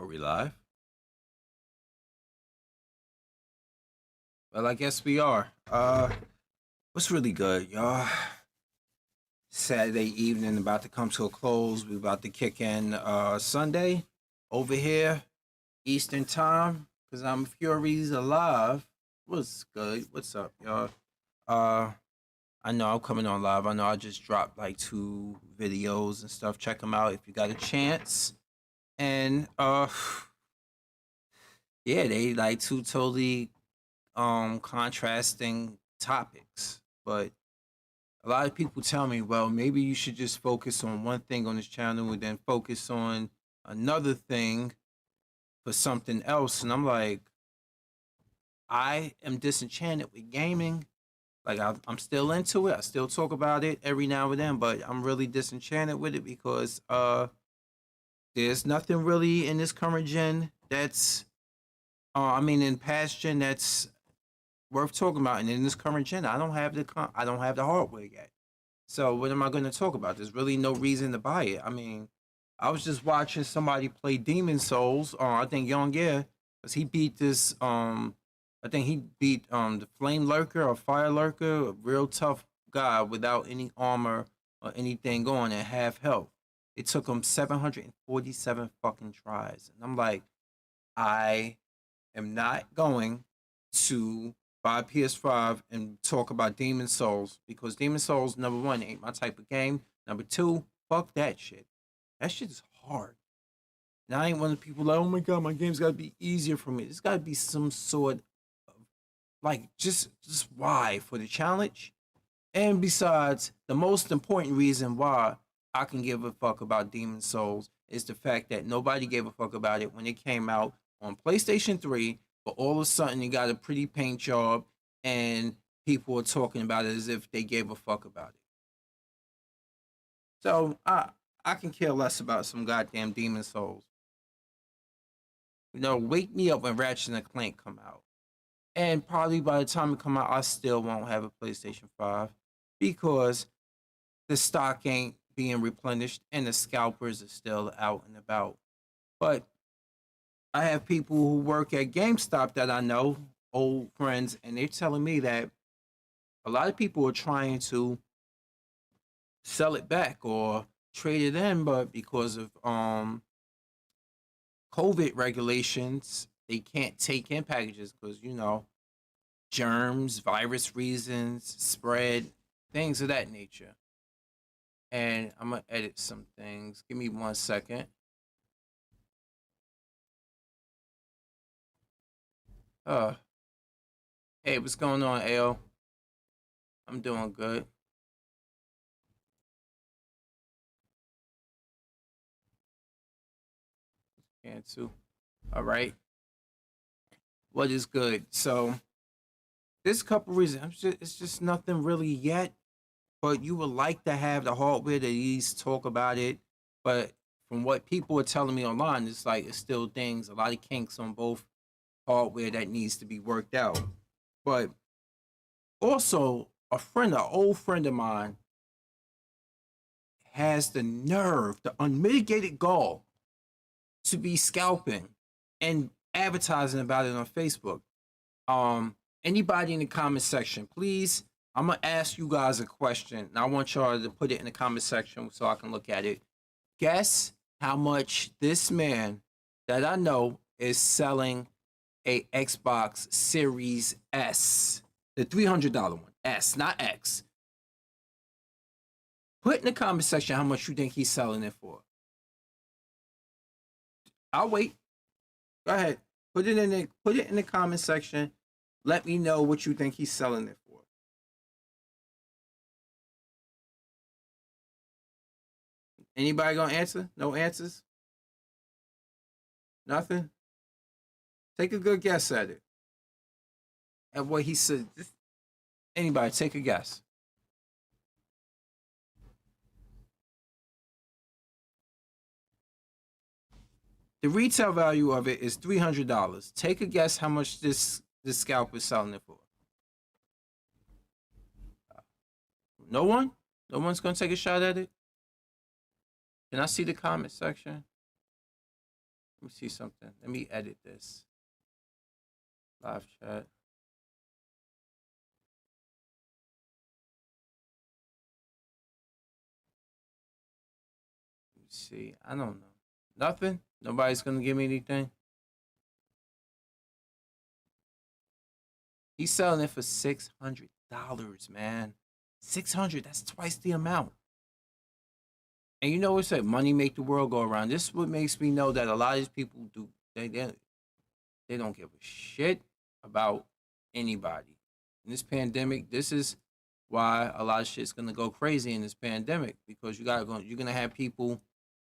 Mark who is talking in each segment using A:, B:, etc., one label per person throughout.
A: Are we live? Well, I guess we are. What's really good, y'all? Saturday evening about to come to a close. We about to kick in Sunday over here, Eastern time, because I'm Fury's alive. What's good? What's up, y'all? Uh I know I'm coming on live. I know I just dropped like two videos and stuff. Check them out if you got a chance. And yeah, they like two totally contrasting topics. But a lot of people tell me, well, maybe you should just focus on one thing on this channel and then focus on another thing for something else. And I'm like, I am disenchanted with gaming. Like I'm still into it. I still talk about it every now and then, but I'm really disenchanted with it because there's nothing really in this current gen that's I mean in past gen that's worth talking about. And in this current gen, I don't have the hardware yet. So what am I going to talk about? There's really no reason to buy it. I mean, I was just watching somebody play Demon Souls. I think Young Yeah, because he beat this. I think he beat the Flame Lurker or Fire Lurker, a real tough guy without any armor or anything going at half health. It took him 747 fucking tries, and I'm like, I am not going to buy PS5 and talk about Demon Souls because Demon Souls, number one, ain't my type of game. Number two, fuck that shit. That shit is hard. And I ain't one of the people like, oh my god, my game's gotta be easier for me. There's gotta be some sort of like just why for the challenge. And besides, the most important reason why I can give a fuck about Demon Souls is the fact that nobody gave a fuck about it when it came out on PlayStation 3, but all of a sudden it got a pretty paint job and people were talking about it as if they gave a fuck about it. So I can care less about some goddamn Demon Souls. You know, wake me up when Ratchet and Clank come out. And probably by the time it come out, I still won't have a PlayStation 5 because the stock ain't being replenished and the scalpers are still out and about. But I have people who work at GameStop that I know, old friends, and they're telling me that a lot of people are trying to sell it back or trade it in, but because of COVID regulations, they can't take in packages because germs, virus reasons, spread, things of that nature. And I'm gonna edit some things. Give me 1 second. Uh, hey, what's going on, Al? I'm doing good. Can too. All right. What is good? So there's a couple reasons. It's just nothing really yet. But you would like to have the hardware to at least talk about it. But from what people are telling me online, it's like it's still things, a lot of kinks on both hardware that needs to be worked out. But also, an old friend of mine, has the nerve, the unmitigated gall, to be scalping and advertising about it on Facebook. Anybody in the comment section, please. I'm gonna ask you guys a question, and I want y'all to put it in the comment section so I can look at it. Guess how much this man that I know is selling a Xbox Series S, the $300 one, S, not X. Put in the comment section how much you think he's selling it for. I'll wait. Go ahead. Put it in the comment section. Let me know what you think he's selling it for. Anybody gonna answer? No answers? Nothing? Take a good guess at it. At what he said. Anybody, take a guess. The retail value of it is $300. Take a guess how much this scalp is selling it for. No one? No one's gonna take a shot at it? Can I see the comment section? me see something. Let me edit this. Live chat. Let me see. I don't know. Nothing? Nobody's gonna give me anything? He's selling it for $600, man. 600, that's twice the amount. And you know what's like? Money make the world go around. This is what makes me know that a lot of these people do they don't give a shit about anybody. In this pandemic, this is why a lot of shit's gonna go crazy in this pandemic because you're gonna have people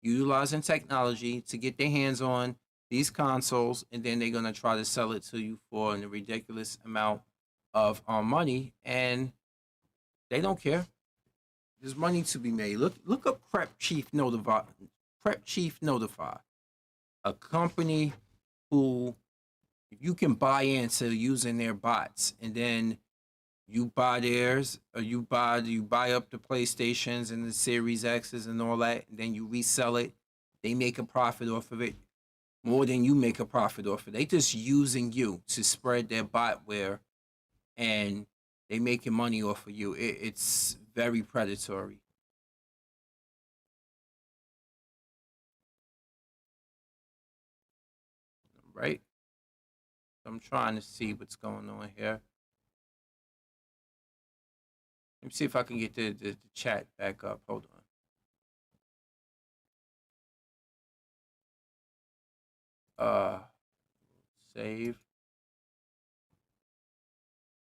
A: utilizing technology to get their hands on these consoles, and then they're gonna try to sell it to you for a ridiculous amount of money, and they don't care. There's money to be made. Look up Prep Chief Notify. Prep Chief Notify, a company who you can buy into using their bots, and then you buy theirs, or you buy up the PlayStations and the Series X's and all that, and then you resell it. They make a profit off of it more than you make a profit off of it. They just using you to spread their botware, and they making money off of you. It's very predatory. Right? I'm trying to see what's going on here. Let me see if I can get the chat back up. Hold on. Save.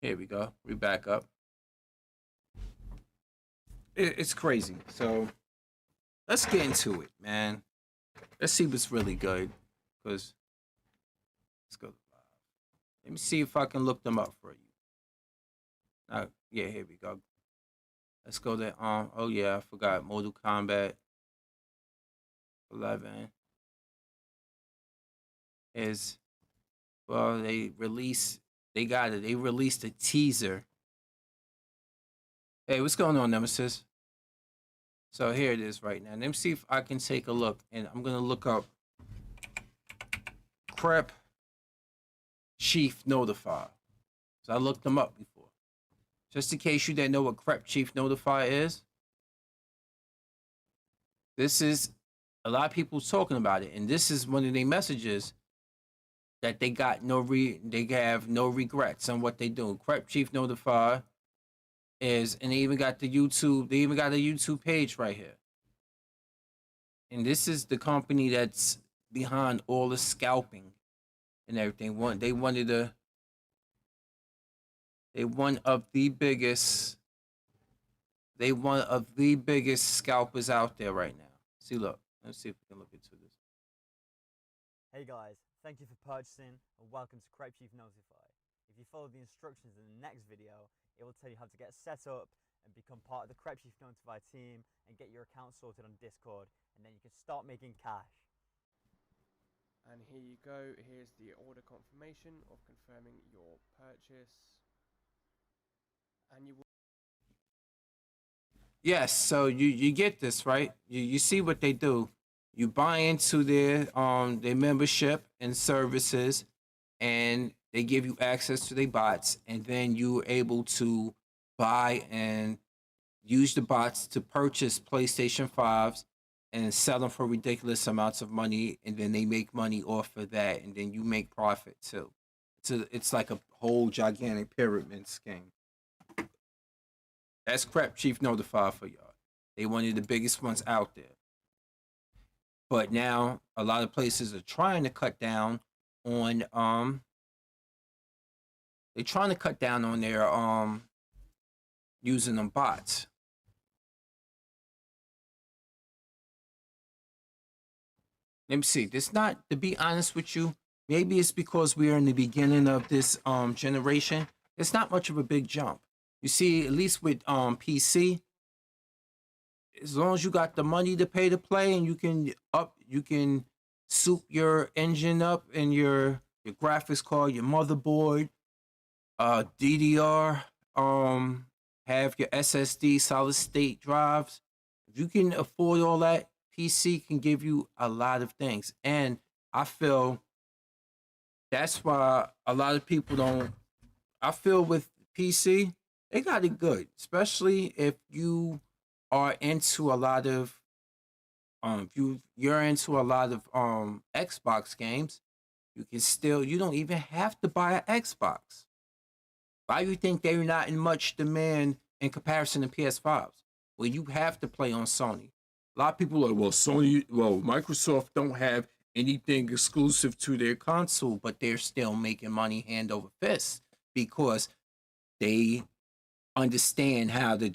A: Here we go. We back up. It's crazy. So let's get into it, man. Let's see what's really good. Cause let's go live. Let me see if I can look them up for you. Yeah, here we go. Let's go there. Oh yeah, I forgot. Mortal Kombat 11 is well. They got it. They released a teaser. Hey, what's going on, Nemesis? So here it is right now. Let me see if I can take a look, and I'm gonna look up Prep Chief Notify. So I looked them up before. Just in case you didn't know what Prep Chief Notify is, this is a lot of people talking about it, and this is one of their messages that they have no regrets on what they do. Prep Chief Notify is, and they even got a YouTube page right here. And this is the company that's behind all the scalping and everything. They one of the biggest scalpers out there right now. See, look. Let's see if we can look into this.
B: Hey guys, thank you for purchasing and welcome to Crepe Chief Notify. If you follow the instructions in the next video, it will tell you how to get set up and become part of the Crepe Chief Notify team and get your account sorted on Discord, and then you can start making cash.
C: And here you go. Here's the order confirmation of confirming your purchase. And you will.
A: Yes, so you get this, right? You see what they do. You buy into their membership and services, and they give you access to their bots, and then you're able to buy and use the bots to purchase PlayStation 5s and sell them for ridiculous amounts of money, and then they make money off of that, and then you make profit too. It's like a whole gigantic pyramid scheme. That's Crap Chief Notify for y'all. They one of the biggest ones out there. But now a lot of places are trying to cut down on they're trying to cut down on their using them bots. Let me see. This not, to be honest with you, maybe it's because we're in the beginning of this generation. It's not much of a big jump. You see, at least with PC, as long as you got the money to pay to play, and you can soup your engine up and your graphics card, your motherboard, DDR, have your SSD, solid state drives. If you can afford all that, PC can give you a lot of things. And I feel that's why a lot of people don't. I feel with PC, they got it good, especially if you are into a lot of you're into a lot of Xbox games. You don't even have to buy an Xbox. Why do you think they're not in much demand in comparison to PS5s? Well, you have to play on Sony. A lot of people are like, well, Microsoft don't have anything exclusive to their console, but they're still making money hand over fist because they understand how the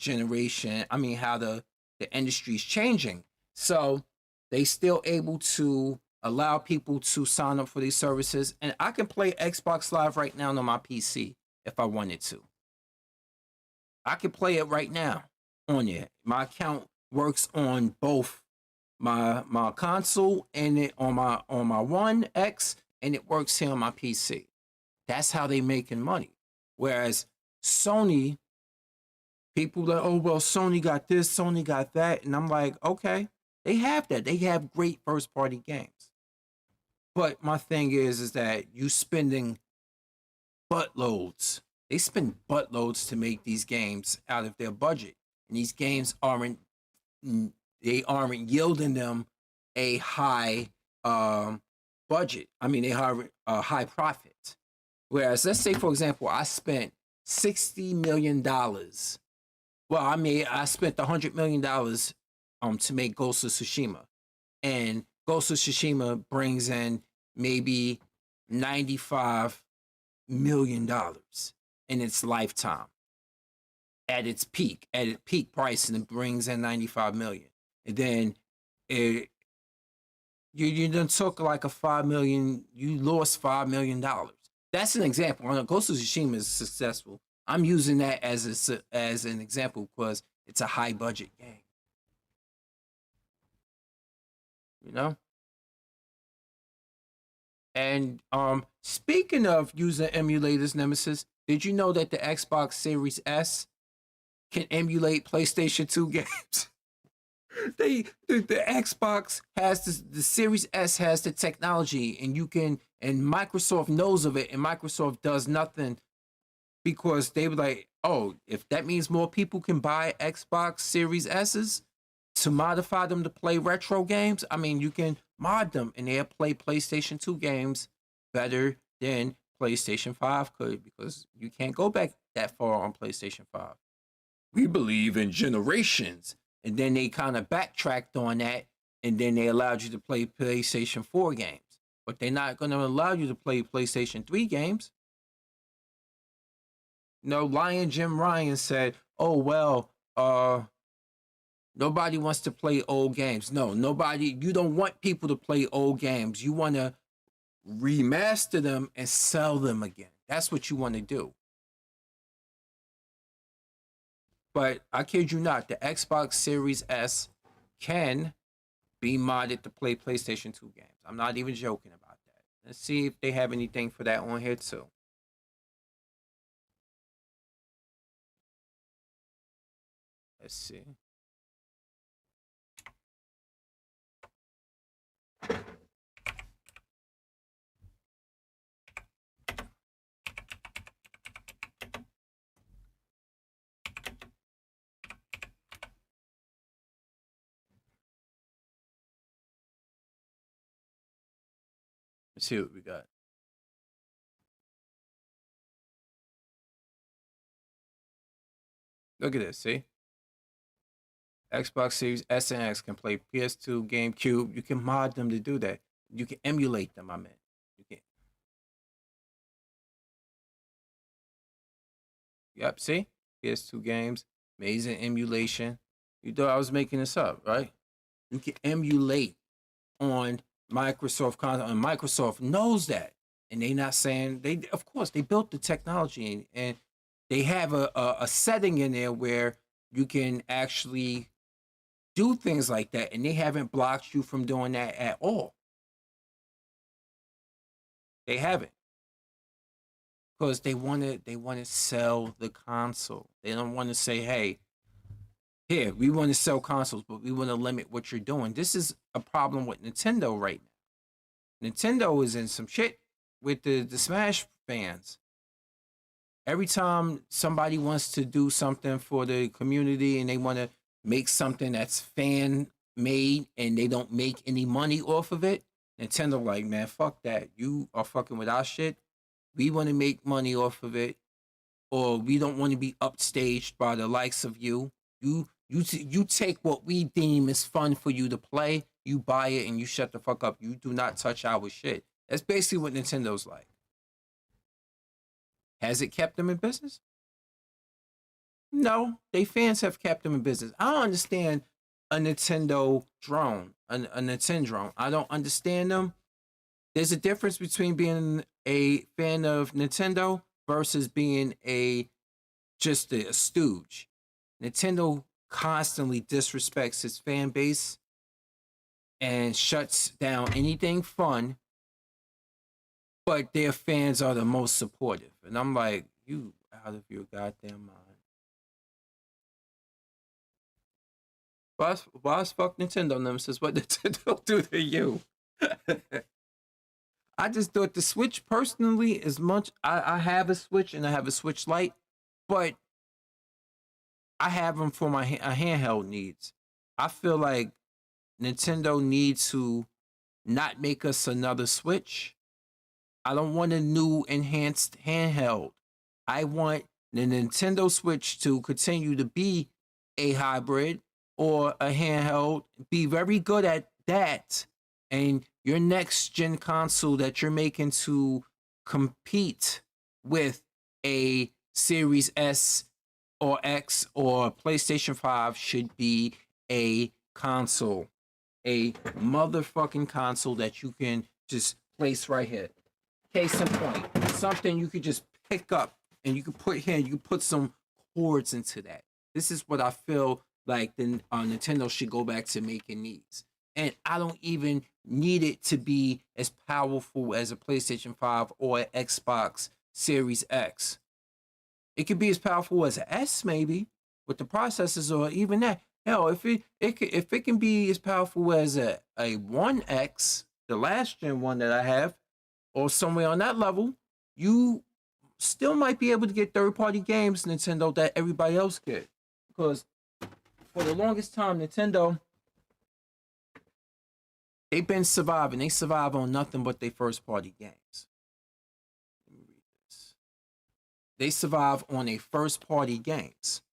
A: industry is changing. So they still able to allow people to sign up for these services. And I can play Xbox Live right now on my PC if I wanted to. I can play it right now on it. My account works on both my console and it on my One X, and it works here on my PC. That's how they making money. Whereas Sony, people that, oh well, Sony got this, Sony got that, and I'm like, okay, they have that. They have great first party games. But my thing is that you spending buttloads. They spend buttloads to make these games out of their budget, and these games aren't yielding them a high budget. I mean, a high profit. Whereas, let's say for example, I spent $60 million. Well, I spent $100 million to make Ghost of Tsushima, and Ghost of Tsushima brings in maybe $95 million in its lifetime at its peak price, and it brings in 95 million. And then you done took like a 5 million, you lost $5 million. That's an example. I know Ghost of Tsushima is successful. I'm using that as an example because it's a high budget game. You know? And speaking of using emulators, Nemesis, did you know that the Xbox Series S can emulate PlayStation 2 games? the Xbox has the Series S has the technology, and Microsoft knows of it, and Microsoft does nothing because they were like, oh, if that means more people can buy Xbox Series S's to modify them to play retro games, I mean, you can mod them and they'll play PlayStation 2 games better than PlayStation 5 could, because you can't go back that far on PlayStation 5. We believe in generations. And then they kind of backtracked on that, and then they allowed you to play PlayStation 4 games. But they're not going to allow you to play PlayStation 3 games. No, Lion Jim Ryan said, oh, well, nobody wants to play old games. No, you don't want people to play old games. You want to remaster them and sell them again. That's what you want to do. But I kid you not, the Xbox Series S can be modded to play PlayStation 2 games. I'm not even joking about that. Let's see if they have anything for that on here too. Let's see. Let's see what we got. Look at this, see? Xbox Series S and X can play PS2, GameCube. You can mod them to do that. You can emulate them, I mean. You can. Yep, see? PS2 games, amazing emulation. You thought I was making this up, right? You can emulate on Microsoft console, and Microsoft knows that, and they not saying of course they built the technology, and they have a setting in there where you can actually do things like that, and they haven't blocked you from doing that at all. They haven't, because they want to sell the console. They don't want to say, hey, here, we want to sell consoles, but we want to limit what you're doing. This is a problem with Nintendo right now. Nintendo is in some shit with the Smash fans. Every time somebody wants to do something for the community and they want to make something that's fan made and they don't make any money off of it, Nintendo like, man, fuck that. You are fucking with our shit. We want to make money off of it, or we don't want to be upstaged by the likes of you. You take what we deem is fun for you to play, you buy it, and you shut the fuck up. You do not touch our shit. That's basically what Nintendo's like. Has it kept them in business? No, they fans have kept them in business. I don't understand a Nintendo drone, a Nintendo drone. I don't understand them. There's a difference between being a fan of Nintendo versus being just a stooge. Nintendo constantly disrespects its fan base and shuts down anything fun, but their fans are the most supportive. And I'm like, you out of your goddamn mind. Why fuck Nintendo nemesis? What Nintendo do to you? I just thought the Switch personally, as much I have a Switch and I have a Switch Lite, but I have them for my handheld needs. I feel like Nintendo needs to not make us another Switch. I don't want a new enhanced handheld. I want the Nintendo Switch to continue to be a hybrid or a handheld, be very good at that. And your next gen console that you're making to compete with a Series S or X or PlayStation 5 should be a console. A motherfucking console that you can just place right here. Case in point, something you could just pick up and you could put here, you could put some cords into that. This is what I feel like the Nintendo should go back to making these. And I don't even need it to be as powerful as a PlayStation 5 or an Xbox Series X. It could be as powerful as an S maybe with the processors, or even that. Hell, if it can be as powerful as a 1X, the last gen one that I have, or somewhere on that level, you still might be able to get third-party games, Nintendo, that everybody else get. Because for the longest time, Nintendo, they've been surviving. They survive on nothing but their first-party games. Let me read this. They survive on their first-party games.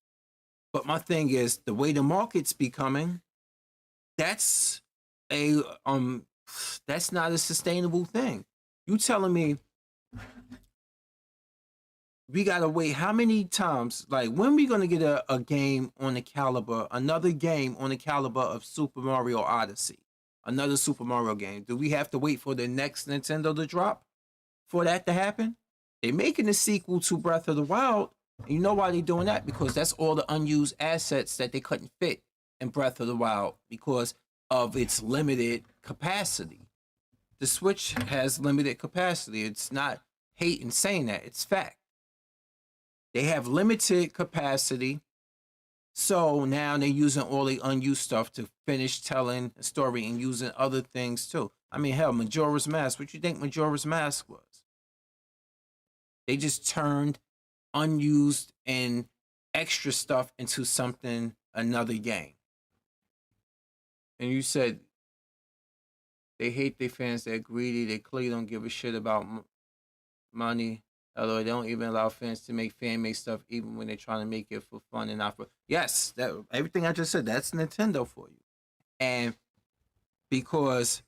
A: But my thing is, the way the market's becoming, that's not a sustainable thing. You telling me we gotta wait how many times? Like, when we gonna get a game on the caliber, another game on the caliber of Super Mario Odyssey, another Super Mario game? Do we have to wait for the next Nintendo to drop for that to happen? They're making a sequel to Breath of the Wild. And you know why they're doing that? Because that's all the unused assets that they couldn't fit in Breath of the Wild because of its limited capacity. The Switch has limited capacity. It's not hate in saying that. It's fact. They have limited capacity. So now they're using all the unused stuff to finish telling a story and using other things too. I mean, hell, Majora's Mask. What you think Majora's Mask was? They just turned unused and extra stuff into something, another game. And you said they hate their fans, they're greedy, they clearly don't give a shit about money. Although they don't even allow fans to make fan-made stuff even when they're trying to make it for fun and not for... Yes, that everything I just said, that's Nintendo for you. And because,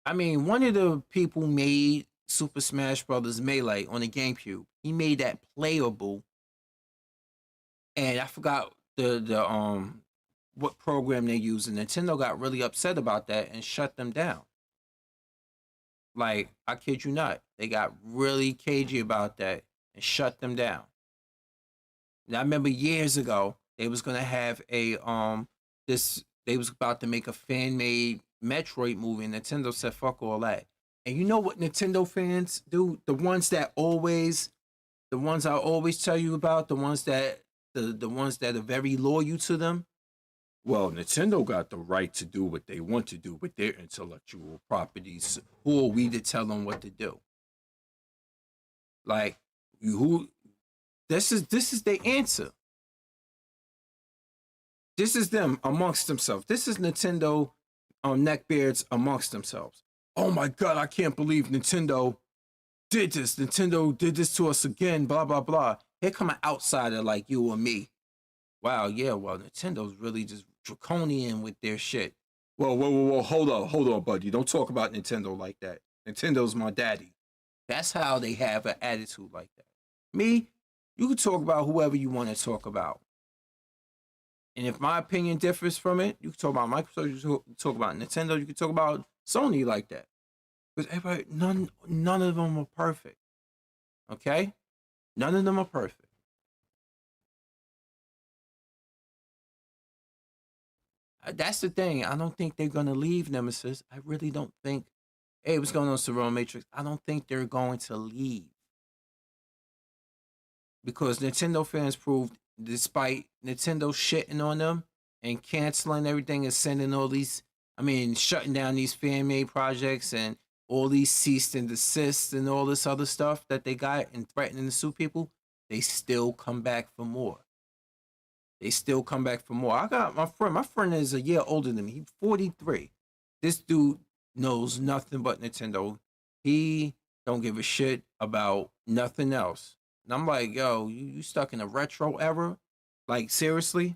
A: I mean, one of the people made Super Smash Brothers Melee on the GameCube. He made that playable. And I forgot the what program they used. And Nintendo got really upset about that and shut them down. Like, I kid you not. They got really cagey about that and shut them down. And I remember years ago, they was gonna have they was about to make a fan-made Metroid movie, and Nintendo said, fuck all that. And you know what Nintendo fans do? The ones I always tell you about, the ones that are very loyal to them, well, Nintendo got the right to do what they want to do with their intellectual properties. Who are we to tell them what to do? Like, who? This is their answer. This is them amongst themselves. This is Nintendo neckbeards amongst themselves. Oh my God, I can't believe Nintendo did this. Nintendo did this to us again, blah, blah, blah. Here come an outsider like you or me. Wow, yeah, well, Nintendo's really just draconian with their shit. Whoa, whoa, whoa, whoa, hold on, buddy. Don't talk about Nintendo like that. Nintendo's my daddy. That's how they have an attitude like that. Me, you can talk about whoever you want to talk about. And if my opinion differs from it, you can talk about Microsoft, you can talk about Nintendo, you can talk about Sony like that. Because everybody, none of them are perfect. Okay? None of them are perfect. That's the thing. I don't think they're gonna leave Nemesis. I really don't think. Hey, what's going on, Cerrone Matrix? I don't think they're going to leave. Because Nintendo fans proved, despite Nintendo shitting on them and canceling everything and sending all these, shutting down these fan made projects and all these cease and desist and all this other stuff that they got and threatening to sue people, they still come back for more. They still come back for more. I got my friend. My friend is a year older than me. He's 43. This dude knows nothing but Nintendo. He don't give a shit about nothing else. And I'm like, yo, you stuck in a retro era? Like, seriously?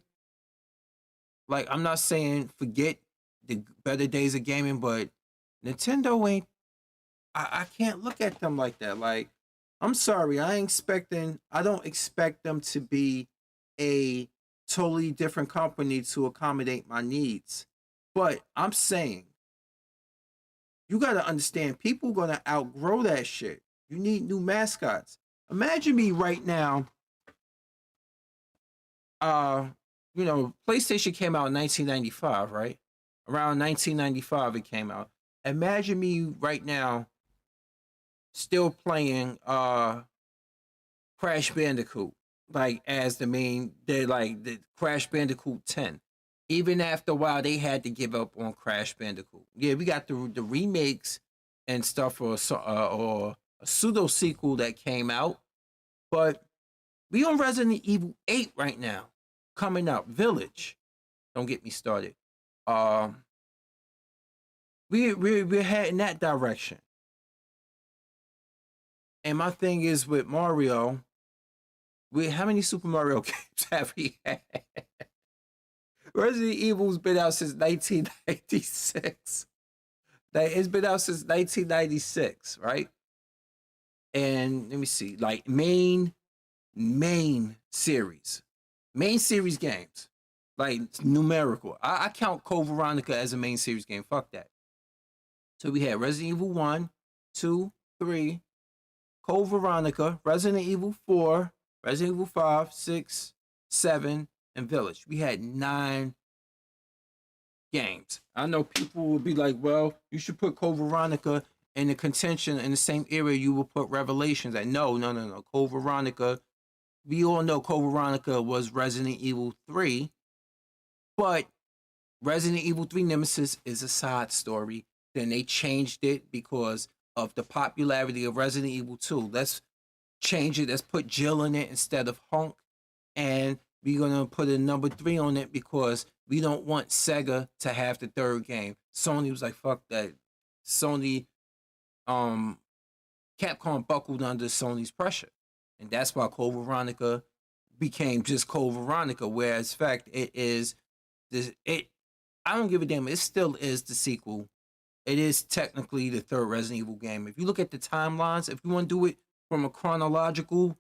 A: Like, I'm not saying forget the better days of gaming, but Nintendo ain't, I can't look at them like that. Like, I'm sorry, I don't expect them to be a totally different company to accommodate my needs. But I'm saying, you got to understand, people going to outgrow that shit. You need new mascots. Imagine me right now. PlayStation came out in 1995, right? Around 1995 it came out. Imagine me right now still playing Crash Bandicoot, like as the Crash Bandicoot 10. Even after a while, they had to give up on Crash Bandicoot. Yeah, we got the remakes and stuff, or a pseudo sequel that came out, but we on Resident Evil 8 right now, coming up. Village, don't get me started. We're heading that direction. And my thing is with Mario, how many Super Mario games have we had? Resident Evil's been out since 1996. It's been out since 1996, right? And let me see, like main series games, like numerical. I count Code Veronica as a main series game. Fuck that. So we had Resident Evil 1, 2, 3, Code Veronica, Resident Evil 4, Resident Evil 5, 6, 7, and Village. We had 9 games. I know people will be like, well, you should put Code Veronica in the contention in the same area you will put Revelations. Like, no. Code Veronica, we all know Code Veronica was Resident Evil 3, but Resident Evil 3 Nemesis is a side story. Then they changed it because of the popularity of Resident Evil 2. Let's change it. Let's put Jill in it instead of Hunk. And we're going to put a number 3 on it because we don't want Sega to have the third game. Sony was like, fuck that. Capcom buckled under Sony's pressure. And that's why Code Veronica became just Code Veronica, whereas in fact I don't give a damn. It still is the sequel. It is technically the third Resident Evil game. If you look at the timelines, if you want to do it from a chronological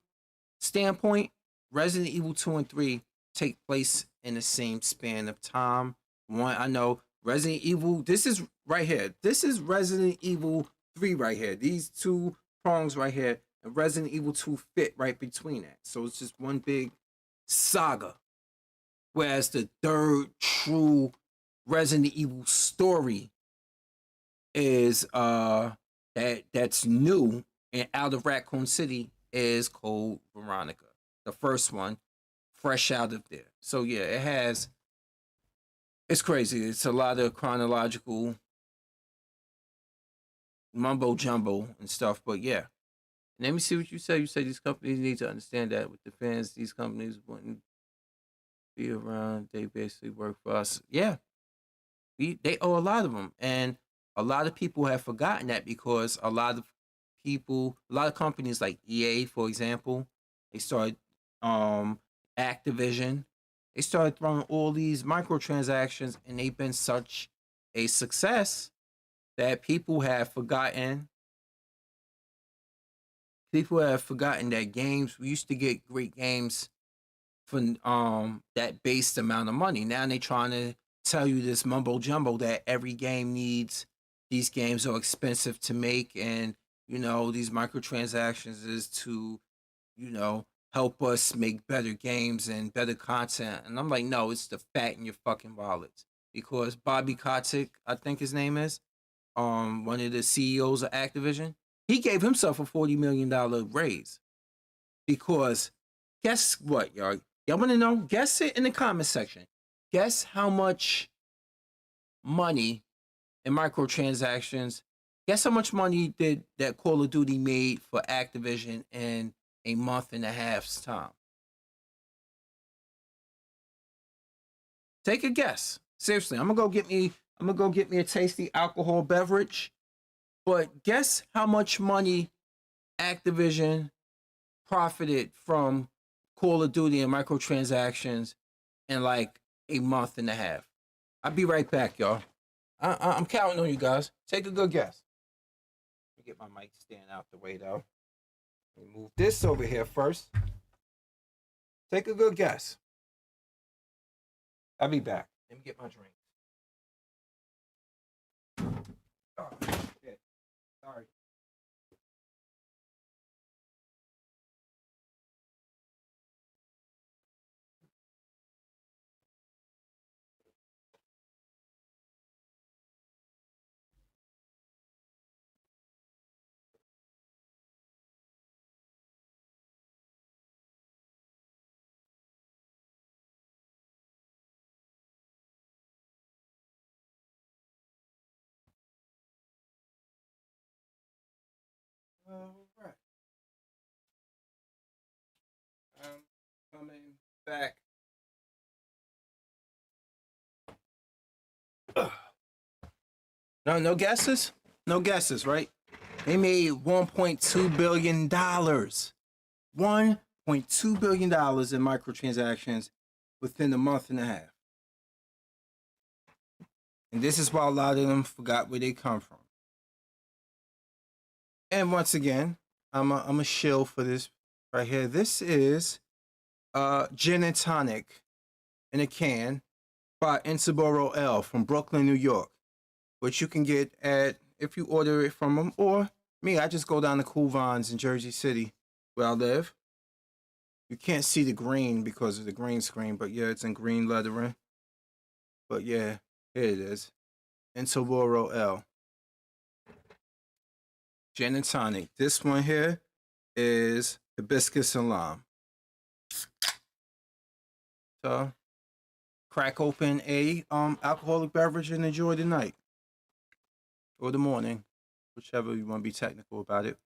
A: standpoint, Resident Evil 2 and 3 take place in the same span of time. I know Resident Evil, this is right here. This is Resident Evil 3 right here. These two prongs right here, and Resident Evil 2 fit right between that. So it's just one big saga. Whereas the third true Resident Evil story is that's new and out of Raccoon City is Code Veronica. The first one, fresh out of there. So yeah, it has It's crazy. It's a lot of chronological mumbo jumbo and stuff. But yeah, let me see what you say. You say these companies need to understand that with the fans, these companies wouldn't be around. They basically work for us. Yeah, they owe a lot of them, and a lot of people have forgotten that because a lot of companies like EA, for example, they started um Activision, they started throwing all these microtransactions, and they've been such a success that people have forgotten that games we used to get great games for that based amount of money. Now they trying to tell you this mumbo jumbo that every game needs these games are expensive to make, and these microtransactions is to help us make better games and better content. And I'm like, no, it's to fatten your fucking wallets. Because Bobby Kotick, I think his name is, one of the CEOs of Activision, he gave himself a $40 million raise. Because guess what, y'all? Y'all want to know? Guess it in the comment section. Guess how much money in microtransactions. Guess how much money did that Call of Duty made for Activision in a month and a half's time? Take a guess. Seriously, I'm gonna go get me a tasty alcohol beverage. But guess how much money Activision profited from Call of Duty and microtransactions in like a month and a half. I'll be right back, y'all. I'm counting on you guys. Take a good guess. Let me get my mic stand out the way though. Let me move this over here first. Take a good guess. I'll be back. Let me get my drink. Oh, shit. Sorry. All right. I'm coming back. No guesses? No guesses, right? They made $1.2 billion. $1.2 billion in microtransactions within a month and a half. And this is why a lot of them forgot where they come from. And once again, I'm a shill for this right here. This is gin and tonic in a can by Insaboro L from Brooklyn, New York, which you can get if you order it from them, or me, I just go down to Cool Vines in Jersey City where I live. You can't see the green because of the green screen, but yeah, it's in green lettering. But yeah, here it is. Insaboro L. Gin and tonic. This one here is hibiscus and lime. So crack open a alcoholic beverage and enjoy the night. Or the morning. Whichever you want to be technical about it.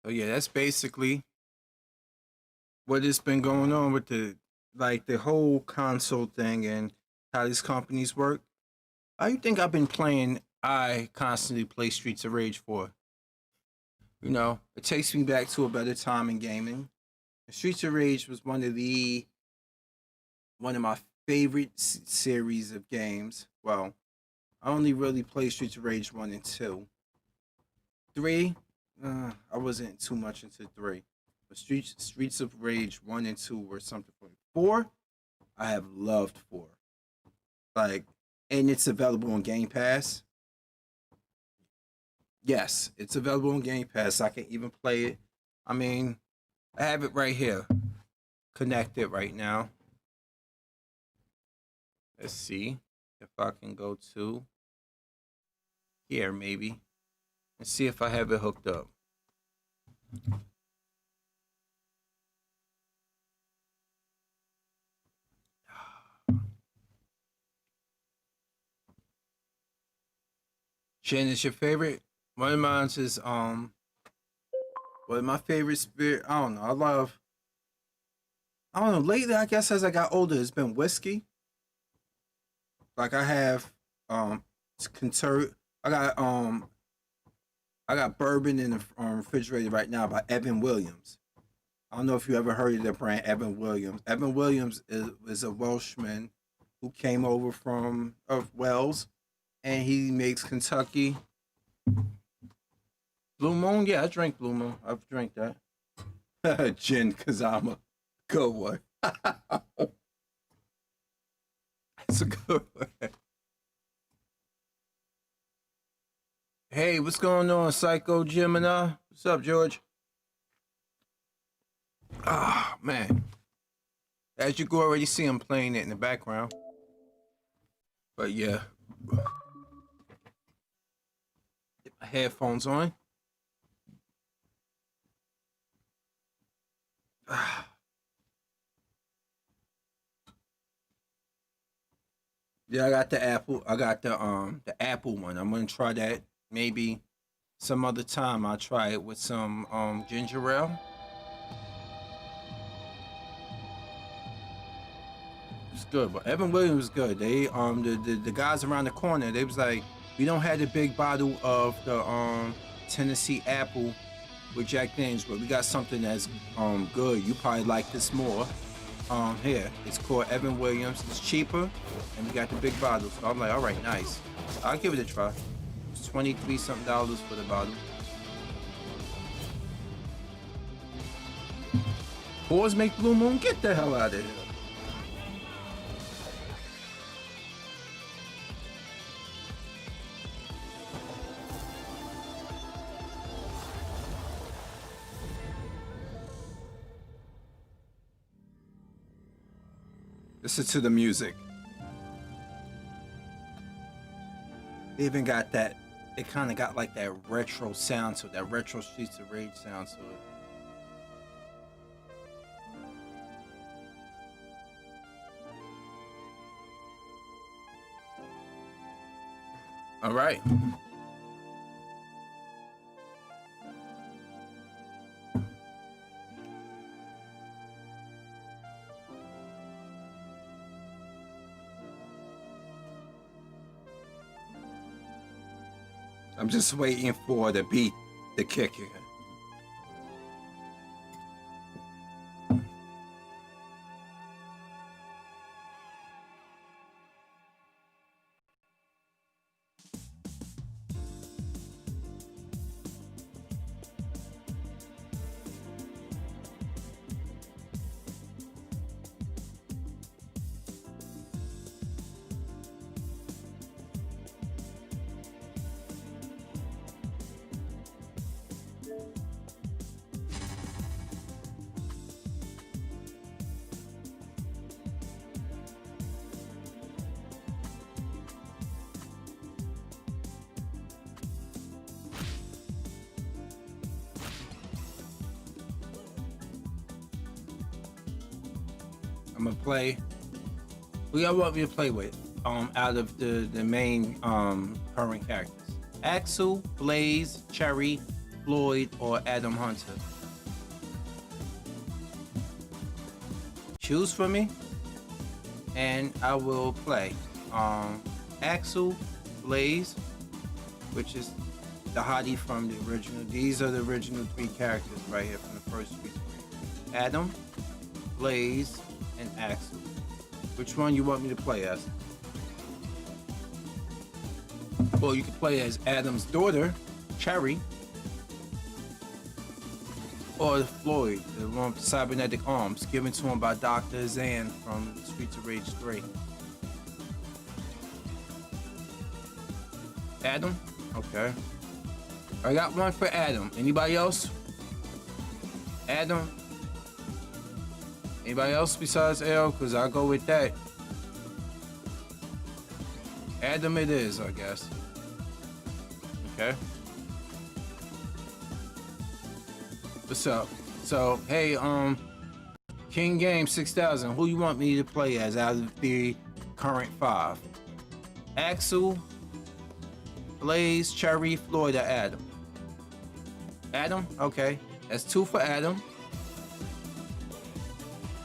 A: So yeah, that's basically what has been going on with the whole console thing and how these companies work. How you think I've been playing? I constantly play Streets of Rage for. It takes me back to a better time in gaming. Streets of Rage was one of my favorite series of games. Well, I only really played Streets of Rage 1 and 2. 3, I wasn't too much into 3. But Streets of Rage 1 and 2 were something for me. 4, I have loved 4. And it's available on Game Pass. Yes, it's available on Game Pass. I can even play it. I mean, I have it right here. Connected right now. Let's see if I can go to here maybe and see if I have it hooked up. Shannon, is your favorite? One of mine is one of my favorite spirit. I don't know. I don't know. Lately, I guess as I got older, it's been whiskey. Like I have I got bourbon in the refrigerator right now by Evan Williams. I don't know if you ever heard of the brand Evan Williams. Evan Williams is a Welshman who came over from Wales, and he makes Kentucky Blue Moon. Yeah, I drink Blue Moon. I've drank that. Gin Kazama, good one. It's a good one. Hey, what's going on, Psycho Gemini? What's up, George? Ah, man. As you can already see, I'm playing it in the background. But yeah. Get my headphones on. Yeah, I got the Apple. I got the Apple one. I'm gonna try that maybe some other time. I'll try it with some ginger ale. It's good, but Evan Williams was good. They the guys around the corner, they was like, we don't have the big bottle of the Tennessee Apple with Jack Daniels, but we got something that's good. You probably like this more. Here, it's called Evan Williams. It's cheaper, and we got the big bottle. So I'm like, all right, nice. I'll give it a try. It's $23 something for the bottle. Boys make Blue Moon. Get the hell out of here. Listen to the music. They even got that, it kind of got like that retro sound to it, that retro Streets of Rage sound to it. All right. I'm just waiting for the beat to kick in. I'm gonna play. Who y'all want me to play with? Out of the main current characters, Axel, Blaze, Cherry, Floyd, or Adam Hunter. Choose for me, and I will play Axel, Blaze, which is the hottie from the original. These are the original three characters right here from the first three. Adam, Blaze, and Axel. Which one you want me to play as? Well, you can play as Adam's daughter, Cherry, or Floyd, the one with cybernetic arms, given to him by Dr. Zan from Streets of Rage 3. Adam? Okay. I got one for Adam. Anybody else? Adam? Anybody else besides L? Because I'll go with that. Adam it is, I guess. Okay. What's up? So, hey, King Game 6000, who you want me to play as out of the current 5? Axel, Blaze, Cherry, Floyd, or Adam? Adam? Okay. That's 2 for Adam.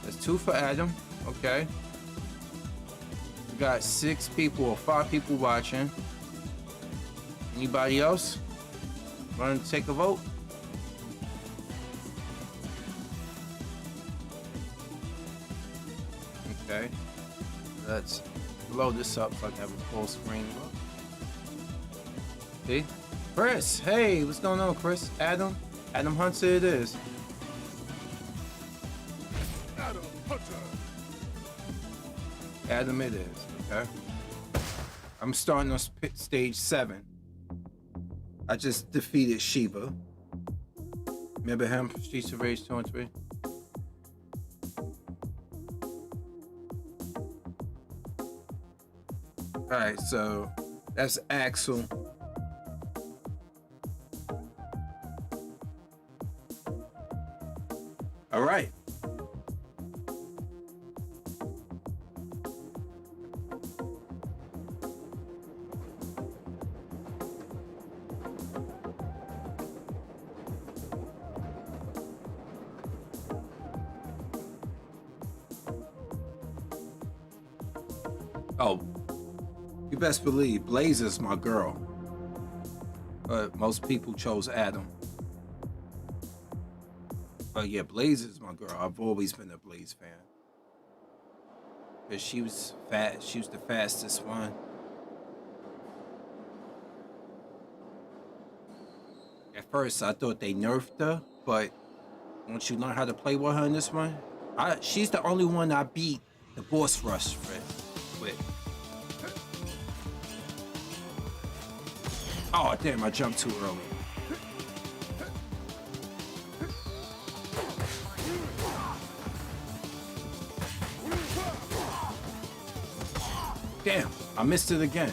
A: That's 2 for Adam. Okay. We got 6 people or 5 people watching. Anybody else want to take a vote? Okay. Let's load this up so I can have a full screen look. See? Chris, hey, what's going on, Chris? Adam Hunter it is.
D: Adam Hunter.
A: Adam it is, okay? I'm starting on stage 7. I just defeated Sheba. Remember him? Streets of Rage 2 and 3? Alright, so that's Axel. Alright. Oh, you best believe Blaze is my girl. But most people chose Adam. But yeah, Blaze is my girl. I've always been a Blaze fan. Because she was fast. She was the fastest one. At first, I thought they nerfed her, but once you learn how to play with her in this one, she's the only one I beat the boss rush with. Oh, damn, I jumped too early. Damn, I missed it again.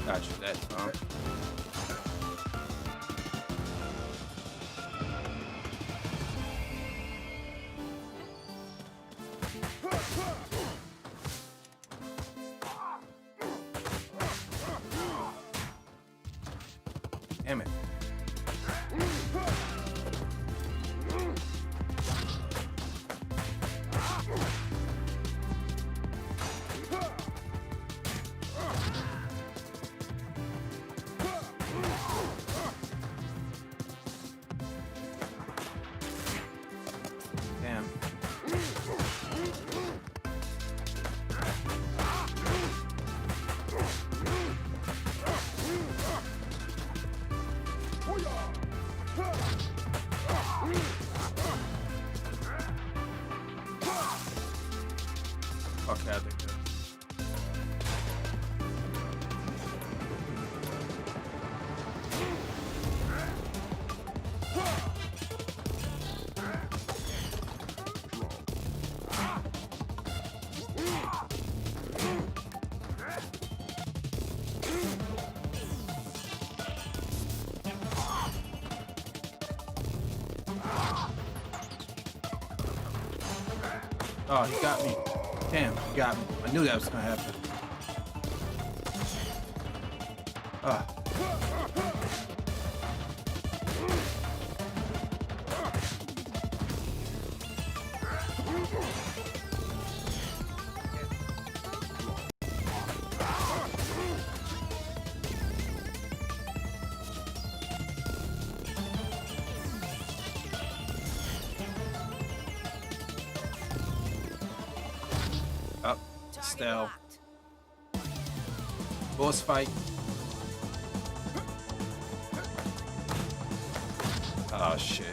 A: Got you that time. Damn it. Damn. Fuck out of here. Oh, he got me. Damn, he got me. I knew that was gonna happen. Up, Stell. Boss fight. Oh shit.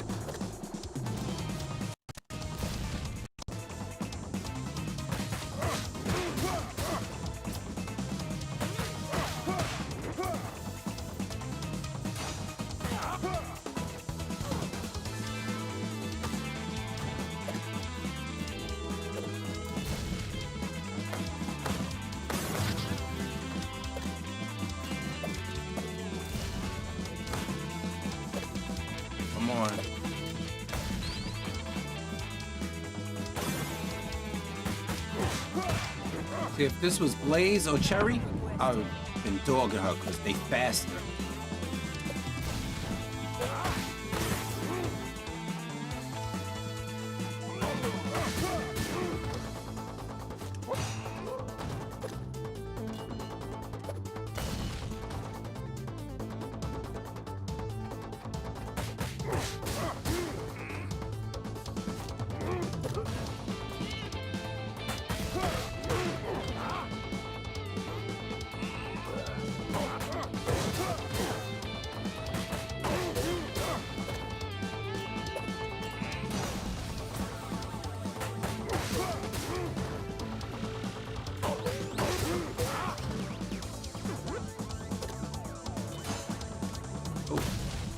A: See, if this was Blaze or Cherry, I would have been dogging her because they faster.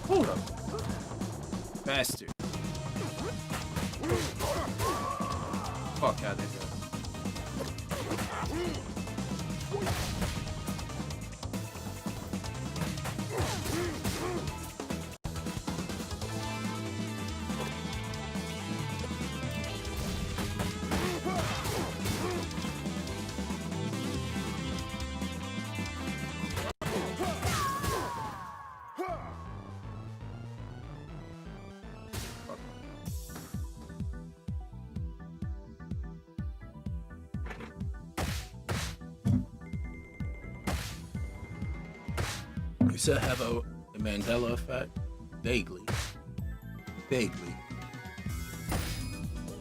A: Hold up. Bastard. Fuck out of here. You still have the Mandela effect? Vaguely. Vaguely.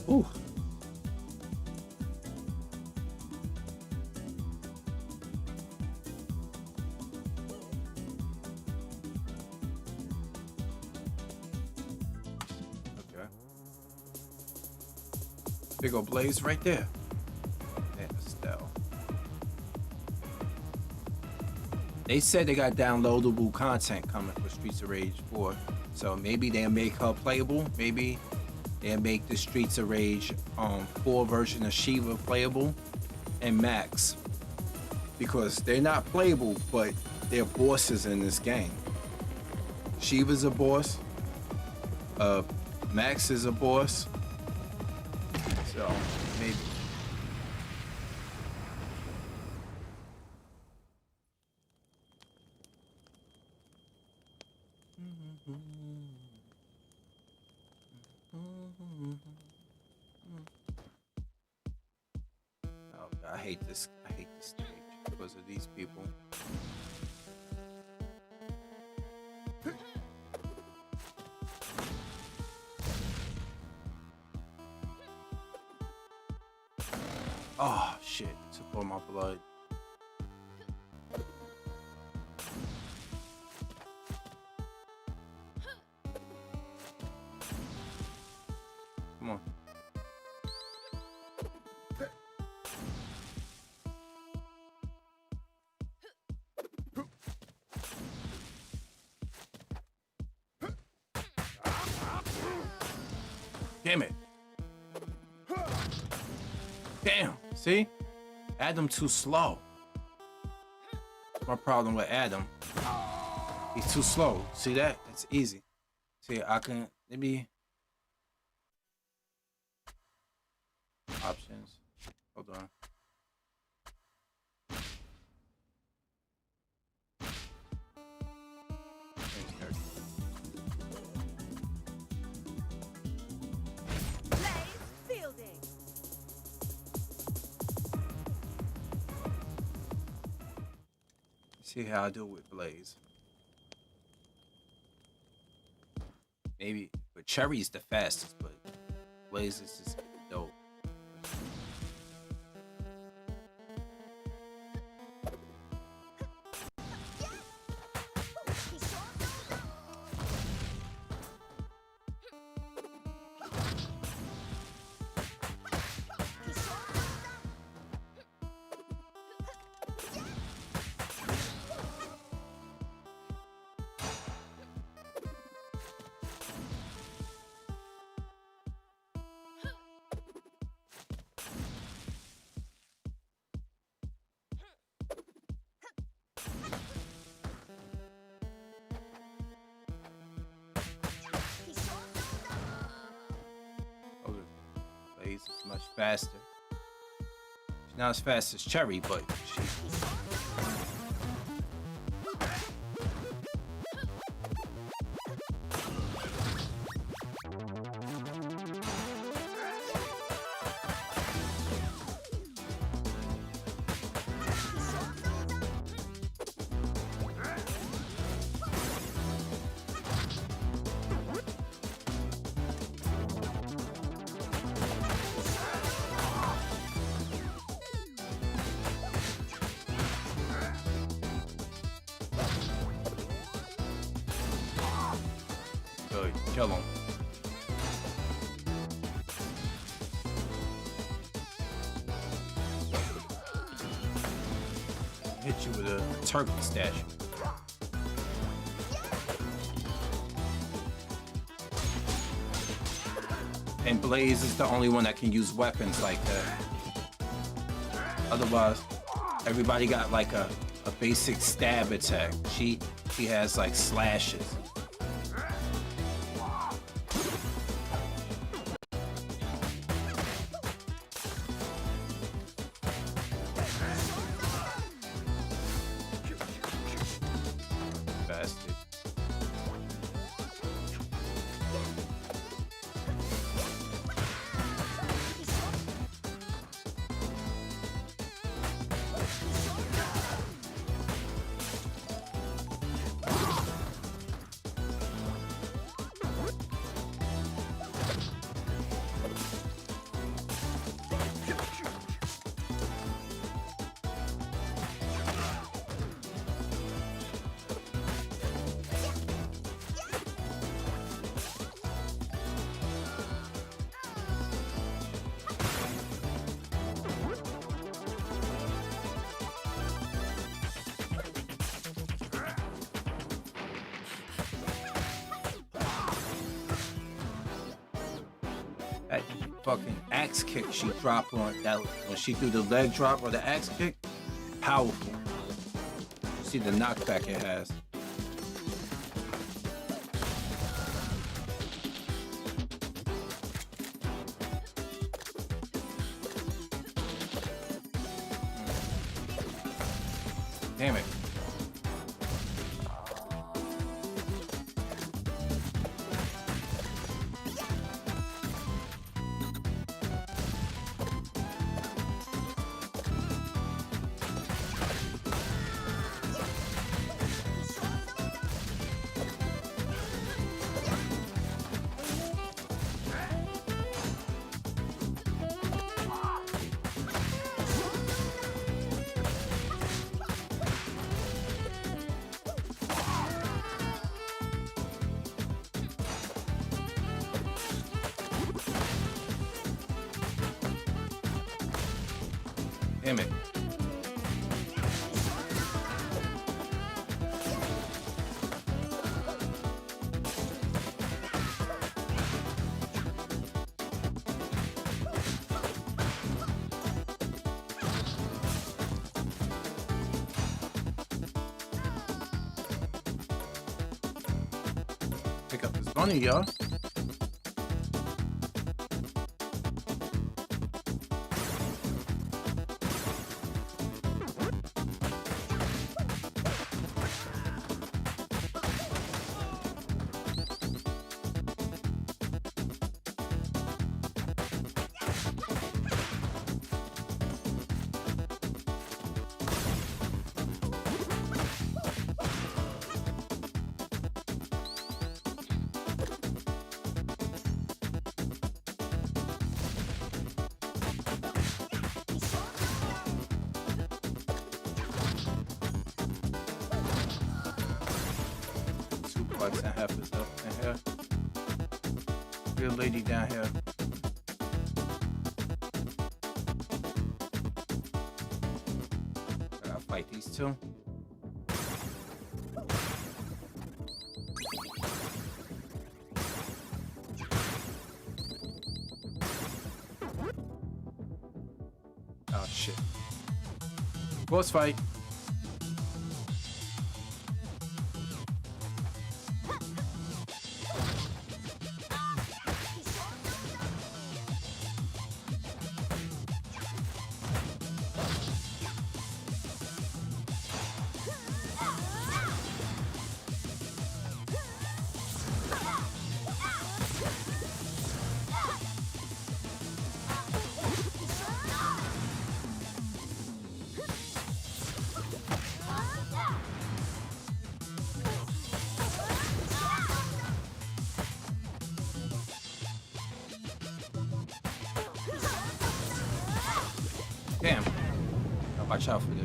A: Ooh. Okay. Big ol' Blaze right there. And Estelle. They said they got downloadable content coming for Streets of Rage 4. So maybe they'll make her playable. Maybe they'll make the Streets of Rage 4 version of Shiva playable and Max. Because they're not playable, but they're bosses in this game. Shiva's a boss. Max is a boss. So maybe. Oh, I hate this. I hate this stage because of these people. Oh shit! Took all my blood. Come on. Damn it. Damn. See? Adam too slow. My problem with Adam. He's too slow. See that? It's easy. See, I can maybe options. Hold on. Change character.
E: Fielding.
A: See how I do it with Blaze. Maybe, but Cherry's the fastest, but Blaze is just dope. Blaze is much faster. Not as fast as Cherry, but she... Good, kill him. Hit you with a turkey statue. And Blaze is the only one that can use weapons like that. Otherwise, everybody got like a basic stab attack. She has like slashes. Bastard. That fucking axe kick she dropped on that when she threw the leg drop or the axe kick, powerful. You see the knockback it has. Damn it. Damn it. Pick up this bunny, y'all. Suplex and half is up in here. Good lady down here. I gotta fight these two. Oh shit. Boss fight. Watch out for this.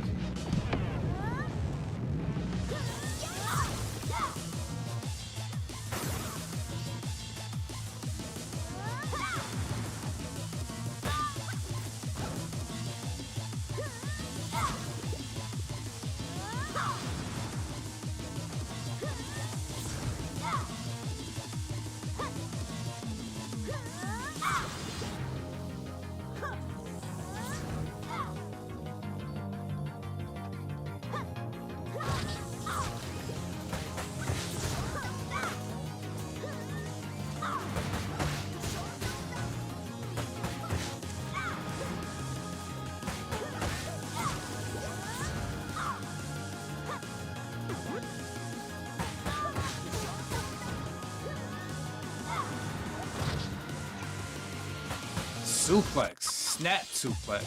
A: Suplex, snap suplex.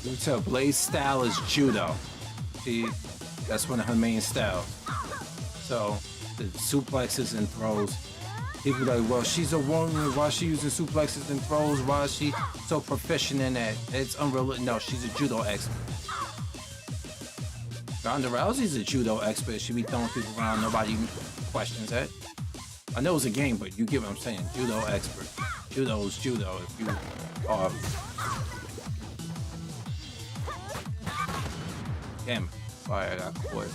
A: You can tell Blade's style is judo. See, that's one of her main styles. So the suplexes and throws. People are like, well, she's a woman. Why is she using suplexes and throws? Why is she so proficient in that? It's unreal. No, she's a judo expert. Ronda Rousey's a judo expert. She be throwing people around. Nobody questions that. I know it's a game, but you get what I'm saying. Judo expert. Judo's judo. If you are. Damn it. Sorry, I got caught.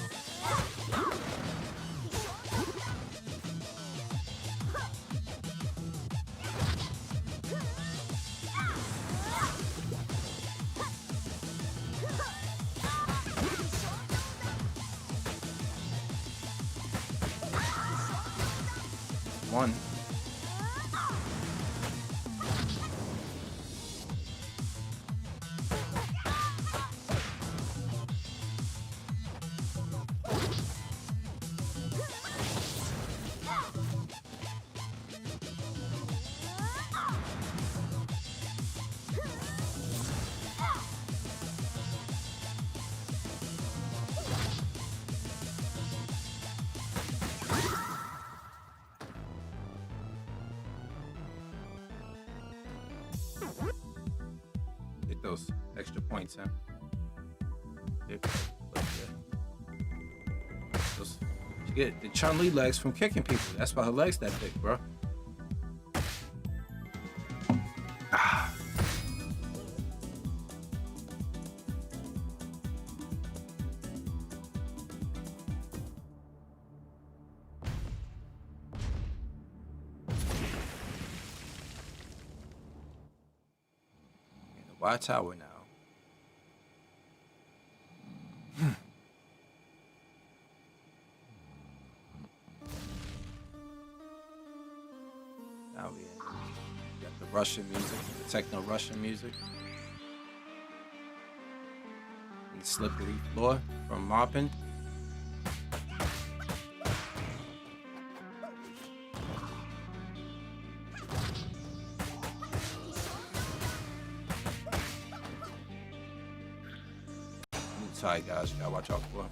A: One. Get those extra points, huh? She get the Chun-Li legs from kicking people. That's why her legs that big, bro. Ah. Watch tower now. Now we got the Russian music, the techno Russian music. And the slippery floor from mopping. Sorry guys, you gotta watch out for.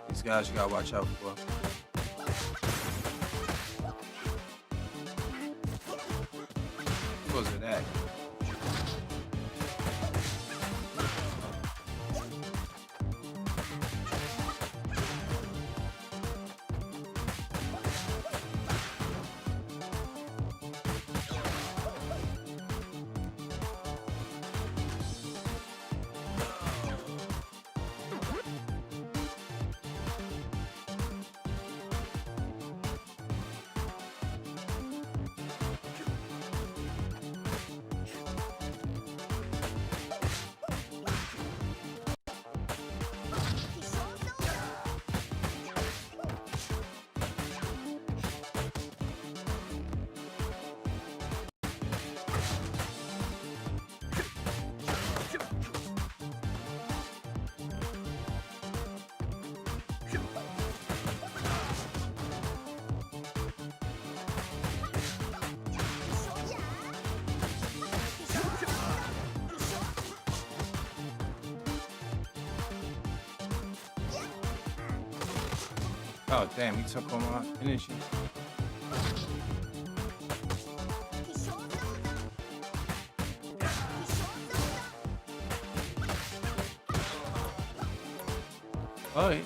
A: These guys you gotta watch out for. What was it that? Oh damn, he took all my energy. Alright.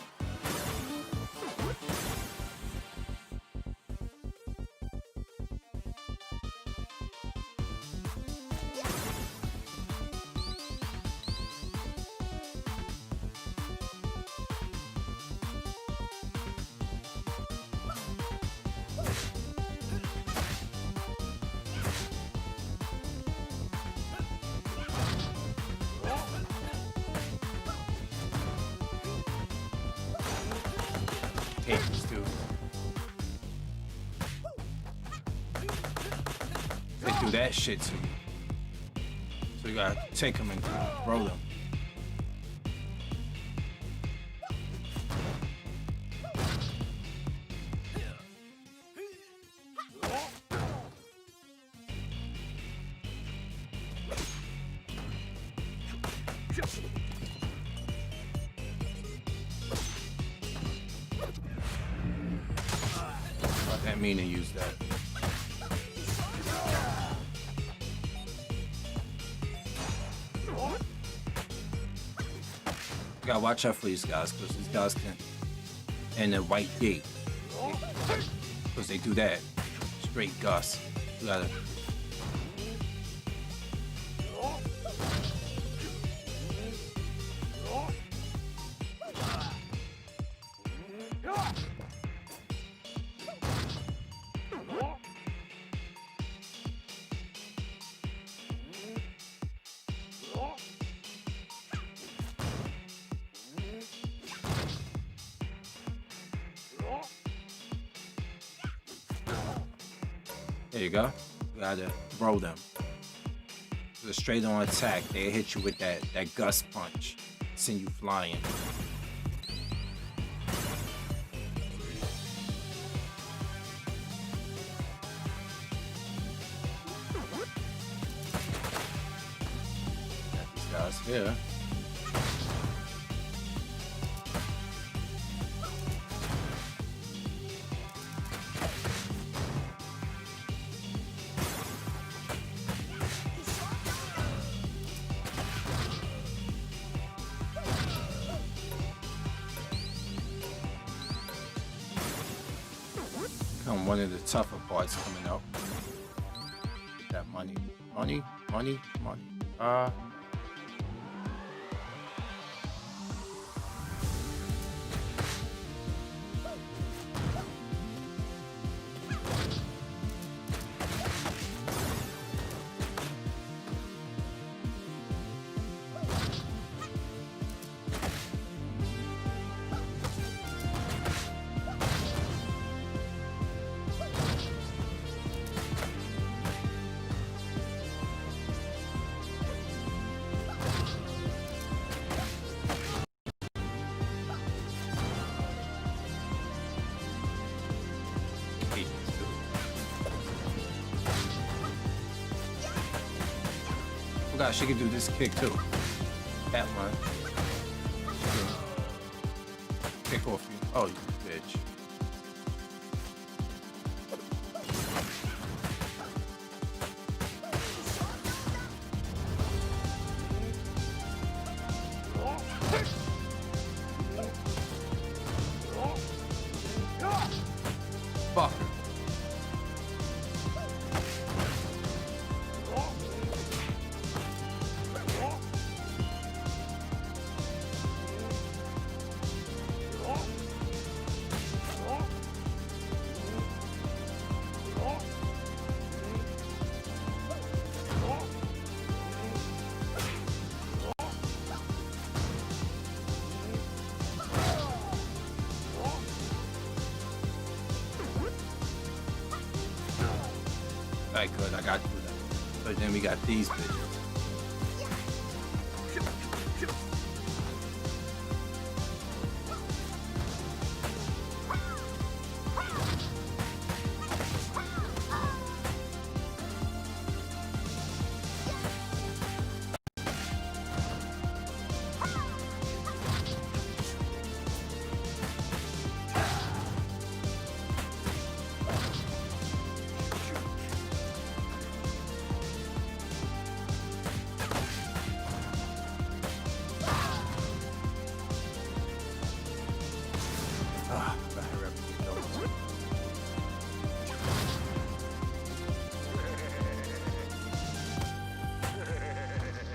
A: Hate this dude. They do that shit to me. So you gotta take him and roll him. I didn't mean to use that. You gotta watch out for these guys, because these guys can and the white gate. Because they do that. Straight Gus. You gotta there you go. You gotta roll them. With a straight on attack, they hit you with that gust punch. Send you flying. Got these guys here. One of the tougher parts coming up. Get that money. Money. Oh gosh, she can do this kick too. That one. Kick off you. Oh, you bitch. Fuck. Alright, good, I got through that. But then we got these bitches. Gotta hurry up and get those.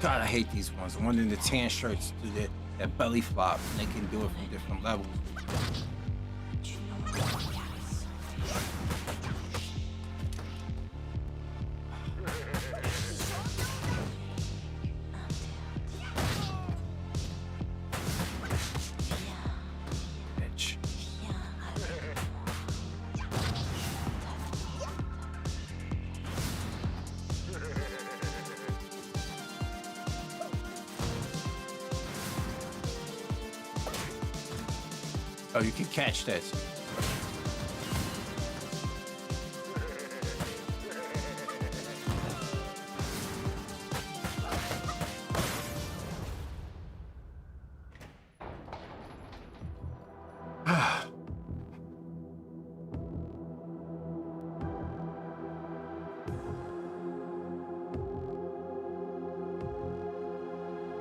A: God, I hate these ones. The one in the tan shirts do that belly flop, and they can do it from different levels. Bitch. Oh, you can catch that.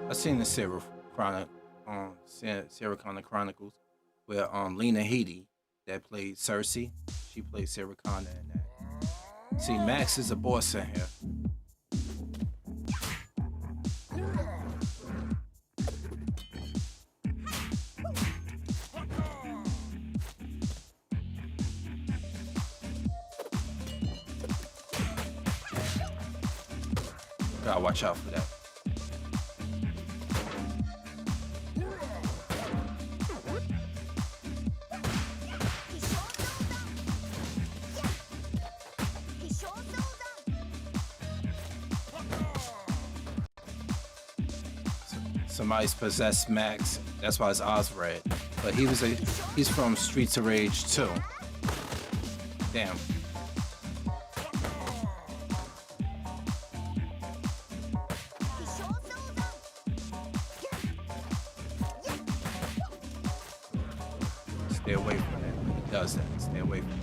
A: I seen the Sarah Connor Chronicles, where Lena Headey, that played Cersei, she played Sarah Connor in that. See, Max is a boss in here. Gotta watch out for that. Somebody's possessed Max. That's why his eyes red. But he's from Streets of Rage 2. Damn. Stay away from that when he does that. Stay away from it.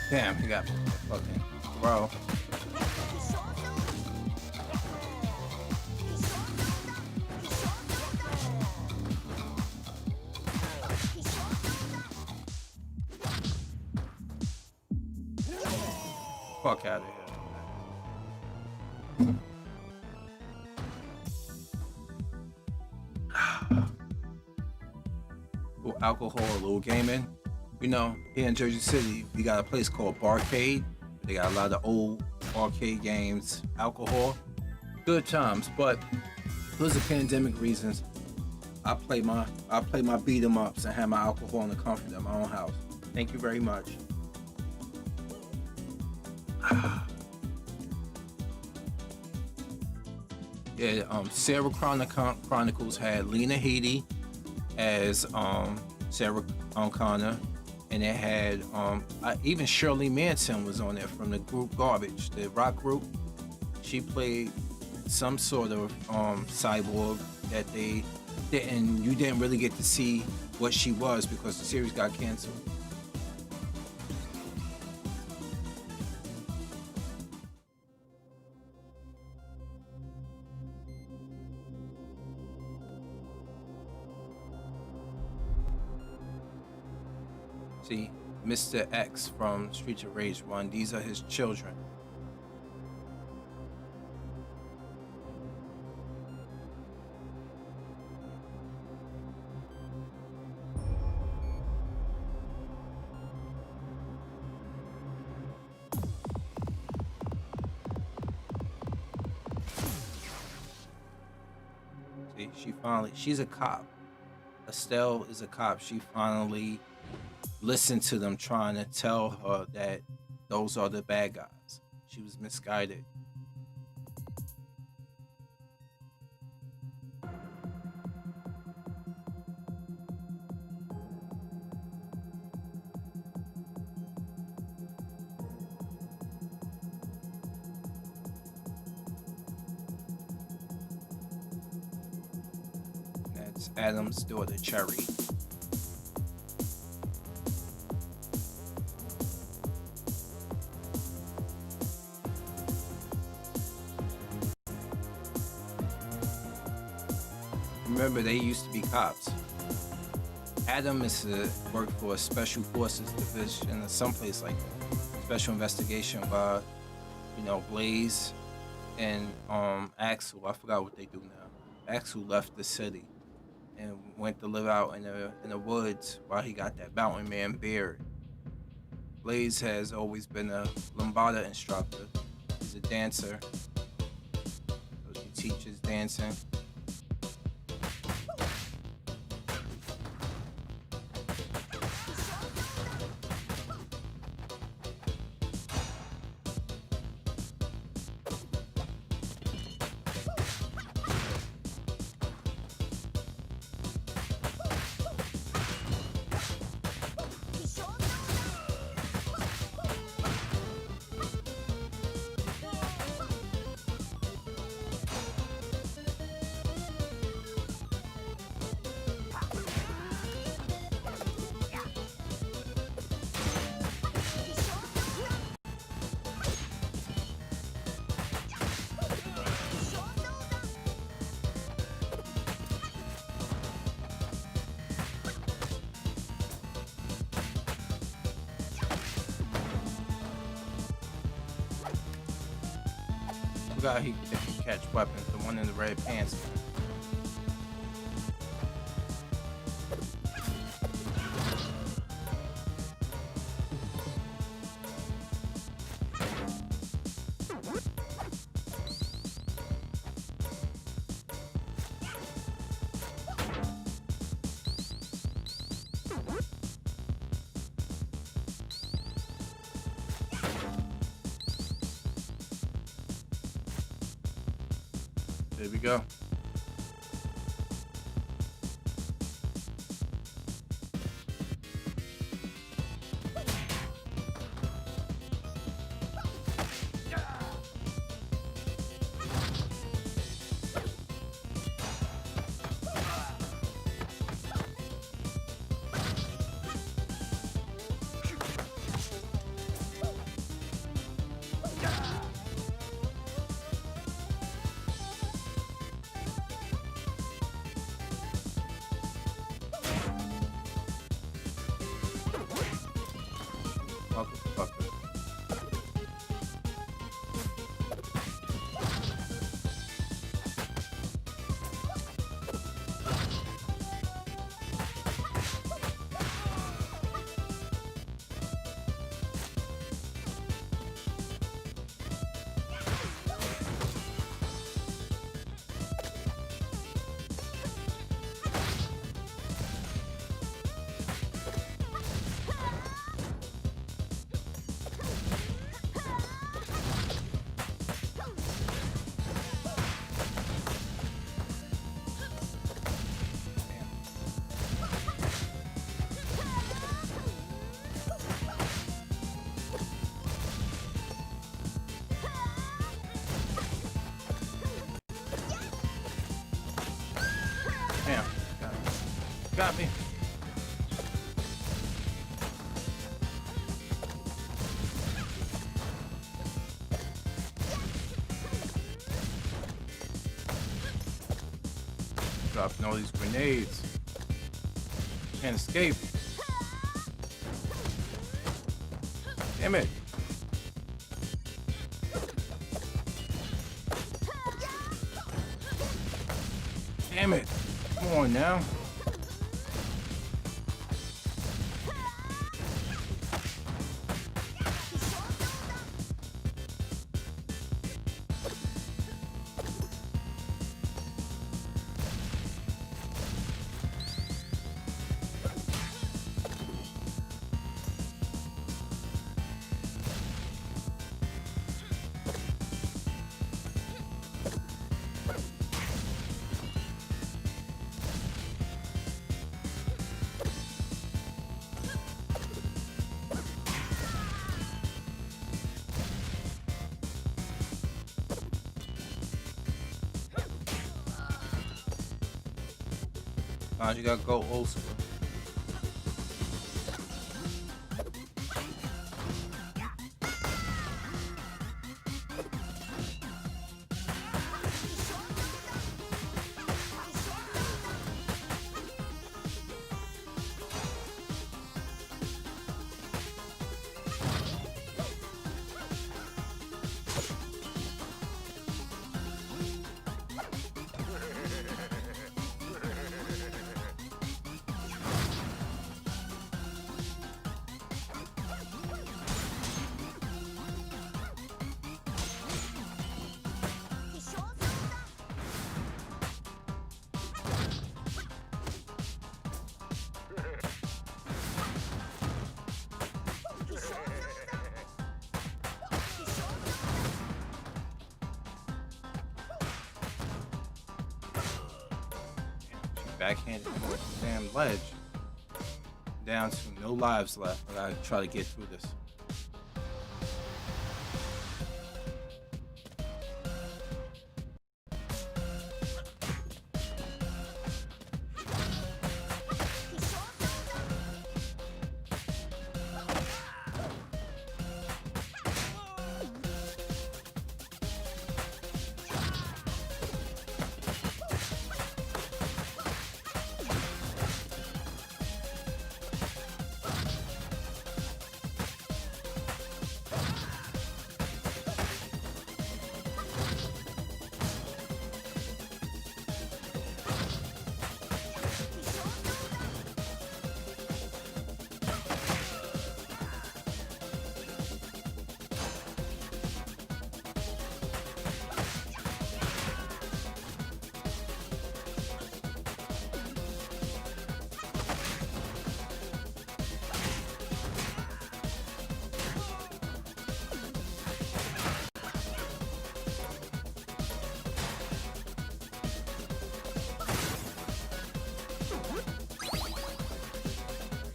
A: Damn, he got fucking bro. Fuck out of here. Little alcohol, a little gaming. You know, here in Jersey City, we got a place called Barcade. They got a lot of old arcade games, alcohol, good times. But because of pandemic reasons, I play my beat 'em ups and have my alcohol in the comfort of my own house. Thank you very much. Yeah, Sarah Chronicles had Lena Headey as Sarah Connor. And it had even Shirley Manson was on there from the group Garbage, the rock group. She played some sort of cyborg that you didn't really get to see what she was because the series got canceled. See, Mr. X from Streets of Rage 1, these are his children. She's a cop. Estelle is a cop. She finally listened to them trying to tell her that those are the bad guys. She was misguided. That's Adam's daughter, Cherry. Remember, they used to be cops. Adam is to work for a special forces division or someplace like that. Special investigation by, Blaze and Axel. I forgot what they do now. Axel left the city and went to live out in the woods while he got that mountain man beard. Blaze has always been a lambada instructor. He's a dancer. So he teaches dancing. Forgot he can catch weapons. The one in the red pants. There we go. Motherfucker. Damn. Got me. Dropping all these grenades. Can't escape. Damn it. Damn it. Come on now. Sometimes you gotta go old school. Backhanded him with the damn ledge. Down to no lives left. I gotta try to get through this.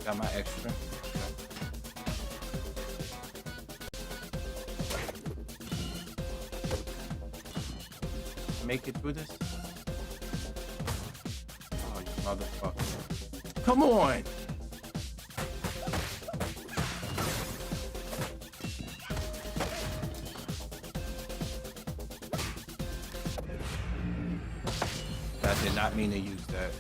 A: Got my extra. Make it through this? Oh, you motherfucker. Come on! I did not mean to use that.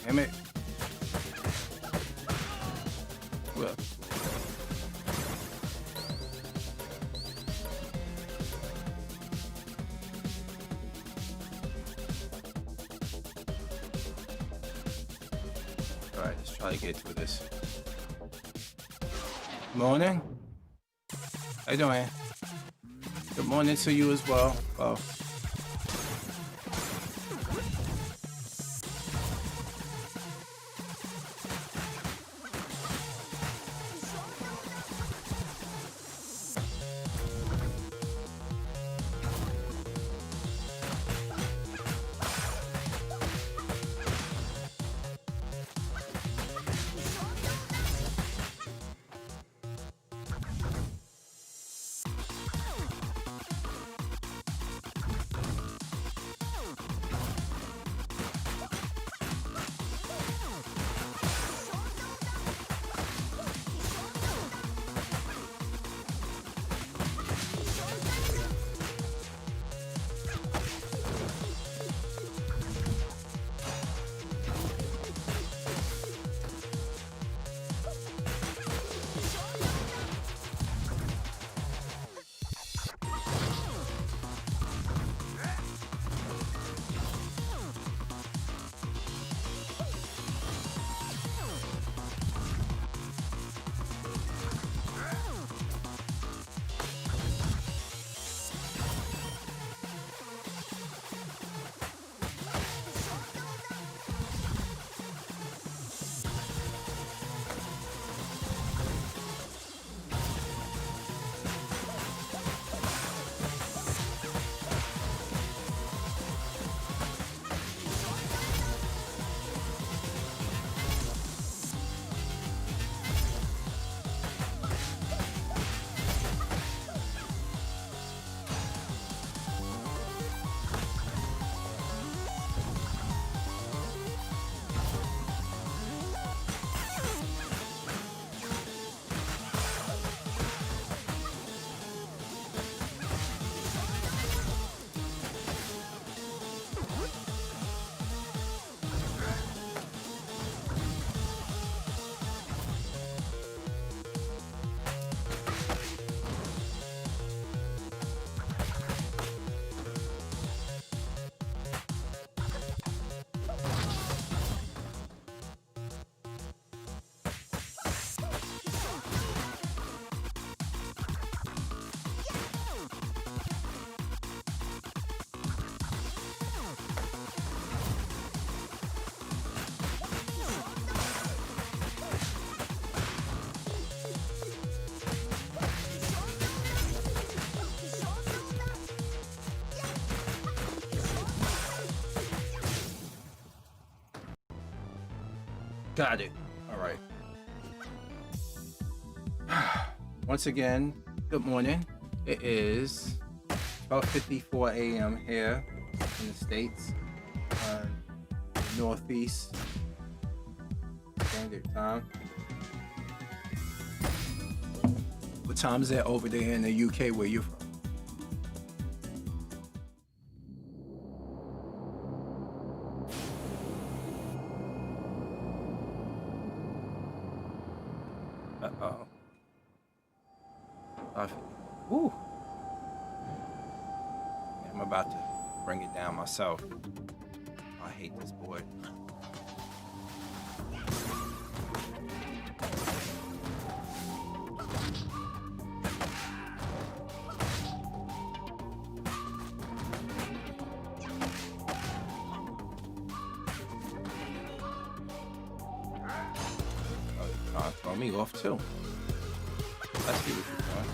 A: Damn it. Well. Alright, let's try to get through this. Morning. How you doing? Good morning to you as well. Well. Got it. All right. Once again, good morning. It is 12:54 a.m. here in the States, Northeast Standard Time. What time is it over there in the UK where you're from? Uh-oh. Woo. I'm about to bring it down myself. I hate this board. Trying to throw me off too. Let's see what you're doing.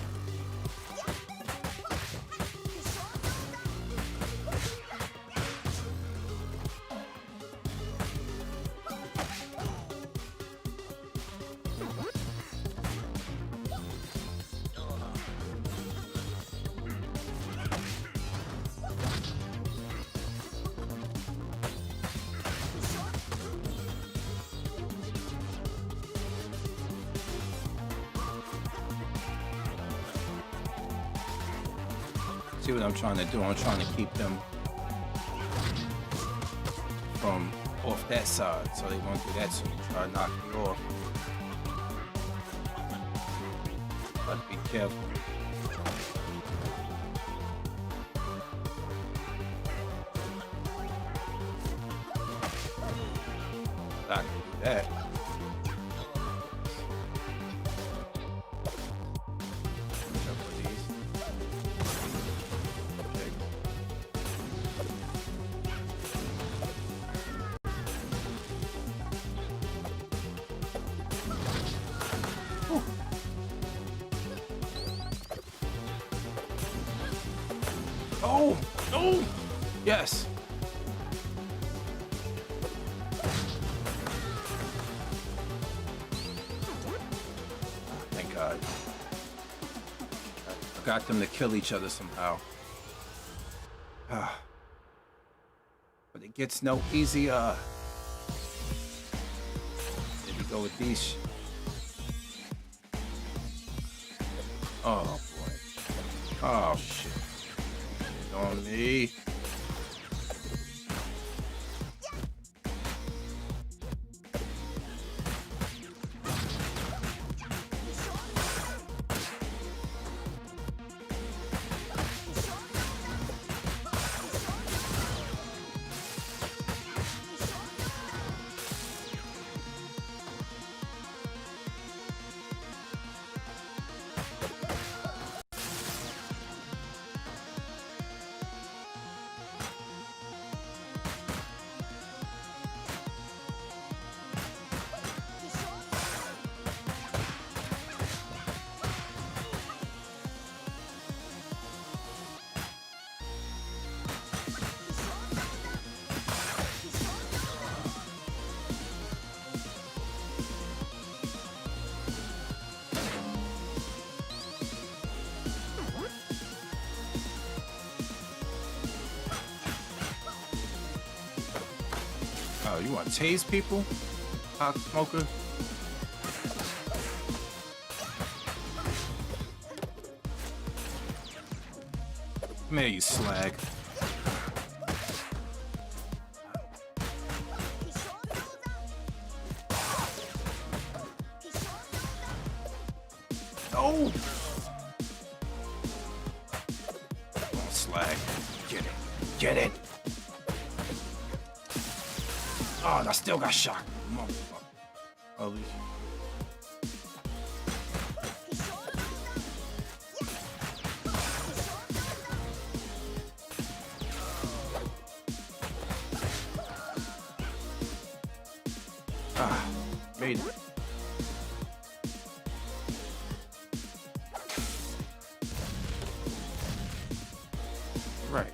A: See what I'm trying to do? I'm trying to keep them from off that side so they won't do that to me. Try to knock me off. But be careful. Not gonna do that. Oh, no! Yes. Thank God. I got them to kill each other somehow. But it gets no easier. There we go with these. Oh, boy. Oh, shit. On me. Oh, you want to tase people? Hot smoker? Come here, you slag. Oh! Come on, slag. Get it. Get it. Oh, and I still got shot. Motherfucker. Holy shit. Ah, made it. Right.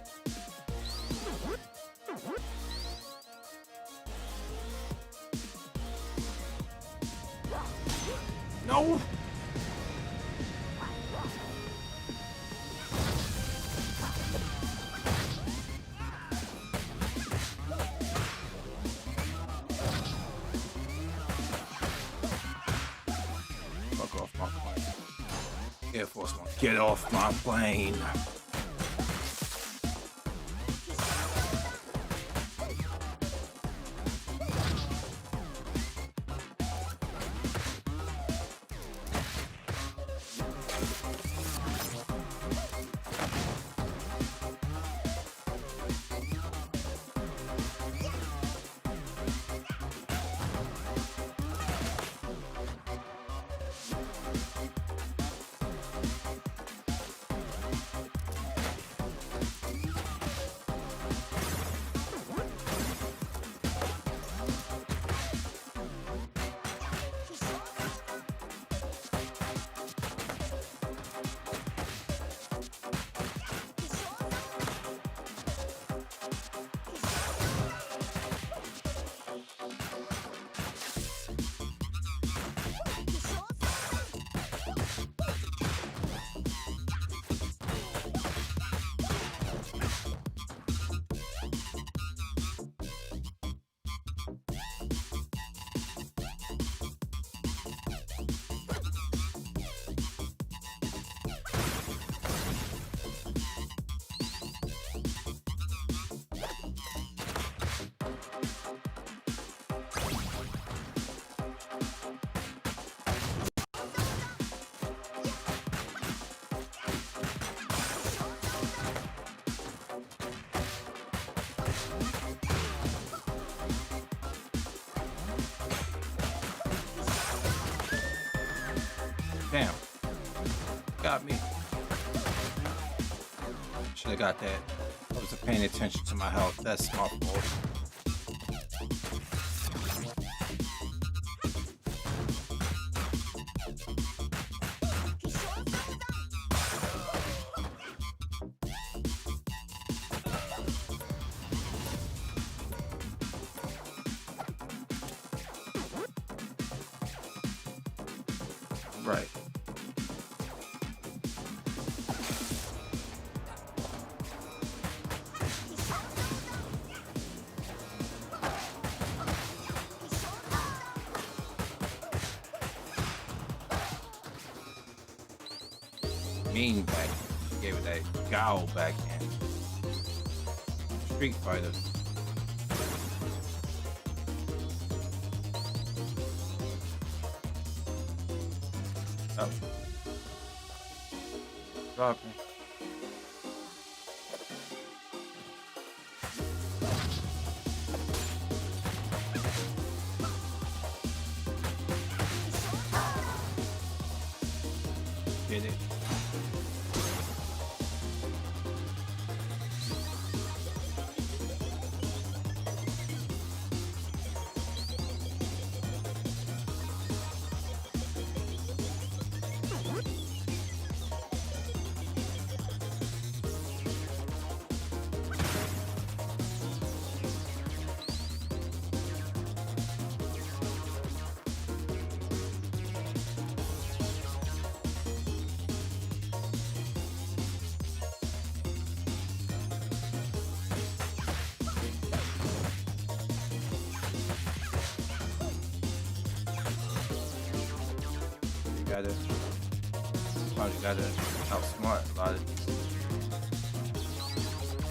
A: No! Fuck off my plane. Air Force One, get off my plane. Damn. Got me. Should have got that. I wasn't paying attention to my health. That's my fault. Right. Mean back. Gave it that gowl backhand. Street Fighter. Oh. Drop me. Get it. Sometimes you gotta outsmart a lot of these.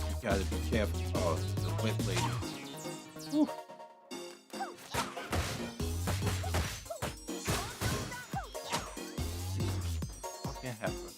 A: You gotta be careful. Oh, the whip lady. Whew. Fucking heifer.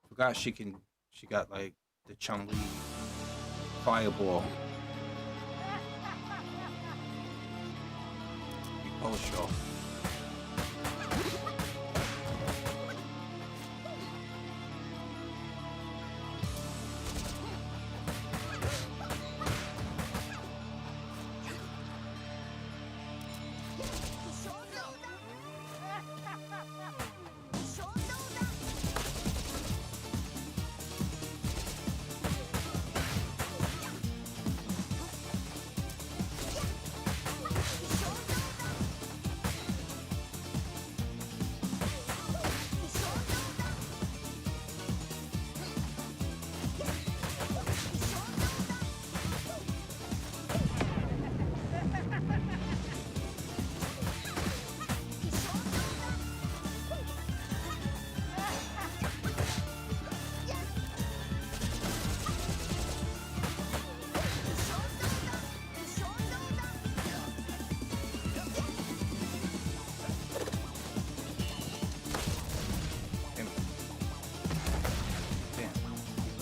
A: Forgot she got like the Chun-Li fireball. Oh, sure.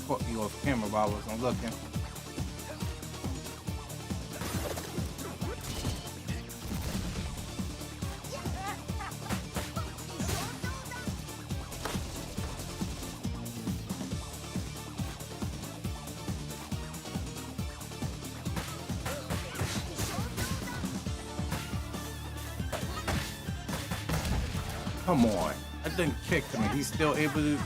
A: Caught you off camera while I wasn't looking. Come on. That thing kicked him and he's still able to.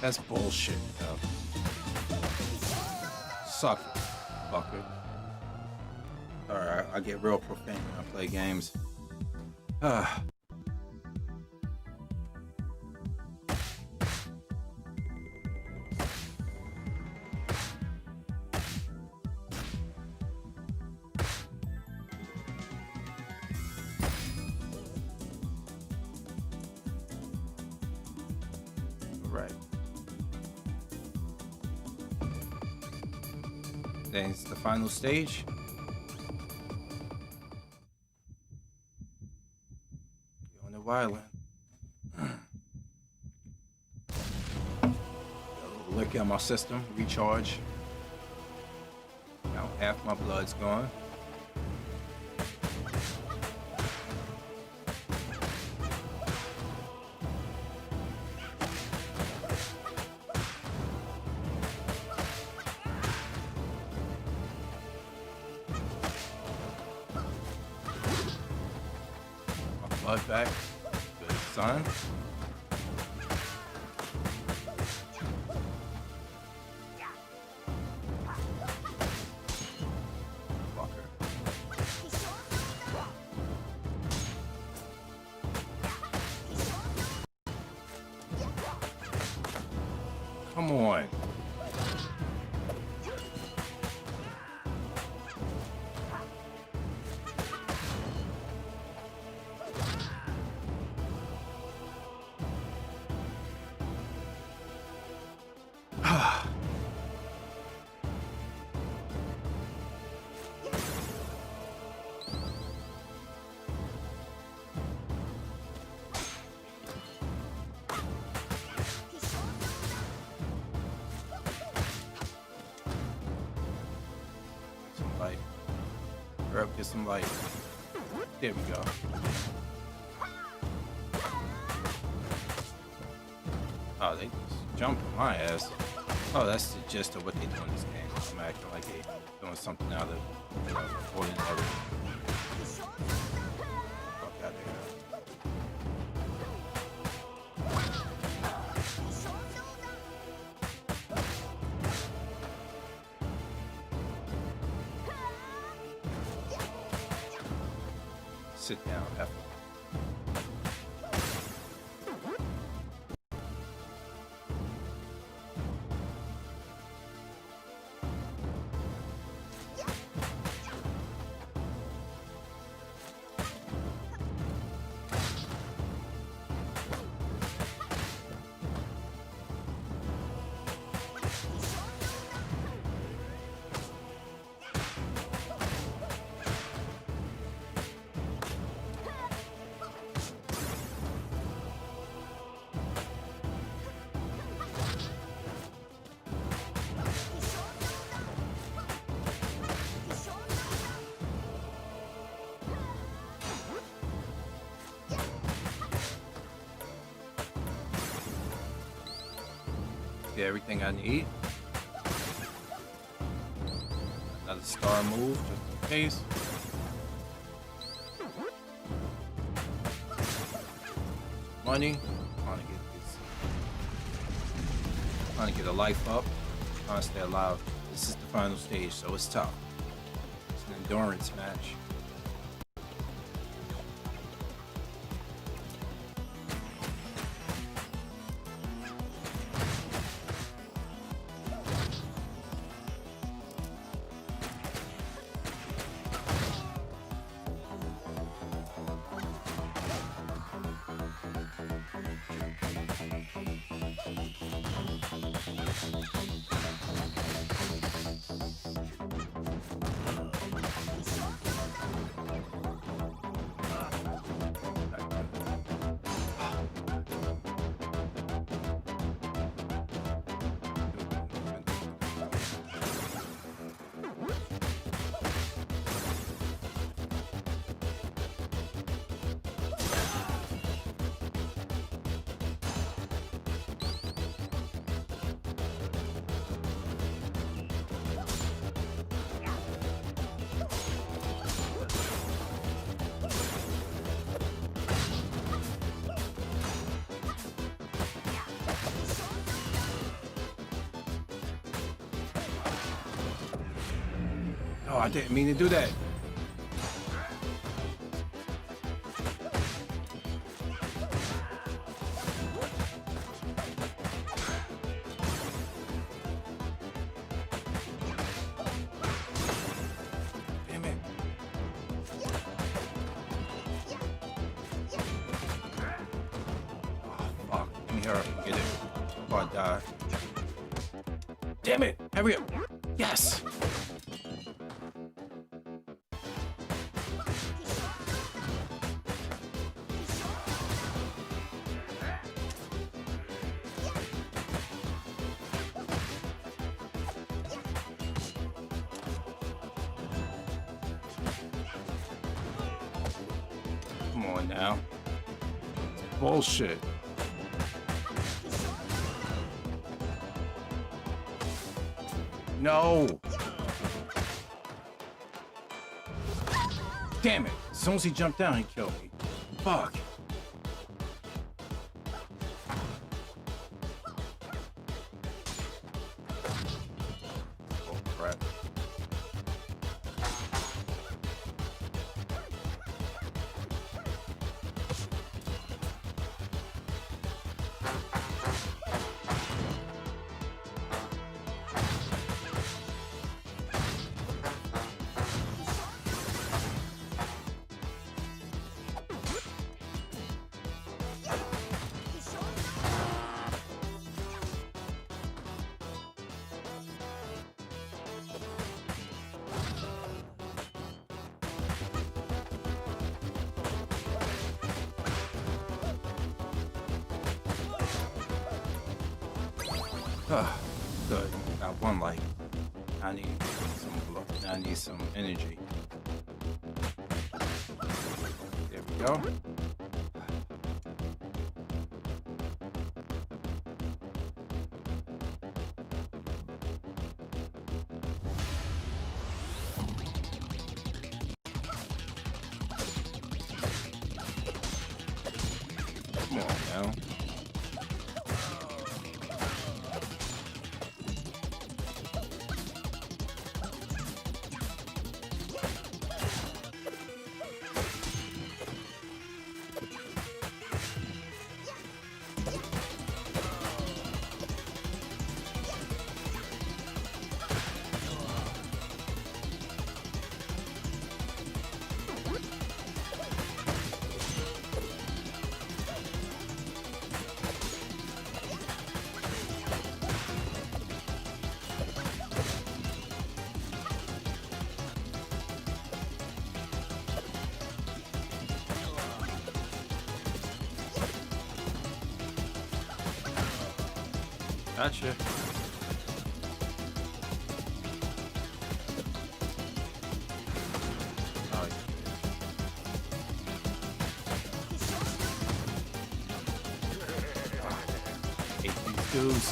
A: That's bullshit, though. Suck it, fucker. Alright, I get real profane when I play games. Right. Then it's the final stage. You're on the violin. Got a little liquor in my system, recharge. Now half my blood's gone. Blood back. Good son. Fucker. Come on. Some light. Hurry up, get some light. There we go. Oh, they just jumped my ass. Oh, that's the gist of what they do in this game. I'm acting like they doing something out of ordinary. Fuck out of here. Sit down, F. Get everything I need. Another star move, just in case. Money. Trying to get a life up. Trying to stay alive. This is the final stage, so it's tough. It's an endurance match. Oh, I didn't mean to do that. Damn it. Oh, fuck. Let me hurry up and get it before I die. Damn it. Hurry up. Yes. Come on now. Bullshit. No. Damn it. As soon as he jumped down, he killed me. Fuck. Oh, crap. Good. Got one life. I need some blood. I need some energy. There we go. Come on now. Gotcha. Oh, hate these dudes.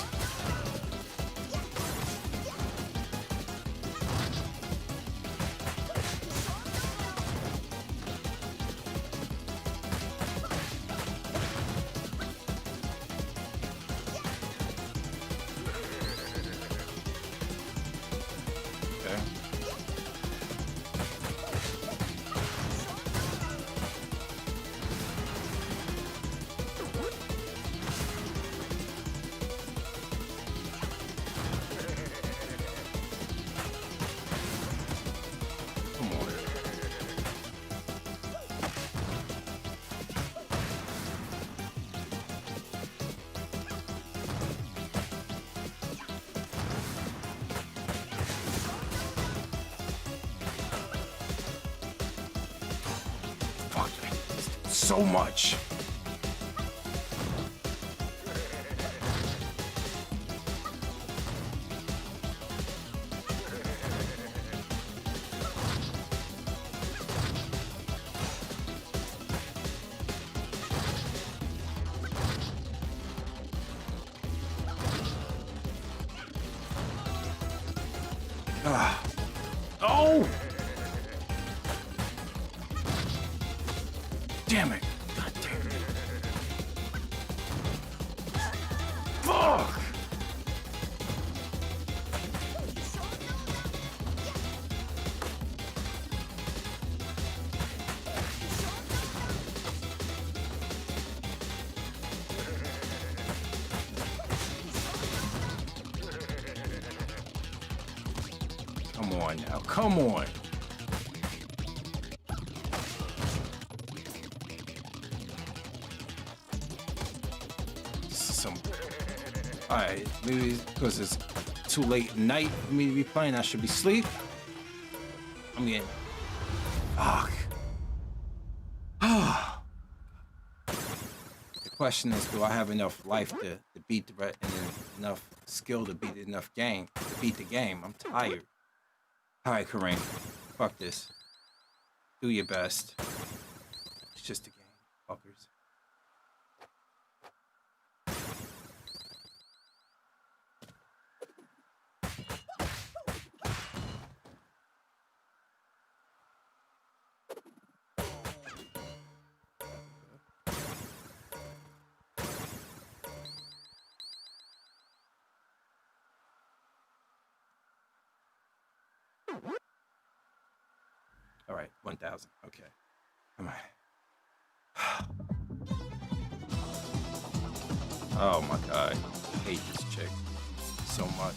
A: so much. Ah. Oh! Damn it. God damn it. Fuck! Come on now, come on. Some. Alright, maybe because it's too late at night for me to be playing, I should be asleep. I mean, fuck. The question is, do I have enough life to beat the and enough skill to beat enough game to beat the game? I'm tired. All right, Kareem, fuck this. Do your best. It's just a game, fuckers. All right, 1,000. Okay. Come on. Oh my God. I hate this chick so much.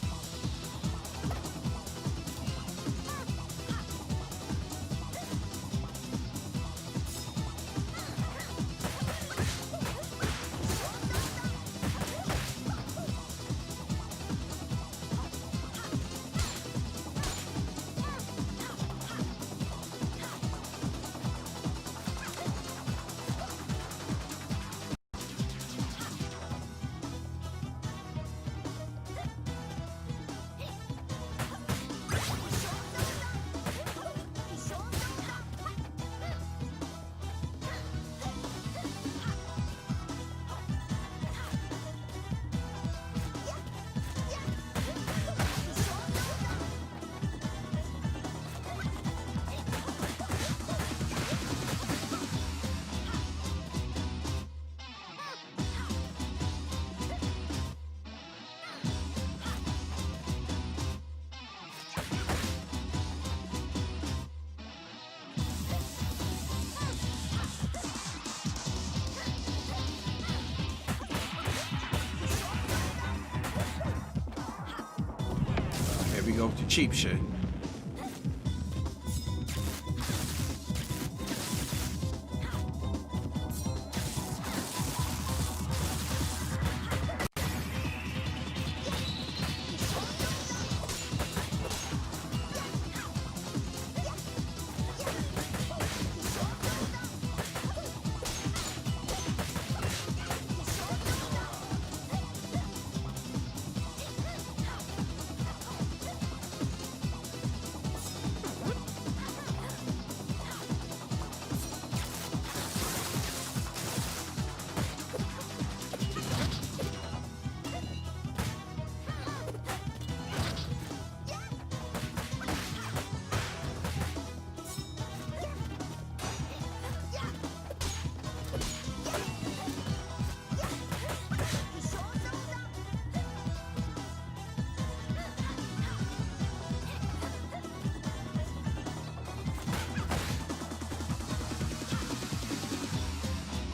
A: Here we go to cheap shit.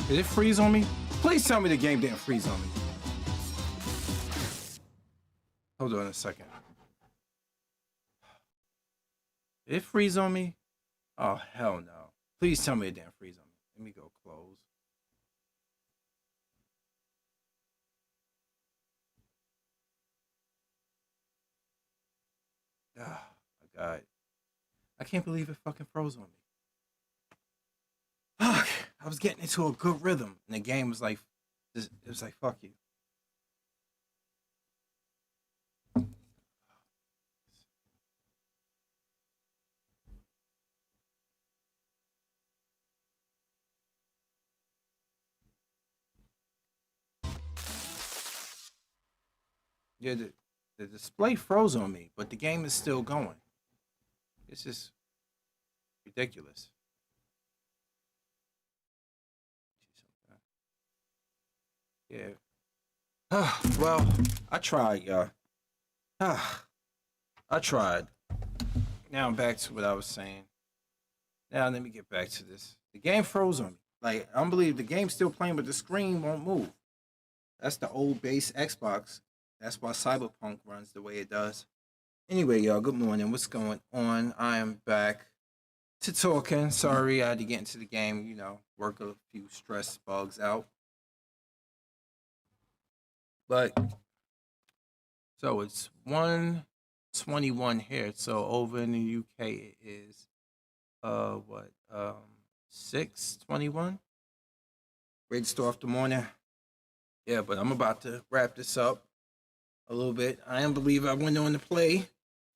A: Did it freeze on me? Please tell me the game didn't freeze on me. Hold on a second. Did it freeze on me? Oh, hell no. Please tell me it didn't freeze on me. Let me go close. Oh, my God. I can't believe it fucking froze on me. Fuck. I was getting into a good rhythm, and the game was like, it was like, fuck you. Yeah, the display froze on me, but the game is still going. It's just ridiculous. Yeah. Well, I tried, y'all. I tried. Now I'm back to what I was saying. Now let me get back to this. The game froze on me. Like, unbelievable. The game's still playing, but the screen won't move. That's the old base Xbox. That's why Cyberpunk runs the way it does. Anyway, y'all, good morning. What's going on? I am back to talking. Sorry, I had to get into the game, work a few stress bugs out. But, so it's 1:21 here. So over in the UK, it is, 6:21? Great start off the morning. Yeah, but I'm about to wrap this up a little bit. I am believe I went on to play.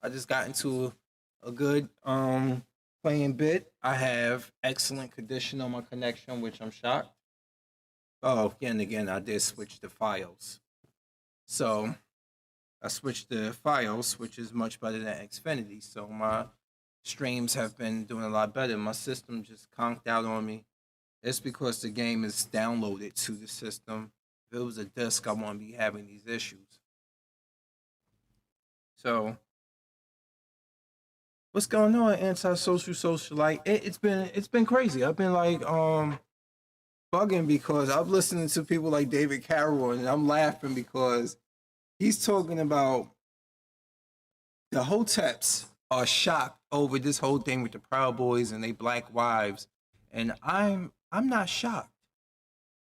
A: I just got into a good playing bit. I have excellent condition on my connection, which I'm shocked. Oh, again, I did switch the files. So I switched the files, which is much better than Xfinity. So my streams have been doing a lot better. My system just conked out on me. It's because the game is downloaded to the system. If it was a disk, I wouldn't be having these issues. So, what's going on, antisocial socialite? It's been crazy. I've been like bugging because I'm listening to people like David Carroll, and I'm laughing because he's talking about the Hoteps are shocked over this whole thing with the Proud Boys and they black wives, and I'm not shocked.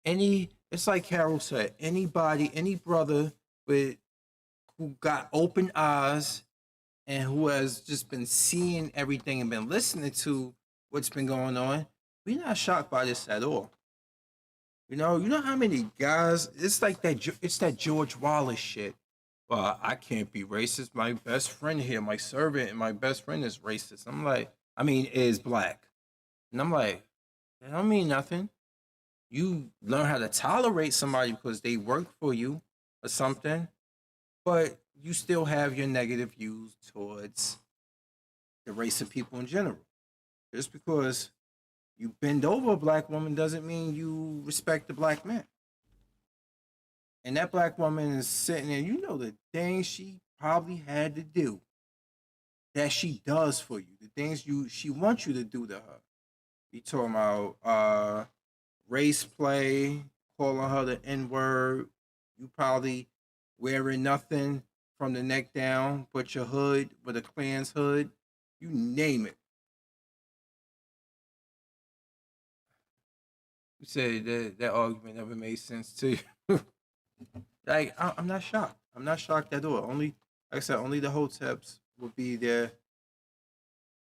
A: It's like Carol said, any brother who got open eyes and who has just been seeing everything and been listening to what's been going on, we're not shocked by this at all. You know how many guys? It's like that. It's that George Wallace shit. Well, I can't be racist. My best friend here, my servant, and my best friend is racist. Is black, and I'm like, that don't mean nothing. You learn how to tolerate somebody because they work for you or something, but you still have your negative views towards the race of people in general. Just because you bend over a black woman doesn't mean you respect the black man. And that black woman is sitting there, the things she probably had to do that she does for you, the things she wants you to do to her. You talking about race play, calling her the N-word. You probably wearing nothing from the neck down but your hood with a Klan's hood. You name it. You said that argument never made sense to you. Like, I'm not shocked. I'm not shocked at all. Only, like I said, only the Hoteps will be there.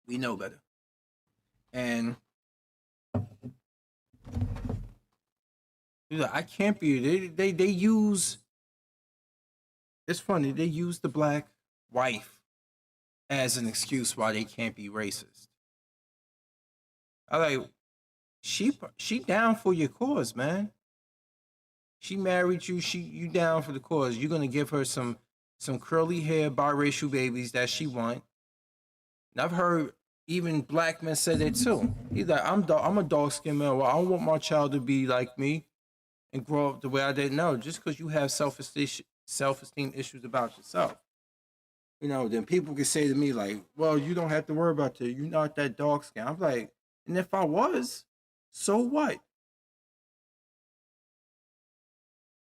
A: We know better. And I can't be. They use. It's funny. They use the black wife as an excuse why they can't be racist. I like. She down for your cause, man. She married you. You down for the cause. You're gonna give her some curly hair biracial babies that she want. And I've heard even black men say that too. He's like, I'm a dark skinned man. Well, I don't want my child to be like me and grow up the way I did. No, just because you have self-esteem issues about yourself. Then people can say to me like, well, you don't have to worry about that. You're not that dark skin. I'm like, and if I was, so what?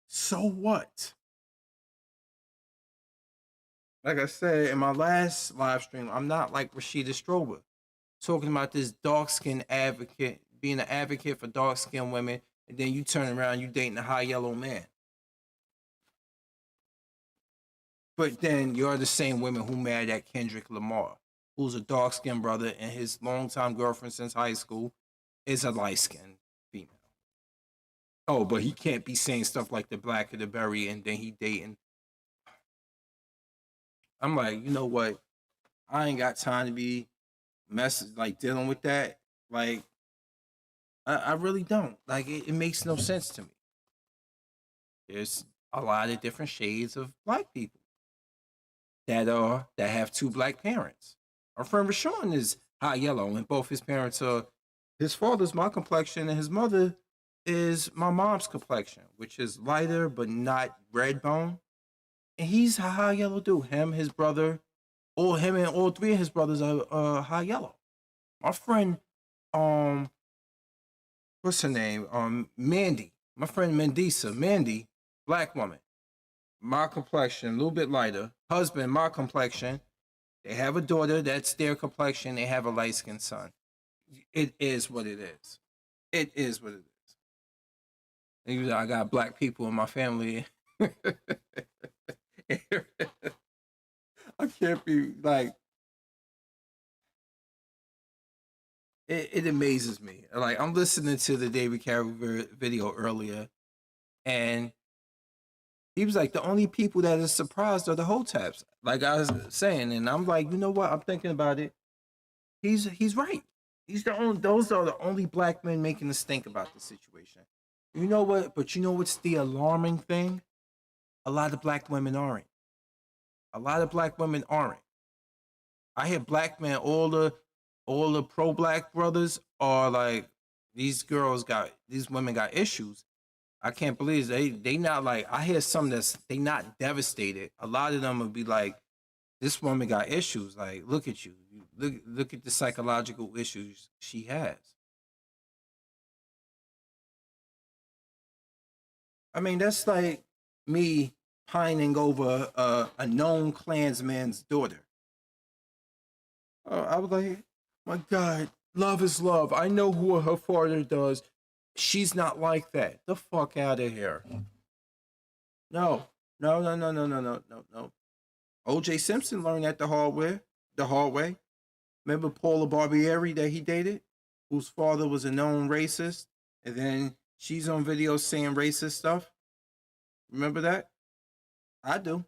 A: So what? Like I said in my last live stream, I'm not like Rashida Strober, talking about this dark skinned advocate, being an advocate for dark skinned women, and then you turn around, you dating a high yellow man. But then you're the same women who mad at Kendrick Lamar, who's a dark skinned brother, and his longtime girlfriend since high school is a light skinned female. Oh, but he can't be saying stuff like the black of the berry and then he dating. I'm like, you know what? I ain't got time to be dealing with that. Like, I really don't. Like, it makes no sense to me. There's a lot of different shades of black people that have two black parents. Our friend Rashawn is hot yellow, and both his parents are. His father's my complexion, and his mother is my mom's complexion, which is lighter but not red bone. And he's a high yellow dude. Him, his brother, or him and all three of his brothers are high yellow. My friend, um, what's her name? Mandy. My friend Mendisa, Mandy, black woman, my complexion, a little bit lighter. Husband, my complexion. They have a daughter that's their complexion. They have a light skinned son. It is what it is. It is what it is. And you know, I got black people in my family. I can't be like it amazes me. Like I'm listening to the David Carroll video earlier, and he was like, the only people that is surprised are the Hoteps. Like I was saying, and I'm like, you know what? I'm thinking about it. He's right. He's the only. Those are the only black men making us think about the situation. You know what? But you know what's the alarming thing? A lot of black women aren't. A lot of black women aren't. I hear black men, all the pro black brothers are like these women got issues. I can't believe they not like I hear some that's they not devastated. A lot of them would be like, this woman got issues. Like, look at you. Look at the psychological issues she has. I mean, that's like me pining over a known Klansman's daughter. I was like, my God, love is love. I know who her father does. She's not like that. The fuck out of here. No, no, no, no, no, no, no, no, no. O.J. Simpson learned that the hard way. The hard way. Remember Paula Barbieri that he dated, whose father was a known racist, and then she's on video saying racist stuff. Remember that? I do.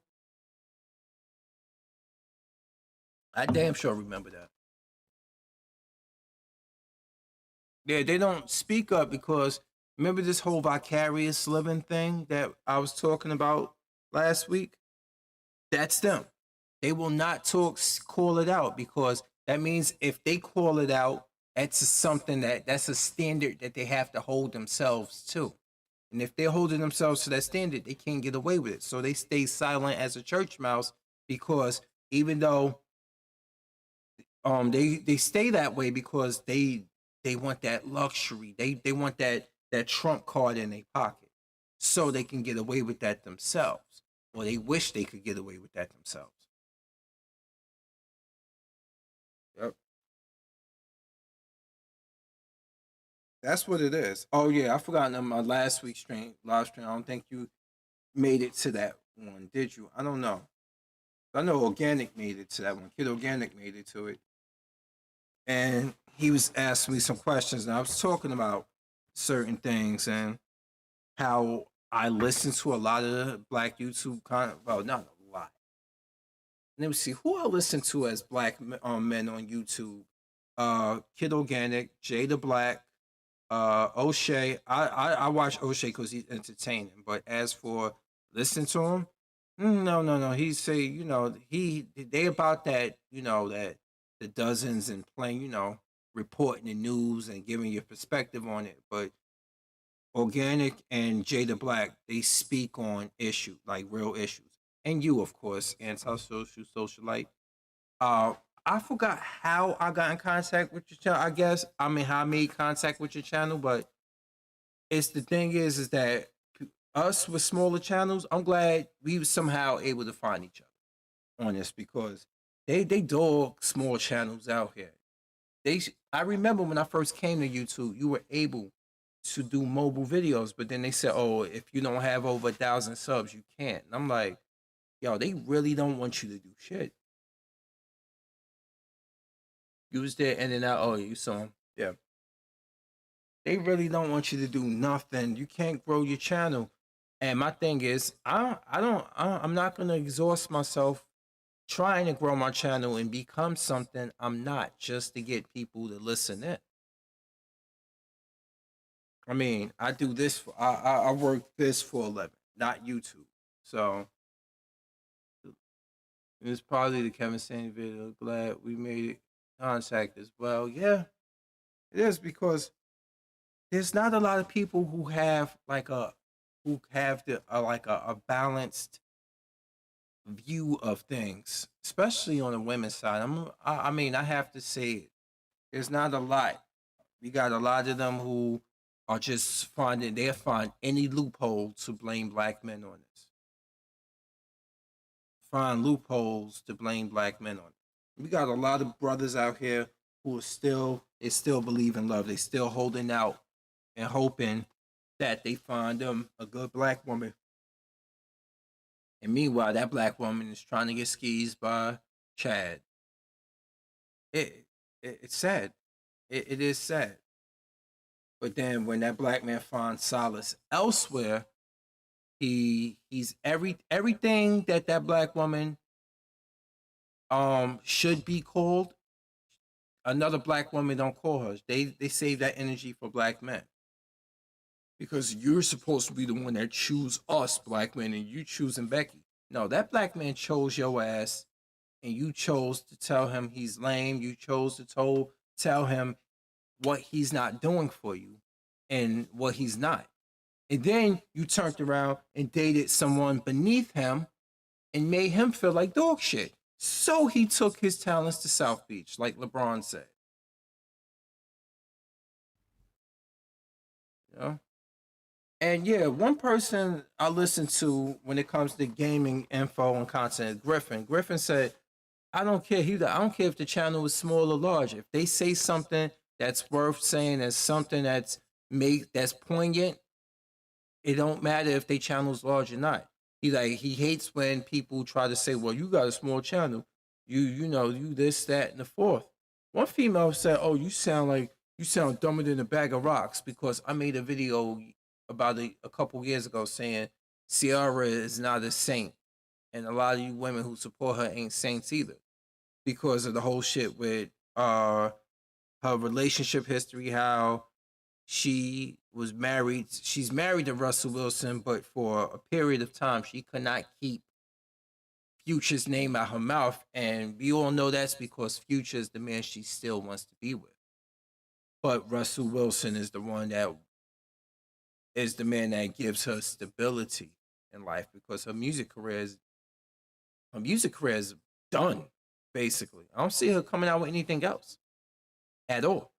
A: I damn sure remember that. Yeah, they don't speak up because remember this whole vicarious living thing that I was talking about last week? That's them. They will not call it out because that means if they call it out, something that's a standard that they have to hold themselves to. And if they're holding themselves to that standard, they can't get away with it. So they stay silent as a church mouse because even though they stay that way because they want that luxury. They want that trump card in their pocket. So they can get away with that themselves. Or they wish they could get away with that themselves. Yep. That's what it is. Oh yeah, I forgot on my last week's live stream. I don't think you made it to that one, did you? I don't know. I know Organic made it to that one. Kid Organic made it to it. And he was asking me some questions and I was talking about certain things and how I listen to a lot of black YouTube content. Well, not a lot. Let me see who I listen to as black men on YouTube. Kid Organic, Jay the Black, O'Shea. I watch O'Shea because he's entertaining. But as for listening to him, no, no, no. He say, they about that, that the dozens and playing, reporting the news and giving your perspective on it. But Organic and Jada Black, they speak on issues, like real issues. And you, of course, antisocial socialite. Uh, I forgot how I got in contact with your channel. I guess how I made contact with your channel, but it's the thing is that us with smaller channels, I'm glad we were somehow able to find each other on this because they dog small channels out here. I remember when I first came to YouTube, you were able to do mobile videos, but then they said, "Oh, if you don't have over 1,000 subs, you can't." And I'm like, "Yo, they really don't want you to do shit." You was there in and out. Oh, you saw him. Yeah. They really don't want you to do nothing. You can't grow your channel. And my thing is, I'm not gonna exhaust myself trying to grow my channel and become something I'm not just to get people to listen in. I mean, I do this for I work this for a living, not YouTube. So it's probably the Kevin Sandy video. Glad we made contact as well. Yeah, it is because there's not a lot of people who have a balanced view of things, especially on the women's side. I mean, I have to say it. There's not a lot. We got a lot of them who are just they'll find any loophole to blame black men on this. Find loopholes to blame black men on. We got a lot of brothers out here who they still believe in love. They still holding out and hoping that they find them a good black woman. And meanwhile, that black woman is trying to get skeezed by Chad. It's sad. It is sad. But then when that black man finds solace elsewhere, he's everything that black woman should be called. Another black woman don't call her. They save that energy for black men. Because you're supposed to be the one that choose us black men and you choosing Becky. No, that black man chose your ass and you chose to tell him he's lame. You chose to tell him what he's not doing for you and what he's not. And then you turned around and dated someone beneath him and made him feel like dog shit. So he took his talents to South Beach, like LeBron said. You know? And yeah, one person I listen to when it comes to gaming info and content is Griffin. Griffin said, I don't care. I don't care if the channel is small or large. If they say something that's worth saying, as something that's poignant, it don't matter if they channel's large or not. He hates when people try to say, well, you got a small channel. You this, that, and the fourth. One female said, oh, you sound dumber than a bag of rocks because I made a video about a couple years ago saying Ciara is not a saint. And a lot of you women who support her ain't saints either. Because of the whole shit with her relationship history, how she was married. She's married to Russell Wilson, but for a period of time, she could not keep Future's name out her mouth. And we all know that's because Future is the man she still wants to be with. But Russell Wilson is the man that gives her stability in life because her music career is done, basically. I don't see her coming out with anything else at all.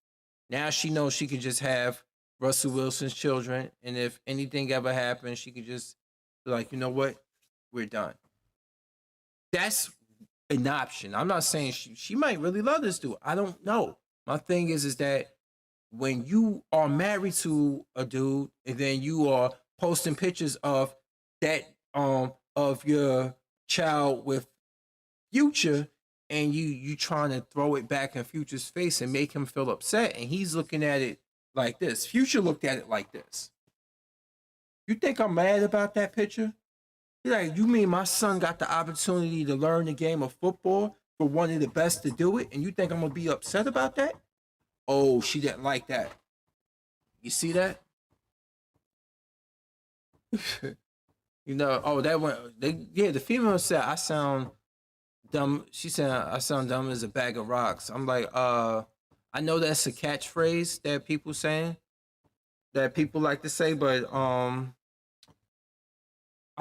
A: Now she knows she can just have Russell Wilson's children, and if anything ever happens, she can just be like, you know what, we're done. That's an option. I'm not saying she might really love this dude. I don't know. My thing is that when you are married to a dude and then you are posting pictures of that of your child with Future, and you trying to throw it back in Future's face and make him feel upset, and he's looking at it like this. Future looked at it like this. You think I'm mad about that picture? He's like, you mean my son got the opportunity to learn the game of football for one of the best to do it, and you think I'm gonna be upset about that? Oh, she didn't like that. You see that? That one. The female said I sound dumb. She said I sound dumb as a bag of rocks. I'm like, I know that's a catchphrase that people saying, that people like to say, but I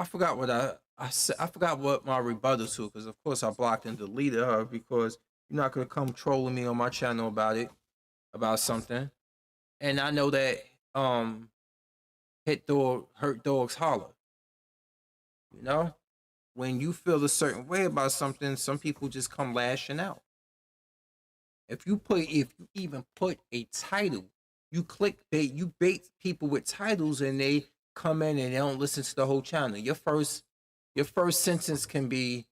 A: forgot what I said. I forgot what my rebuttal to, because of course I blocked and deleted her because you're not gonna come trolling me on my channel about something. And I know that hurt dogs holler. You know? When you feel a certain way about something, some people just come lashing out. If you even put a title, you bait people with titles and they come in and they don't listen to the whole channel. Your first sentence can be,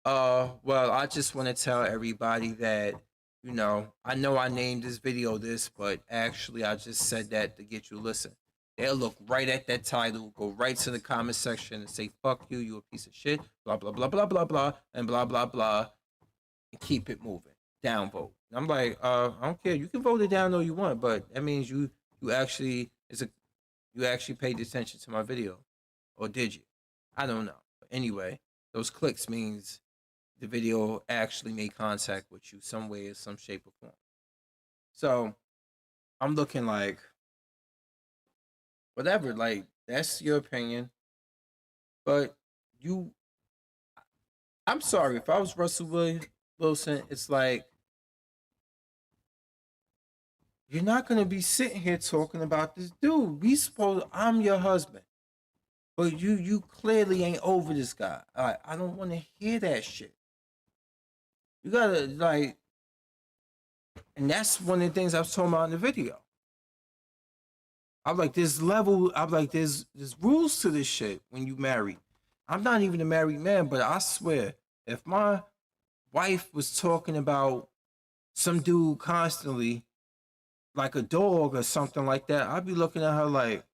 A: well, I just want to tell everybody that You know I named this video this, but actually I just said that to get you to listen. They'll look right at that title, go right to the comment section and say, fuck you, you a piece of shit, blah, blah, blah, blah, blah, blah, and blah, blah, blah, and keep it moving. Downvote. I'm like, I don't care. You can vote it down all you want, but that means you actually you actually paid attention to my video. Or did you? I don't know. But anyway, those clicks means the video actually made contact with you some way, or some shape or form. So I'm looking like, whatever, like, that's your opinion. But I'm sorry, if I was Russell Wilson, it's like, you're not gonna be sitting here talking about this dude. I'm your husband. But you clearly ain't over this guy. I don't wanna hear that shit. You gotta, like, and that's one of the things I was talking about in the video. I'm like, there's rules to this shit when you marry. I'm not even a married man, but I swear, if my wife was talking about some dude constantly, like a dog or something like that, I'd be looking at her like,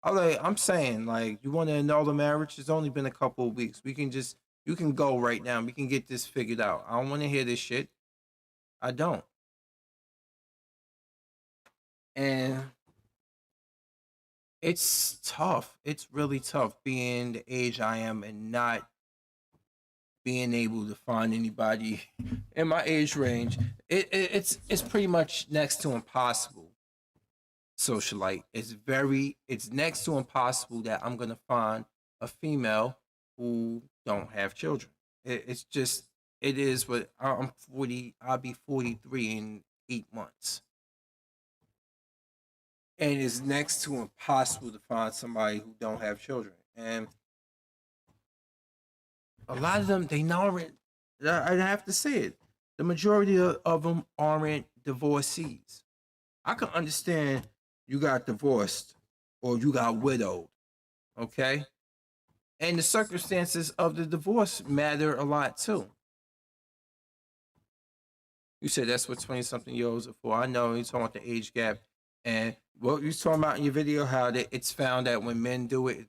A: I'm saying, like, you want to annul the marriage? It's only been a couple of weeks. You can go right now. We can get this figured out. I don't want to hear this shit. I don't. And it's tough. It's really tough being the age I am and not being able to find anybody in my age range. It's pretty much next to impossible. Socialite. It's next to impossible that I'm gonna find a female who don't have children. It's just, it is what I'm 40. I'll be 43 in 8 months. And it's next to impossible to find somebody who don't have children. And a lot of them, they aren't. I have to say it. The majority of them aren't divorcees. I can understand you got divorced or you got widowed, okay? And the circumstances of the divorce matter a lot too. You said that's what 20-something-year-olds are for. I know you're talking about the age gap. And what you're talking about in your video, how it's found that when men do it,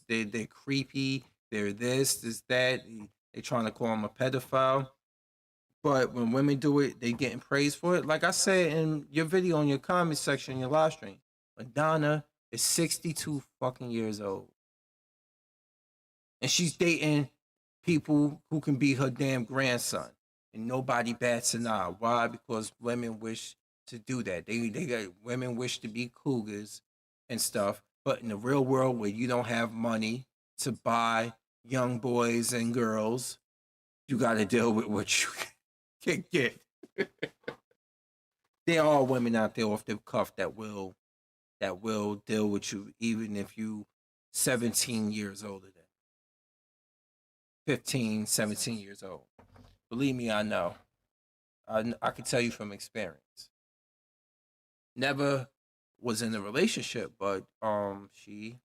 A: they're creepy, they're this, that. They trying to call them a pedophile. But when women do it, they getting praised for it. Like I said in your video, in your comment section, in your live stream, Madonna is 62 fucking years old. And she's dating people who can be her damn grandson. And nobody bats an eye. Why? Because women wish to do that. They got women wish to be cougars and stuff. But in the real world where you don't have money to buy young boys and girls, you got to deal with what you can get. There are women out there off the cuff that will deal with you even if you 17 years older than 15, 17 years old. Believe me, I know. I can tell you from experience. Never was in a relationship, but she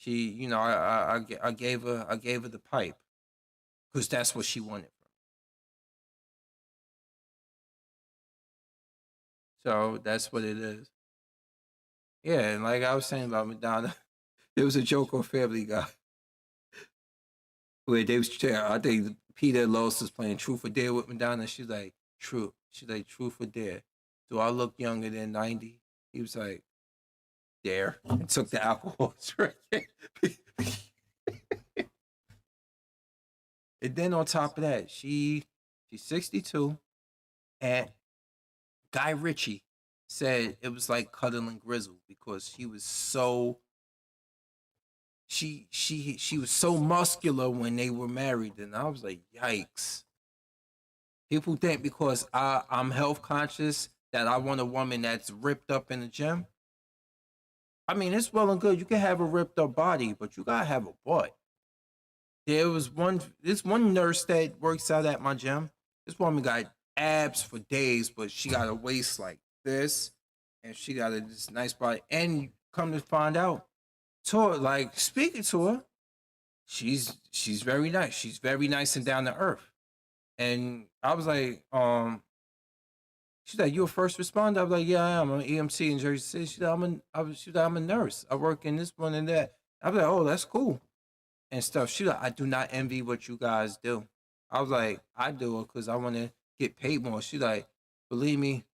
A: you know, I gave her the pipe because that's what she wanted from me. So that's what it is. Yeah, and like I was saying about Madonna, there was a joke on Family Guy where they was, I think Peter Lois was playing Truth or Dare with Madonna. She's like, True. She's like, Truth or Dare. Do I look younger than 90? He was like, Dare. And took the alcohol drink. And then on top of that, she's 62. And Guy Ritchie said it was like cuddling Grizzle because she was so she was so muscular when they were married, and I was like, yikes. People think because I'm health conscious that I want a woman that's ripped up in the gym. I mean, it's well and good. You can have a ripped up body, but you gotta have a butt. There's one nurse that works out at my gym. This woman got abs for days, but she got a waist like this, and she got this nice body. And come to find out, like speaking to her, she's very nice. She's very nice and down to earth. And I was like, she's like, you a first responder? I was like, yeah, I am. I'm an EMC in Jersey City. She's like, I'm a nurse. I work in this one and that. I was like, oh, that's cool and stuff. She's like, I do not envy what you guys do. I was like, I do it because I want to get paid more. She's like, believe me.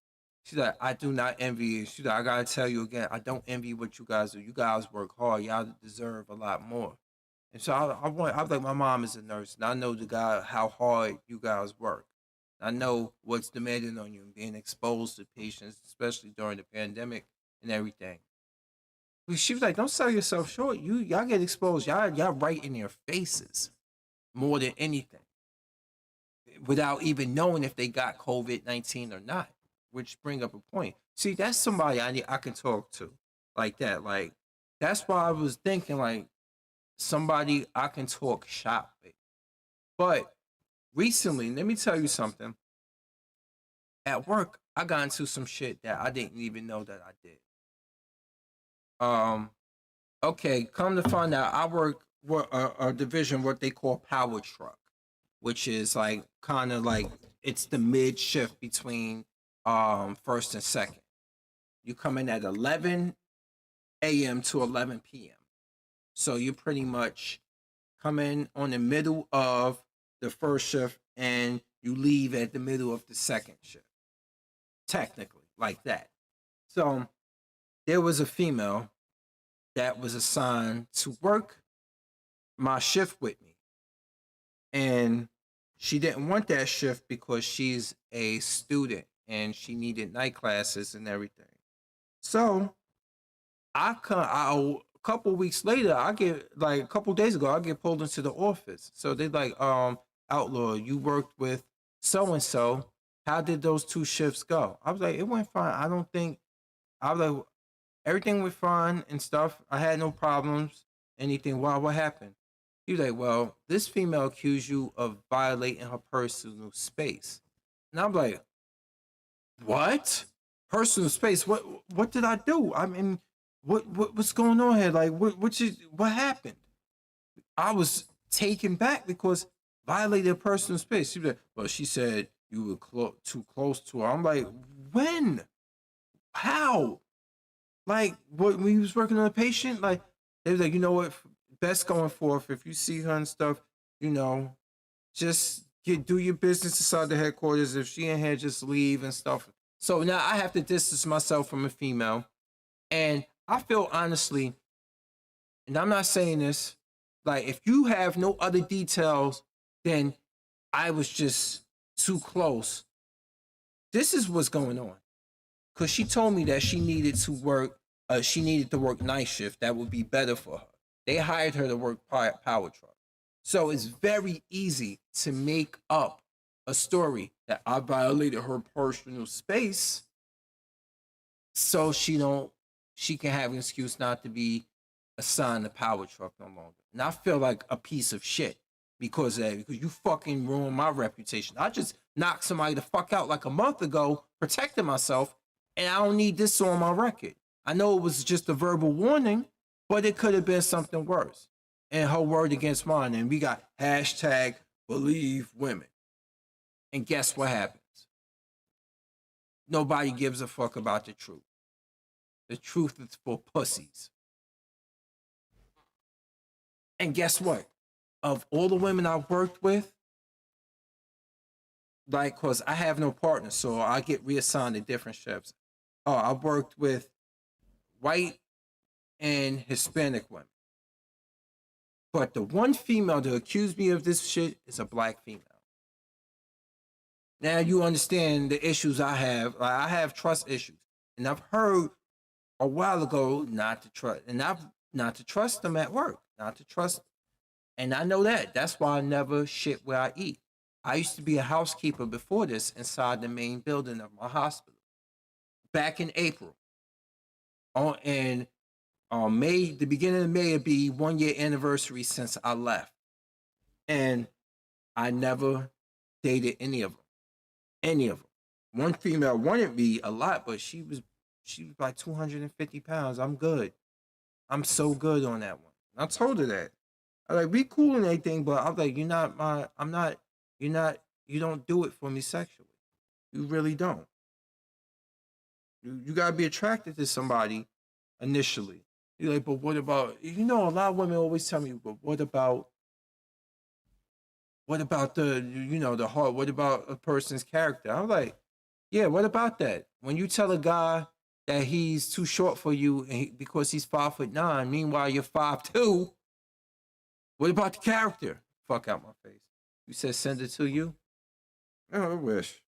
A: She's like, I do not envy you. She's like, I gotta tell you again, I don't envy what you guys do. You guys work hard. Y'all deserve a lot more. And so I was like, my mom is a nurse, and I know the guy how hard you guys work. I know what's demanded on you and being exposed to patients, especially during the pandemic and everything. But she was like, don't sell yourself short. Y'all get exposed. Y'all right in their faces more than anything, without even knowing if they got COVID-19 or not. Which bring up a point. See, that's somebody I can talk to like that. Like that's why I was thinking like somebody I can talk shop with. But recently, let me tell you something. At work, I got into some shit that I didn't even know that I did. Um, okay, come to find out, I work with a division what they call power truck, which is like kind of like it's the mid shift between first and second. You come in at 11 a.m. to 11 p.m. So you pretty much come in on the middle of the first shift and you leave at the middle of the second shift. Technically, like that. So there was a female that was assigned to work my shift with me. And she didn't want that shift because she's a student and she needed night classes and everything. So a couple weeks later, I get like a couple days ago, I get pulled into the office. So they like, Outlaw, you worked with so and so. How did those two shifts go? I was like, it went fine. I was like, everything went fine and stuff. I had no problems. Anything. Why? What happened? He was like, well, this female accused you of violating her personal space. And I'm like, what? Personal space? What did I do? I mean, what's going on here? Like, what happened? I was taken back because violated personal space. She was like, well, she said you were too close to her. I'm like, when? How? Like, what, when he was working on a patient? Like, they was like, you know what? Best going forth. If you see her and stuff, just do your business inside the headquarters. If she ain't here, just leave and stuff. So now I have to distance myself from a female. And I feel honestly, and I'm not saying this, like if you have no other details, then I was just too close. This is what's going on. Cause she told me that she needed to work night shift. That would be better for her. They hired her to work power truck. So it's very easy to make up a story that I violated her personal space so she can have an excuse not to be assigned the power truck no longer. And I feel like a piece of shit because of that, because you fucking ruined my reputation. I just knocked somebody the fuck out like a month ago, protecting myself, and I don't need this on my record. I know it was just a verbal warning, but it could have been something worse. And her word against mine, and we got hashtag believe women. And guess what happens? Nobody gives a fuck about the truth. The truth is for pussies. And guess what? Of all the women I've worked with, like, cause I have no partner, so I get reassigned to different shifts. Oh, I worked with white and Hispanic women. But the one female that accused me of this shit is a black female. Now you understand the issues I have. Like, I have trust issues. And I've heard a while ago not to trust. And I've not to trust them at work. Not to trust. And I know that. That's why I never shit where I eat. I used to be a housekeeper before this inside the main building of my hospital. Back in April. And May, the beginning of May, it'd be 1 year anniversary since I left. And I never dated any of them. Any of them. One female wanted me a lot, but she was like 250 pounds. I'm good. I'm so good on that one. I told her that. I like, we cool and everything, but I'm like, you're not do it for me sexually. You really don't. You gotta be attracted to somebody initially. You're like, but what about, a lot of women always tell me, but what about the heart? What about a person's character? I'm like, yeah, what about that? When you tell a guy that he's too short for you because he's 5'9", meanwhile you're 5'2", what about the character? Fuck out my face. You said send it to you? Oh, I wish.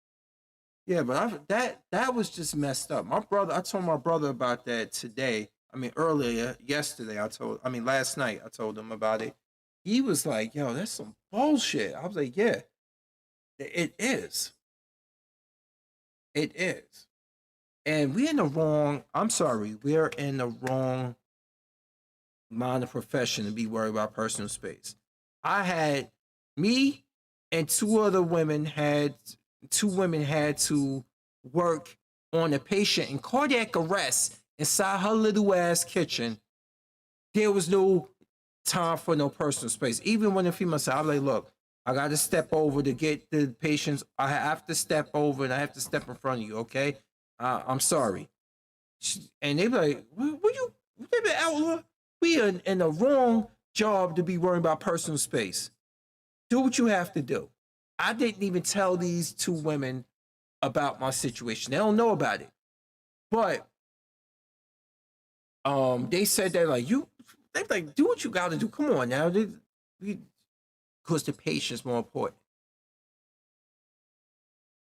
A: Yeah, but that was just messed up. I told my brother about that today. I mean, earlier, yesterday, last night, I told him about it. He was like, yo, that's some bullshit. I was like, yeah, it is. It is. And I'm sorry, we're in the wrong line of profession to be worried about personal space. Me and two women had to work on a patient in cardiac arrest inside her little ass kitchen. There was no time for no personal space. Even when the female said, I'm like, look, I got to step over to get the patients. I have to step over and I have to step in front of you, okay? I'm sorry. And they be like, they be outlaw? We are in the wrong job to be worrying about personal space. Do what you have to do. I didn't even tell these two women about my situation. They don't know about it. But they said that they like, do what you gotta do. Come on now. Because the patient's more important.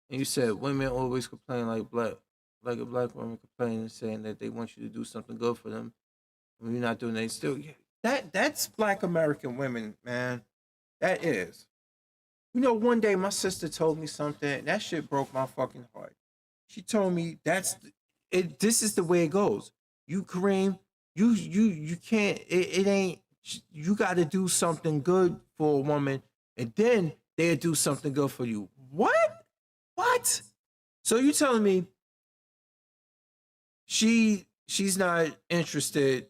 A: And you said women always complain like a black woman complaining saying that they want you to do something good for them. When you're not doing that, still that's black American women, man. That is. One day my sister told me something, and that shit broke my fucking heart. She told me this is the way it goes. You, Kareem, you can't, it ain't, you gotta do something good for a woman, and then they'll do something good for you. What? What? So you telling me she's not interested,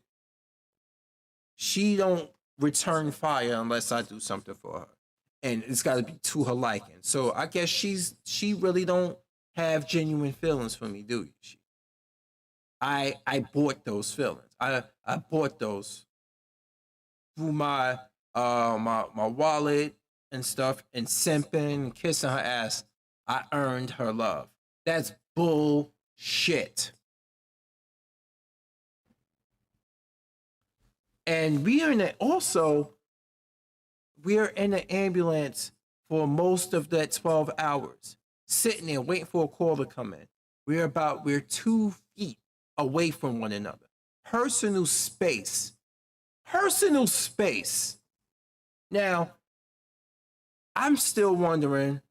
A: she don't return fire unless I do something for her. And it's got to be to her liking. So I guess she really don't have genuine feelings for me, do you? I bought those feelings. I bought those through my my wallet and stuff, and simping and kissing her ass. I earned her love. That's bullshit. And we're in the ambulance for most of that 12 hours, sitting there waiting for a call to come in. We're 2 feet away from one another. Personal space. Personal space. Now, I'm still wondering,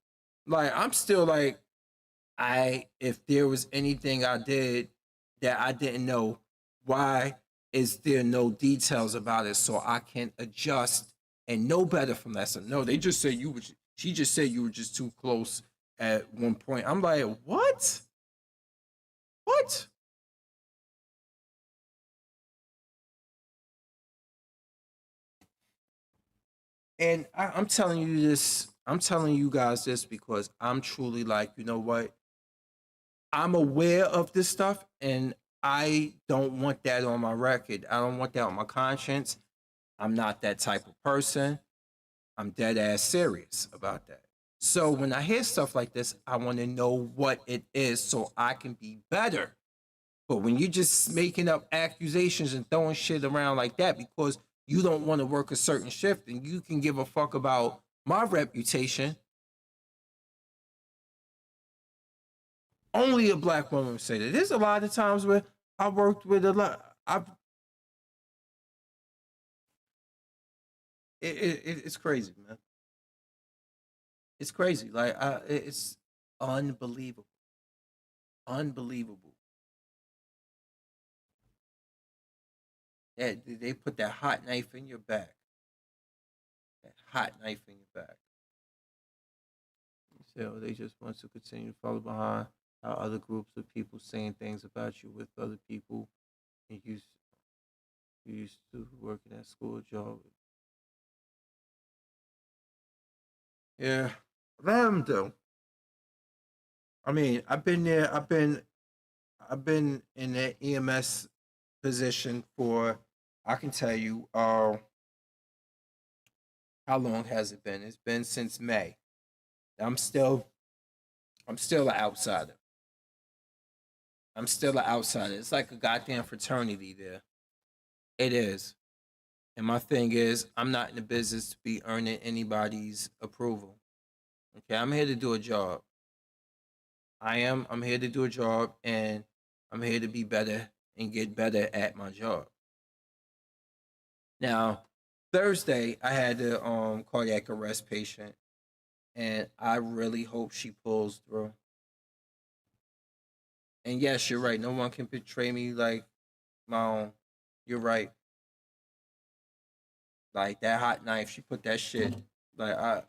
A: if there was anything I did that I didn't know, why is there no details about it so I can adjust and know better from that? So no, they just say she just said you were just too close at one point. I'm like, what? What? And I'm telling you this, I'm telling you guys this because I'm truly like, you know what? I'm aware of this stuff and I don't want that on my record. I don't want that on my conscience. I'm not that type of person. I'm dead ass serious about that. So when I hear stuff like this, I want to know what it is so I can be better. But when you're just making up accusations and throwing shit around like that because you don't want to work a certain shift and you can give a fuck about my reputation, only a black woman would say that. There's a lot of times where I worked with a lot. It's crazy, man. It's crazy. It's unbelievable. Unbelievable. Yeah, they put that hot knife in your back. That hot knife in your back. So they just want to continue to follow behind how other groups of people saying things about you with other people. And you used to working at school job. Yeah, Let them do. I mean, I've been there. I've been in that EMS position for. I can tell you. How long has it been? It's been since May. I'm still. I'm still an outsider. I'm still an outsider. It's like a goddamn fraternity there. It is. And my thing is, I'm not in the business to be earning anybody's approval. Okay, I'm here to do a job. I am. I'm here to do a job, and I'm here to be better and get better at my job. Now, Thursday, I had a cardiac arrest patient, and I really hope she pulls through. And yes, you're right. No one can betray me like my own. You're right. Like that hot knife, she put that shit. Like I,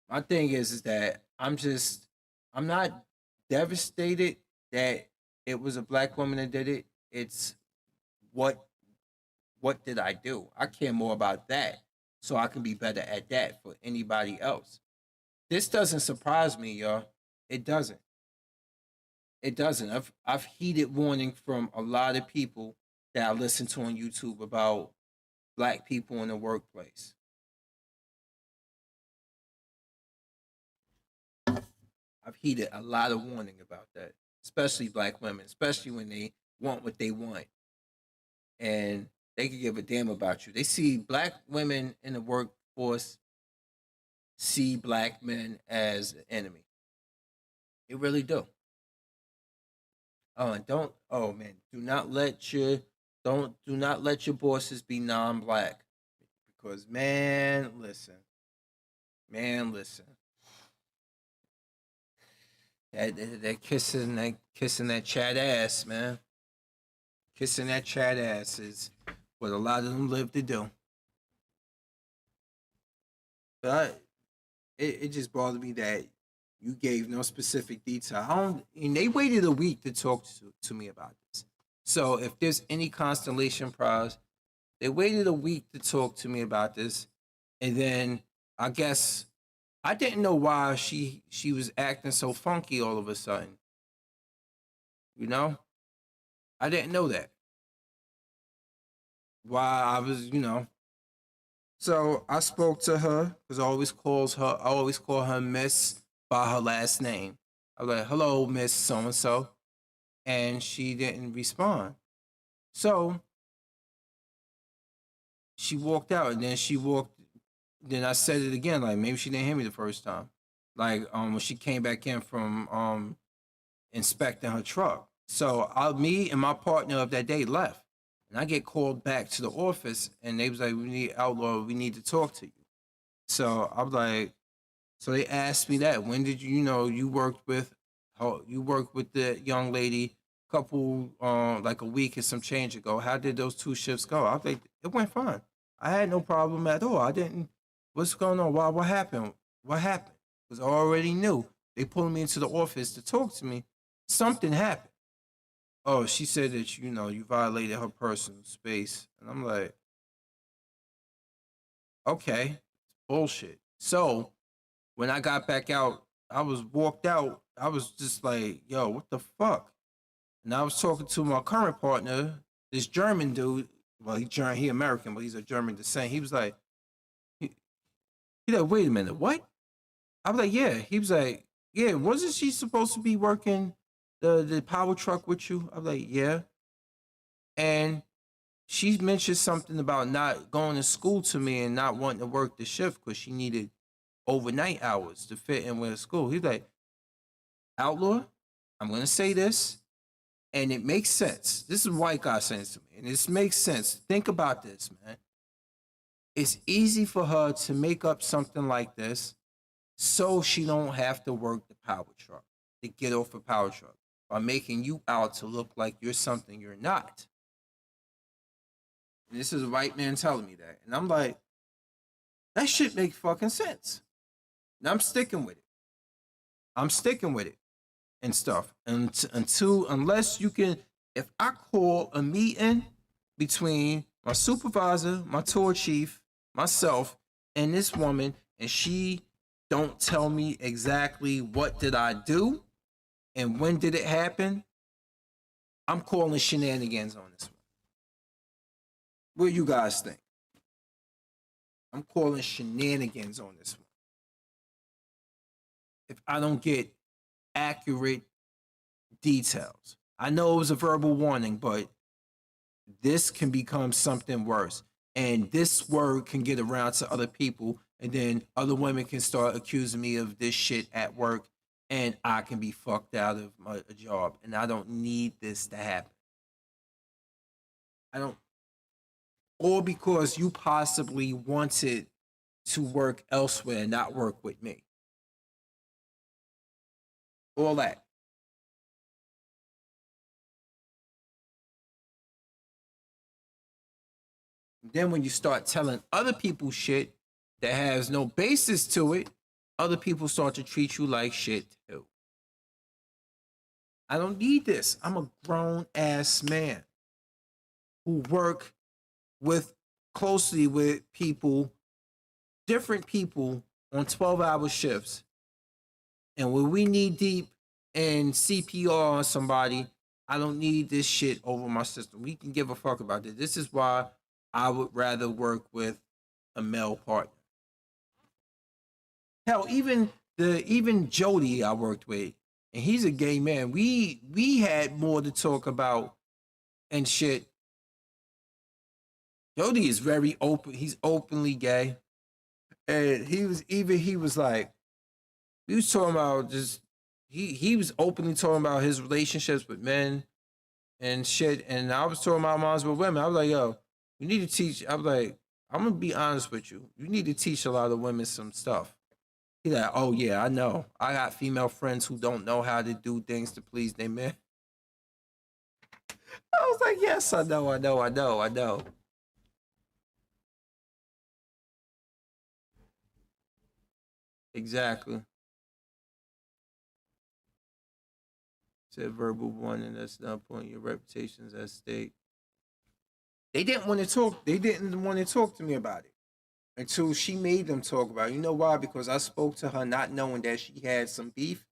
A: my thing is that I'm not devastated that it was a black woman that did it. It's what what did I do? I care more about that, so I can be better at that for anybody else. This doesn't surprise me, y'all. It doesn't. It doesn't. I've heeded warning from a lot of people that I listen to on YouTube about black people in the workplace. I've heeded a lot of warning about that, especially black women, especially when they want what they want and they can give a damn about you. They see black women in the workforce see black men as an enemy. They really do. Oh, and don't. Oh man, do not let your bosses be non-black because man, listen. That kissing that chat ass, man. Kissing that chat ass is what a lot of them live to do. But it just bothered me that you gave no specific detail. I don't, and they waited a week to talk to me about this. So if there's any constellation prize, they waited a week to talk to me about this, and then I guess I didn't know why she was acting so funky all of a sudden. You know, I didn't know that. Why I was, So I spoke to her because I always call her Miss by her last name. I was like, "Hello, Miss So and So," and she didn't respond. So she walked out, and then she walked. Then I said it again, like maybe she didn't hear me the first time. Like when she came back in from inspecting her truck. So me and my partner of that day left, and I get called back to the office, and they was like, "We need Outlaw. We need to talk to you." So I was like, so they asked me that. When did you worked with you worked with the young lady couple like a week and some change ago. How did those two shifts go? I was like, it went fine. I had no problem at all. I didn't. What's going on? Why? What happened? What happened? Because I already knew. They pulled me into the office to talk to me. Something happened. Oh, she said that you violated her personal space, and I'm like, okay, bullshit. So when I got back out, I was walked out. I was just like, yo, what the fuck? And I was talking to my current partner, this German dude. Well, he American, but he's a German descent. He was like, he like, wait a minute, what? I was like, yeah. He was like, yeah, wasn't she supposed to be working the power truck with you? I was like, yeah. And she mentioned something about not going to school to me and not wanting to work the shift because she needed overnight hours to fit in with school. He's like, Outlaw, I'm gonna say this, and it makes sense. This is a white guy saying this to me, and this makes sense. Think about this, man. It's easy for her to make up something like this so she don't have to work the power truck, to get off a power truck, by making you out to look like you're something you're not. And this is a white man telling me that. And I'm like, that shit make fucking sense. And I'm sticking with it. I'm sticking with it and stuff. Unless you can, if I call a meeting between my supervisor, my tour chief, myself, and this woman, and she don't tell me exactly what did I do and when did it happen, I'm calling shenanigans on this one. What do you guys think? I'm calling shenanigans on this one. If I don't get accurate details. I know it was a verbal warning, but this can become something worse. And this word can get around to other people, and then other women can start accusing me of this shit at work, and I can be fucked out of my job. And I don't need this to happen. I don't, or because you possibly wanted to work elsewhere and not work with me. All that. Then when you start telling other people shit that has no basis to it, other people start to treat you like shit too. I don't need this. I'm a grown ass man who work with closely with people, different people on 12-hour shifts. And when we knee deep in CPR on somebody, I don't need this shit over my system. We can give a fuck about this. This is why I would rather work with a male partner. Hell, even Jody I worked with, and he's a gay man. We had more to talk about and shit. Jody is very open. He's openly gay, and he was like, he was talking about just he was openly talking about his relationships with men and shit. And I was talking about mine with women. I was like, yo, you need to teach. I was like, I'm gonna be honest with you. You need to teach a lot of women some stuff. He's like, oh yeah, I know. I got female friends who don't know how to do things to please their men. I was like, yes, I know. Exactly. Said verbal warning, that's not point. Your reputation's at stake. They didn't want to talk. They didn't want to talk to me about it until she made them talk about it. You know why? Because I spoke to her not knowing that she had some beef.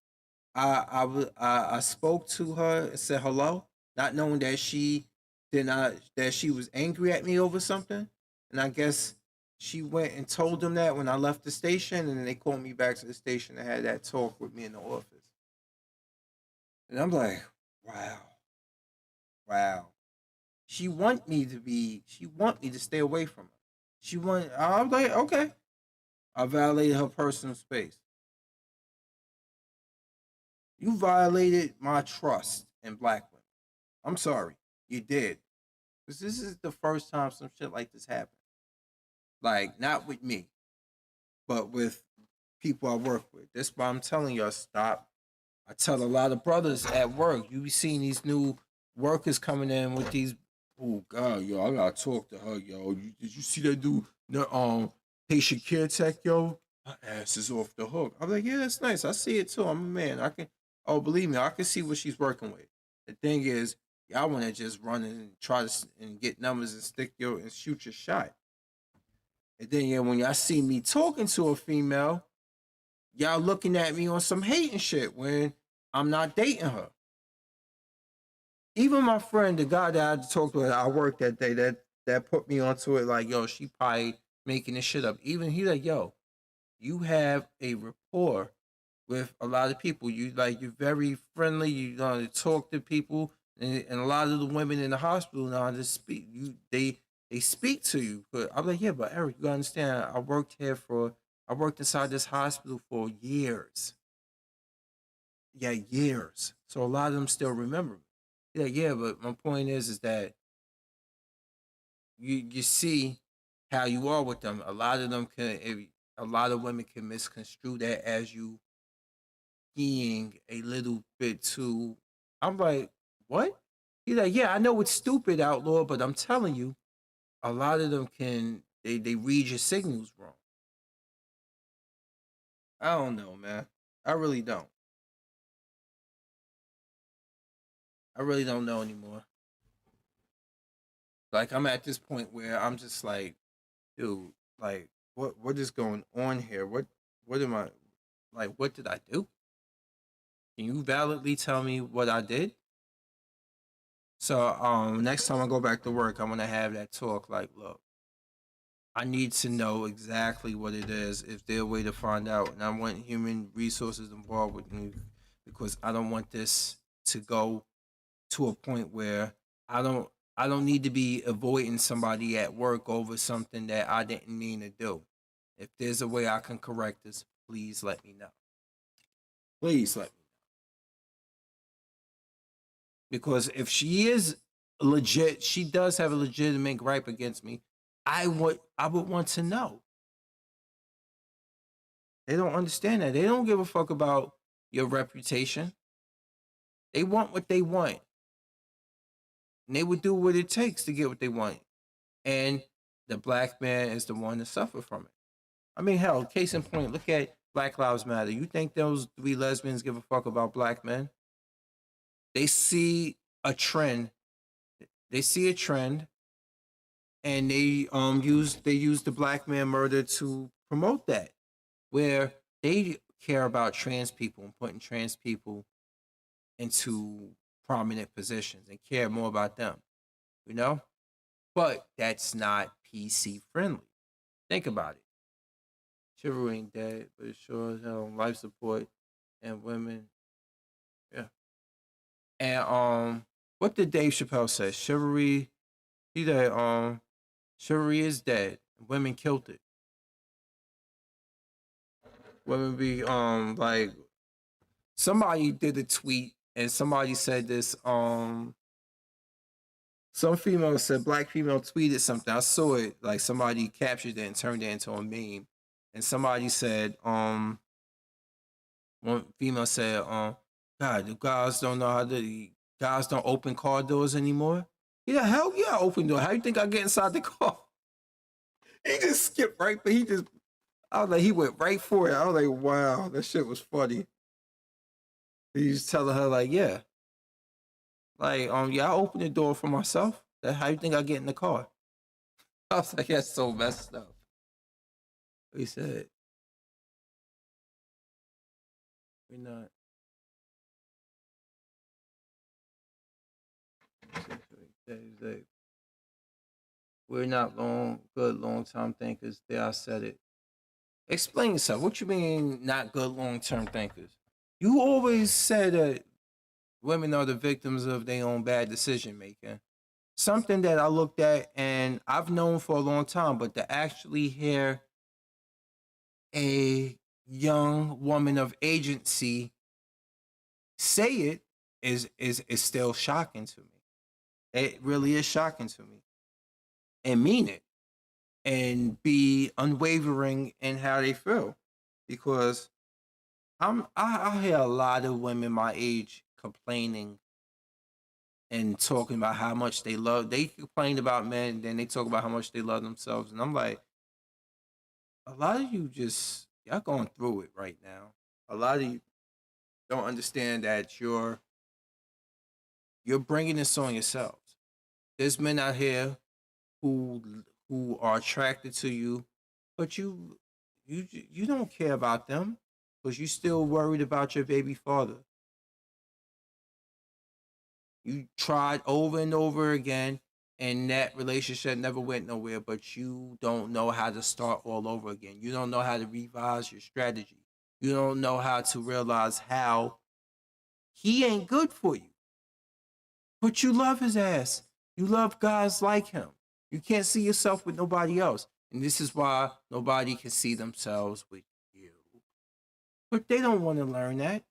A: I spoke to her and said hello, not knowing that she did not that she was angry at me over something. And I guess she went and told them that when I left the station, and then they called me back to the station and had that talk with me in the office. And I'm like, wow, wow. She want me to stay away from her. I was like, okay. I violated her personal space. You violated my trust in black women. I'm sorry. You did. Because this is the first time some shit like this happened. Like, not with me, but with people I work with. That's why I'm telling y'all, stop. I tell a lot of brothers at work, you be seeing these new workers coming in with these, oh God, yo, I gotta talk to her, yo. Did you see that dude, patient care tech, yo? Her ass is off the hook. I'm like, yeah, that's nice. I see it too. I'm a man. Oh, believe me, I can see what she's working with. The thing is, y'all want to just run and try to and get numbers and and shoot your shot. And then, yeah, when y'all see me talking to a female, y'all looking at me on some hating shit when I'm not dating her. Even my friend, the guy that I talked with, I worked that day, that put me onto it, like, yo, she probably making this shit up. Even he like, yo, you have a rapport with a lot of people. You're very friendly. You know to talk to people, and a lot of the women in the hospital now just speak. They speak to you. But I'm like, yeah, but Eric, you gotta understand. I worked inside this hospital for years. Yeah, years. So a lot of them still remember me. Yeah, but my point is that you see how you are with them. A lot of them a lot of women can misconstrue that as you being a little bit too. I'm like, what? He's like, yeah, I know it's stupid, outlaw, but I'm telling you, a lot of them they read your signals wrong. I don't know, man. I really don't. I really don't know anymore. Like I'm at this point where I'm just like, dude, like what is going on here? What am I? Like, what did I do? Can you validly tell me what I did? So next time I go back to work, I'm gonna have that talk. Like, look, I need to know exactly what it is. If there's a way to find out, and I want human resources involved with me because I don't want this to go to a point where I don't I don't need to be avoiding somebody at work over something that I didn't mean to do. If there's a way I can correct this, please let me know. Please let me know. Because if she is legit, she does have a legitimate gripe against me. I would want to know. They don't understand that. They don't give a fuck about your reputation. They want what they want. And they would do what it takes to get what they want. And the black man is the one to suffer from it. I mean, hell, case in point, look at Black Lives Matter. You think those three lesbians give a fuck about black men? They see a trend. They see a trend, and they use the black man murder to promote that, where they care about trans people and putting trans people into prominent positions and care more about them, you know? But that's not PC friendly. Think about it. Chivalry ain't dead, but it sure as hell life support and women. Yeah. And what did Dave Chappelle say? Chivalry, he that chivalry is dead. Women killed it. Women be like, somebody did a tweet and somebody said this some female said, black female tweeted something. I saw it, like somebody captured it and turned it into a meme. And somebody said, one female said, God, the guys don't know how to guys don't open car doors anymore. Yeah, hell yeah, I open door. How you think I get inside the car? He just skipped right, but I was like, he went right for it. I was like, wow, that shit was funny. He's telling her, like, yeah. Like, yeah, I opened the door for myself. That how you think I get in the car? I was like, that's so messed up. He said, we're not. We're not good long term thinkers. There, I said it. Explain yourself. What you mean, not good long term thinkers? You always said that women are the victims of their own bad decision making. Something that I looked at and I've known for a long time, but to actually hear a young woman of agency say it is still shocking to me. It really is shocking to me. And mean it. And be unwavering in how they feel. Because I hear a lot of women my age complaining and talking about how much they complain about men, then they talk about how much they love themselves. And I'm like, a lot of you y'all going through it right now. A lot of you don't understand that you're bringing this on yourselves. There's men out here who are attracted to you, but you don't care about them because you still worried about your baby father. You tried over and over again, and that relationship never went nowhere, but you don't know how to start all over again. You don't know how to revise your strategy. You don't know how to realize how he ain't good for you. But you love his ass. You love guys like him. You can't see yourself with nobody else. And this is why nobody can see themselves with you. But they don't want to learn that.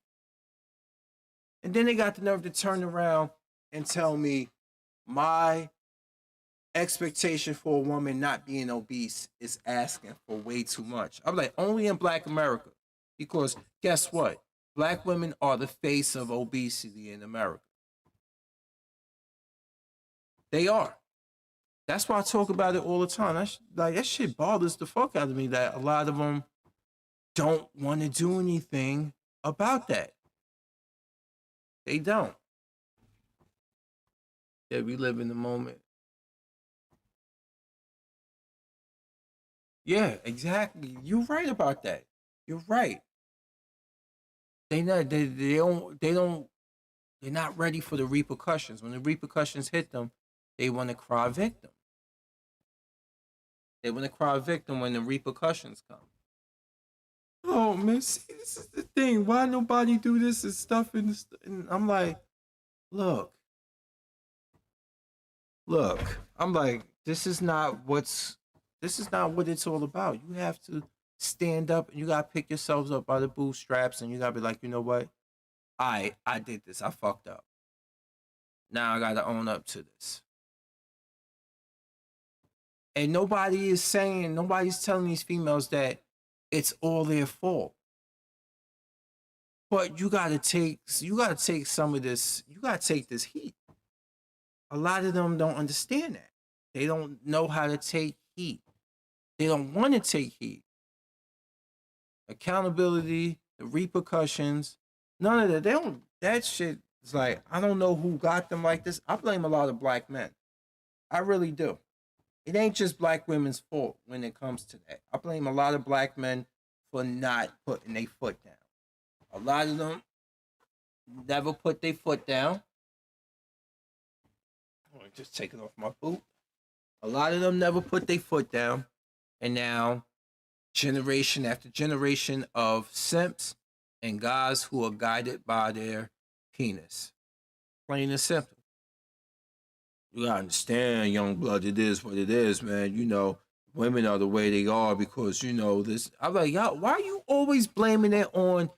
A: And then they got the nerve to turn around and tell me my expectation for a woman not being obese is asking for way too much. I'm like, only in Black America. Because guess what? Black women are the face of obesity in America. They are. That's why I talk about it all the time. That shit bothers the fuck out of me that a lot of them don't want to do anything about that. They don't. Yeah, we live in the moment. Yeah, exactly. You're right about that. You're right. they're not ready for the repercussions. When the repercussions hit them, they want to cry victim. They want to cry victim when the repercussions come. Oh man, see, this is the thing. Why nobody do this and stuff? And I'm like, look, look. I'm like, this is not what it's all about. You have to stand up and you gotta pick yourselves up by the bootstraps and you gotta be like, you know what? I did this. I fucked up. Now I gotta own up to this. And nobody's telling these females that it's all their fault. But you gotta take some of this, you gotta take this heat. A lot of them don't understand that. They don't know how to take heat. They don't want to take heat. Accountability, the repercussions, none of that. They don't, that shit is like, I don't know who got them like this. I blame a lot of black men. I really do. It ain't just black women's fault when it comes to that. I blame a lot of black men for not putting their foot down. A lot of them never put their foot down. I'm gonna just take it off my boot. A lot of them never put their foot down. And now, generation after generation of simps and guys who are guided by their penis. Plain and simple. You gotta understand, young blood, it is what it is, man. You know, women are the way they are because, you know, this. I'm like, y'all, why are you always blaming it on?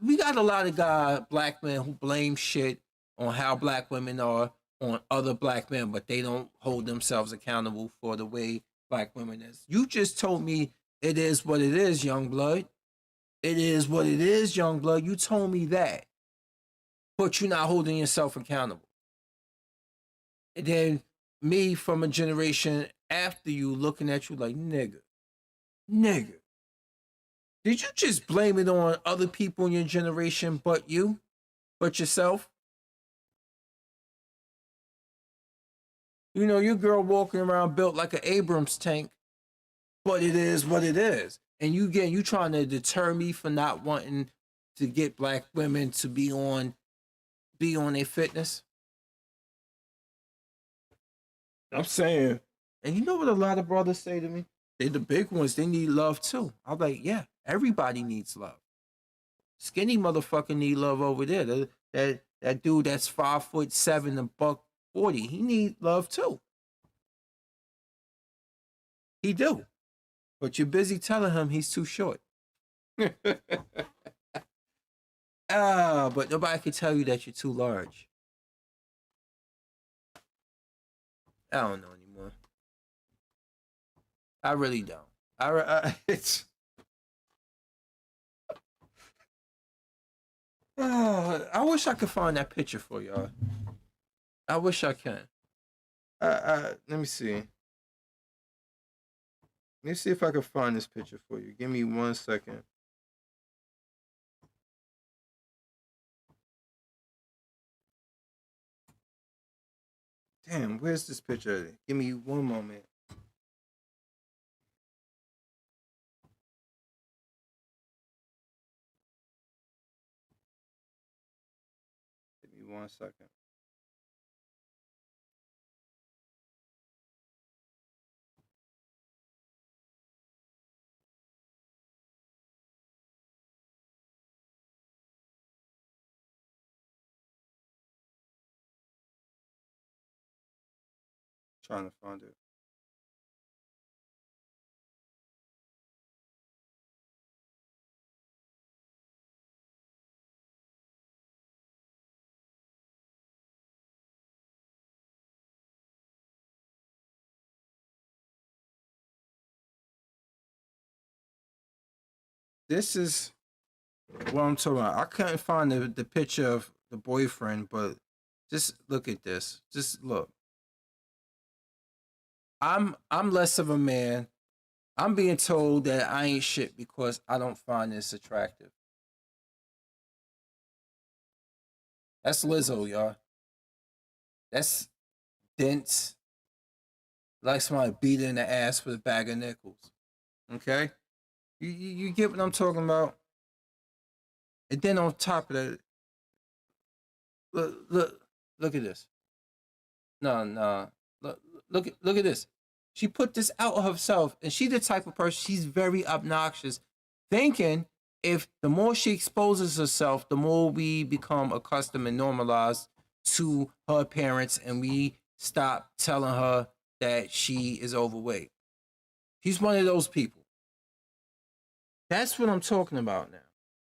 A: We got a lot of black men who blame shit on how black women are on other black men, but they don't hold themselves accountable for the way black women is. You just told me it is what it is, young blood. It is what it is, young blood. You told me that. But you're not holding yourself accountable. And then me from a generation after you looking at you like, nigga. Did you just blame it on other people in your generation but you? But yourself? You know, your girl walking around built like an Abrams tank, but it is what it is. And you trying to deter me for not wanting to get black women to be on their fitness? I'm saying, and you know what a lot of brothers say to me? They the big ones, they need love too. I'm like, yeah, everybody needs love. Skinny motherfucker need love over there. That dude that's 5'7" and $140, he need love too. He do. But you're busy telling him he's too short. But nobody can tell you that you're too large. I don't know anymore. I really don't. It's. I wish I could find that picture for y'all. I wish I can. Let me see. Let me see if I can find this picture for you. Give me 1 second. Damn, where's this picture? Give me 1 moment. Give me 1 second. Trying to find it. This is what I'm talking about. I couldn't find the picture of the boyfriend, but just look at this. Just look. I'm less of a man. I'm being told that I ain't shit because I don't find this attractive. That's Lizzo, y'all. That's dense. Like somebody beat her in the ass with a bag of nickels. Okay? You get what I'm talking about? And then on top of that, look at this. No. Look at this. She put this out of herself, and she's the type of person, she's very obnoxious, thinking if the more she exposes herself, the more we become accustomed and normalized to her appearance, and we stop telling her that she is overweight. She's one of those people. That's what I'm talking about now.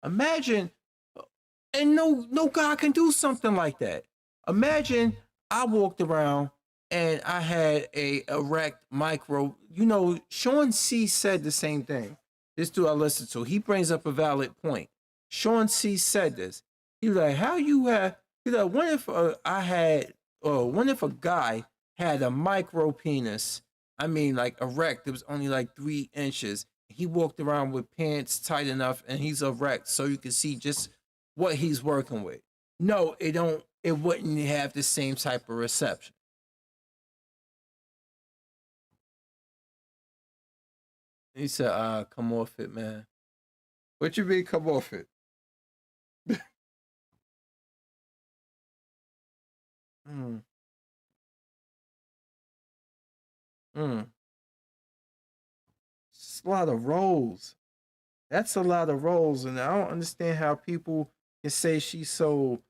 A: Imagine, and no guy can do something like that. Imagine I walked around and I had a erect micro. You know, Sean C said the same thing. This dude I listen to, he brings up a valid point. Sean C said this. He was like, "How you have?" He's like, "What if what if a guy had a micro penis? I mean, like erect. It was only like 3 inches. He walked around with pants tight enough, and he's erect, so you can see just what he's working with. No, it don't. It wouldn't have the same type of reception." He said, come off it, man. What you mean, come off it? mm. Mm. It's a lot of roles. That's a lot of roles, and I don't understand how people can say she's so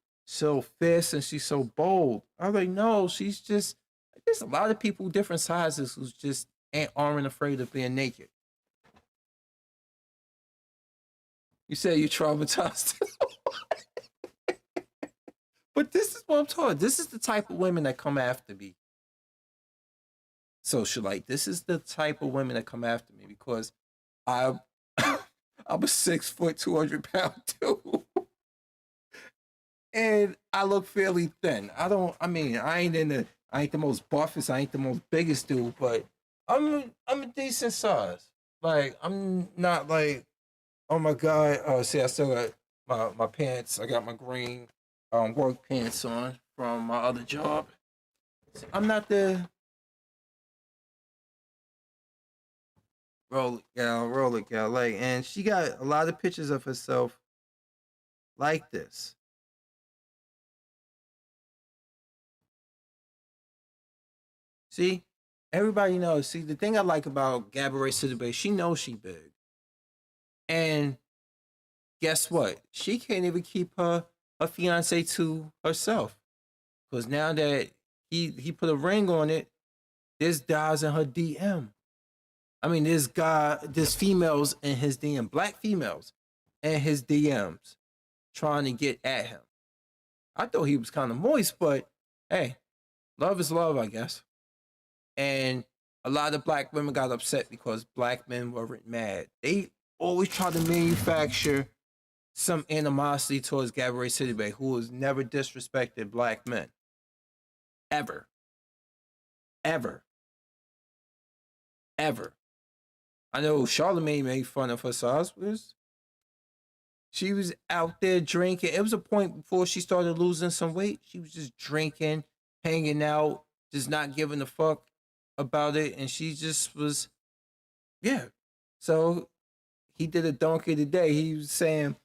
A: fierce and she's so bold. I'm like, no, she's just. There's a lot of people different sizes who's just aren't afraid of being naked. You say you're traumatized, but this is what I'm talking. This is the type of women that come after me. Socialite. This is the type of women that come after me because I I'm a 6 foot, 200 pound dude. And I look fairly thin. I ain't the most buffest, I ain't the most biggest dude, but I'm a decent size. Like I'm not like, oh my god, see I still got my pants, I got my green work pants on from my other job. I'm not the roll it, gal. Like, and she got a lot of pictures of herself like this. See, everybody knows. See, the thing I like about Gabourey Sidibe, she knows she big, and guess what? She can't even keep her fiance to herself because now that he put a ring on it, there's guys in her DM. I mean, there's females in his DM, black females in his DMs trying to get at him. I thought he was kind of moist, but hey, love is love, I guess. And a lot of black women got upset because black men weren't mad. They always try to manufacture some animosity towards Gabourey Sidibe, who has never disrespected black men. Ever. Ever. Ever. I know Charlemagne made fun of her size. She was out there drinking. It was a point before she started losing some weight. She was just drinking, hanging out, just not giving a fuck about it. And she just was, yeah. So he did a donkey today. He was saying,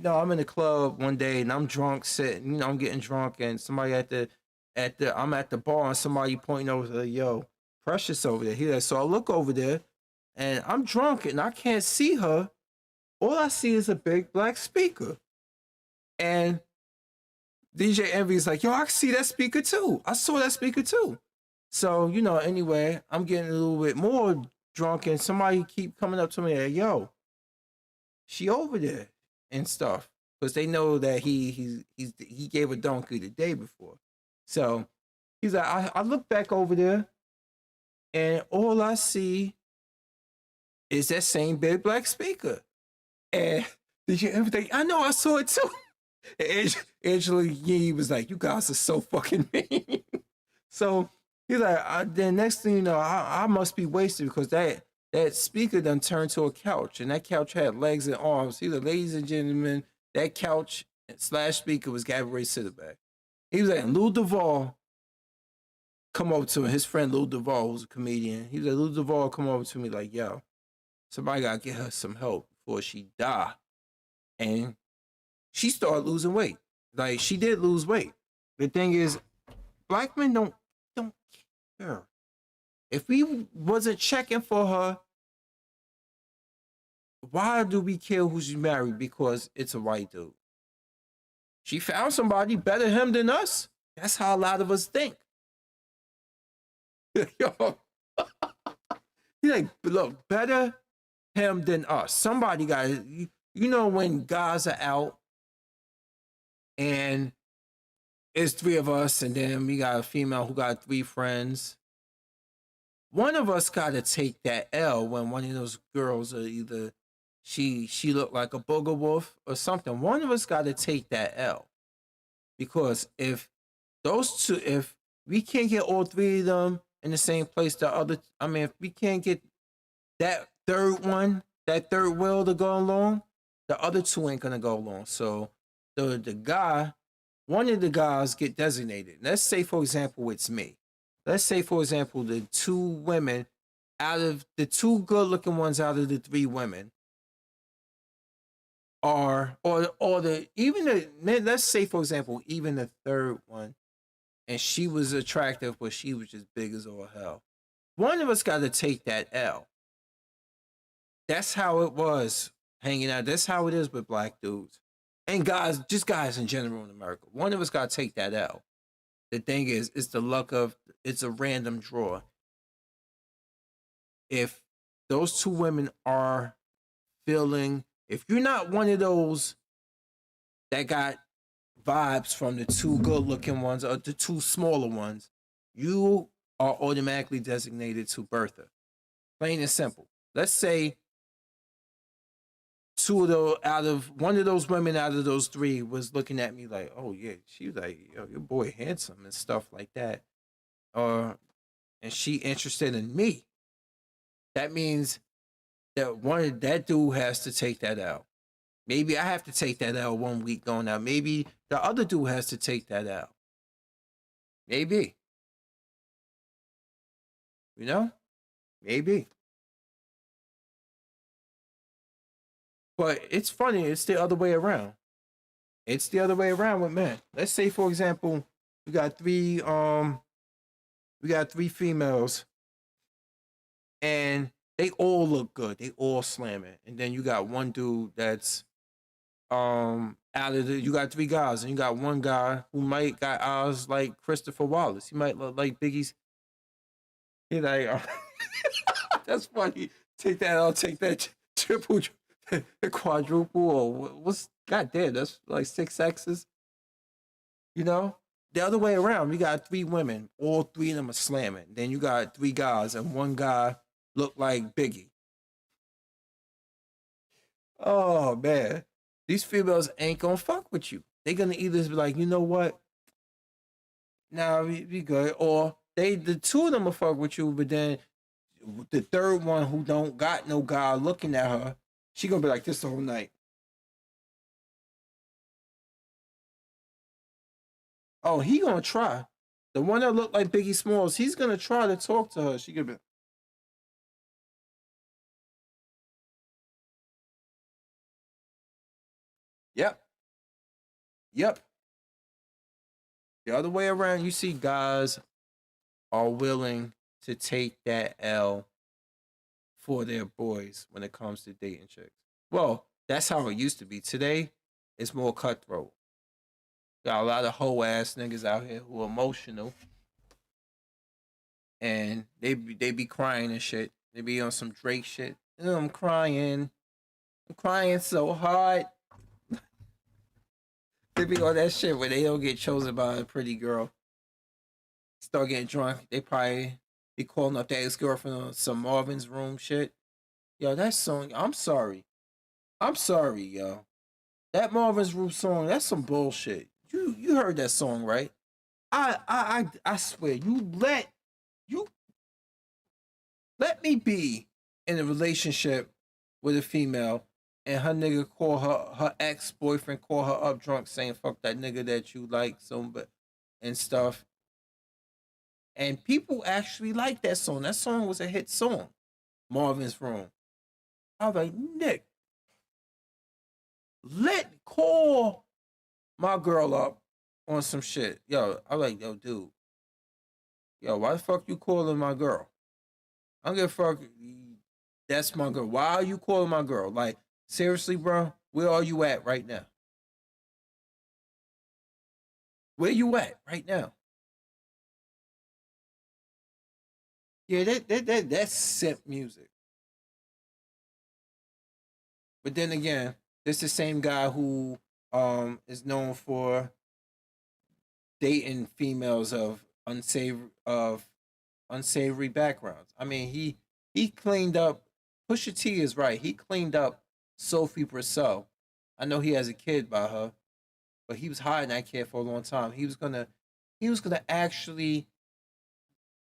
A: I'm in the club one day and I'm drunk, sitting, I'm getting drunk, and somebody I'm at the bar and somebody pointing over to, yo, Precious over there. He like, so I look over there and I'm drunk and I can't see her. All I see is a big black speaker. And DJ Envy's like, yo, I see that speaker too. I saw that speaker too. So, anyway, I'm getting a little bit more drunk and somebody keep coming up to me like, yo, she over there and stuff. Because they know that he gave a donkey the day before. So he's like, I look back over there and all I see is that same big black speaker. And did you ever think, I know I saw it too. And Angela Yee was like, you guys are so fucking mean. So he's like, then next thing you know, I must be wasted because that speaker done turned to a couch. And that couch had legs and arms. He's like, ladies and gentlemen, that couch / speaker was Gabourey Sidibe. He was like, Lou Duval come over to him. His friend Lou Duval, who's a comedian. He was like, Lou Duval come over to me like, yo, somebody gotta get her some help before she die. And she started losing weight. Like, she did lose weight. The thing is, black men don't care. If we wasn't checking for her, why do we care who she married? Because it's a white dude. She found somebody better him than us. That's how a lot of us think. Yo, you like, look, better him than us. Somebody got, you know, when guys are out and it's three of us, and then we got a female who got three friends. One of us got to take that L when one of those girls are either she looked like a booger wolf or something. One of us got to take that L, because if we can't get all three of them in the same place, if we can't get that third wheel to go along, the other two ain't gonna go along. So one of the guys get designated. Let's say, for example, it's me. Let's say, for example, the two women out of the two good-looking ones out of the three women let's say, for example, even the third one, and she was attractive, but she was just big as all hell. One of us got to take that L. That's how it was hanging out. That's how it is with black dudes. And guys, just guys in general in America. One of us got to take that L. The thing is, it's a random draw. If those two women are feeling, if you're not one of those that got vibes from the two good looking ones or the two smaller ones, you are automatically designated to Bertha. Plain and simple. Let's say one of those women out of those three was looking at me like, oh yeah, she was like, yo, your boy handsome and stuff like that. And she interested in me. That means that dude has to take that out. Maybe I have to take that out 1 week going out. Maybe the other dude has to take that out. Maybe. You know? Maybe. But it's funny, it's the other way around. It's the other way around with men. Let's say, for example, we got three females, and they all look good. They all slamming. And then you got one dude that's you got three guys, and you got one guy who might got eyes like Christopher Wallace. He might look like Biggie's. He like, that's funny. Take that, I'll take that triple, quadruple, or what's, goddamn, that's like 6 X's. You know? The other way around, you got three women. All three of them are slamming. Then you got three guys, and one guy look like Biggie. Oh, man. These females ain't gonna fuck with you. They gonna either be like, you know what? Nah, we good. Or the two of them will fuck with you, but then the third one who don't got no guy looking at her, she gonna be like this the whole night. Oh, he gonna try. The one that looked like Biggie Smalls, he's gonna try to talk to her. She gonna be, yep. The other way around, you see guys are willing to take that L for their boys when it comes to dating chicks. Well, that's how it used to be. Today, it's more cutthroat. Got a lot of hoe ass niggas out here who are emotional, and they be crying and shit. They be on some Drake shit. I'm crying so hard. They be on that shit where they don't get chosen by a pretty girl. Start getting drunk. They probably be calling up their ex-girlfriend on some Marvin's Room shit. Yo, that song, I'm sorry, yo. That Marvin's Room song, that's some bullshit. You heard that song, right? I swear, you let me be in a relationship with a female, and her nigga call her ex-boyfriend call her up drunk saying fuck that nigga that you like and stuff. And people actually like that song. That song was a hit song. Marvin's Room. I was like, Nick, Call my girl up on some shit. Yo, I'm like, yo, dude. Yo, why the fuck you calling my girl? I don't give a fuck. That's my girl. Why are you calling my girl? Like, seriously, bro? Where are you at right now? Where you at right now? Yeah, that's simp music. But then again, this the same guy who is known for dating females of unsavory backgrounds. I mean, he cleaned up. Pusha T is right. He cleaned up Sophie Purcell. I know he has a kid by her, but he was hiding that kid for a long time. He was gonna actually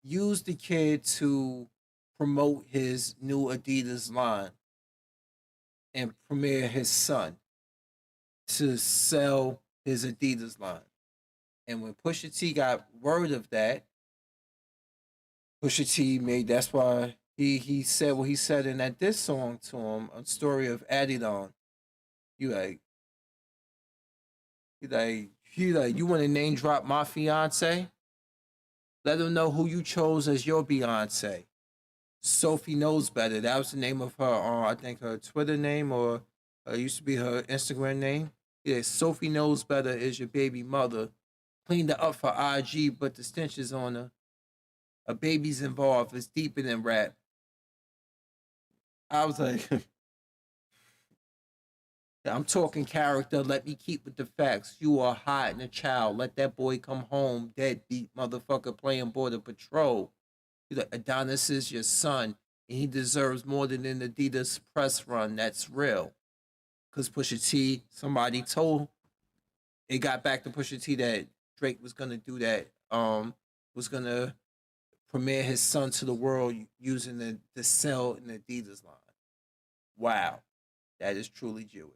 A: use the kid to promote his new Adidas line and premiere his son to sell his Adidas line. And when Pusha T got word of that, Pusha T made that's why he said what he said in that diss song to him, a story of Adidon. You like you want to name drop my fiance? Let them know who you chose as your Beyonce. Sophie Knows Better. That was the name of her, I think her Twitter name or used to be her Instagram name. Yeah, Sophie Knows Better is your baby mother. Cleaned her up for IG, but the stench is on her. A baby's involved. It's deeper than rap. I was like, I'm talking character. Let me keep with the facts. You are hiding a child. Let that boy come home. Deadbeat motherfucker playing border patrol. He's like, Adonis is your son, and he deserves more than an Adidas press run. That's real. Because Pusha T, somebody told, it got back to Pusha T that Drake was going to do that, was going to premiere his son to the world using the sell an Adidas line. Wow. That is truly Jewish.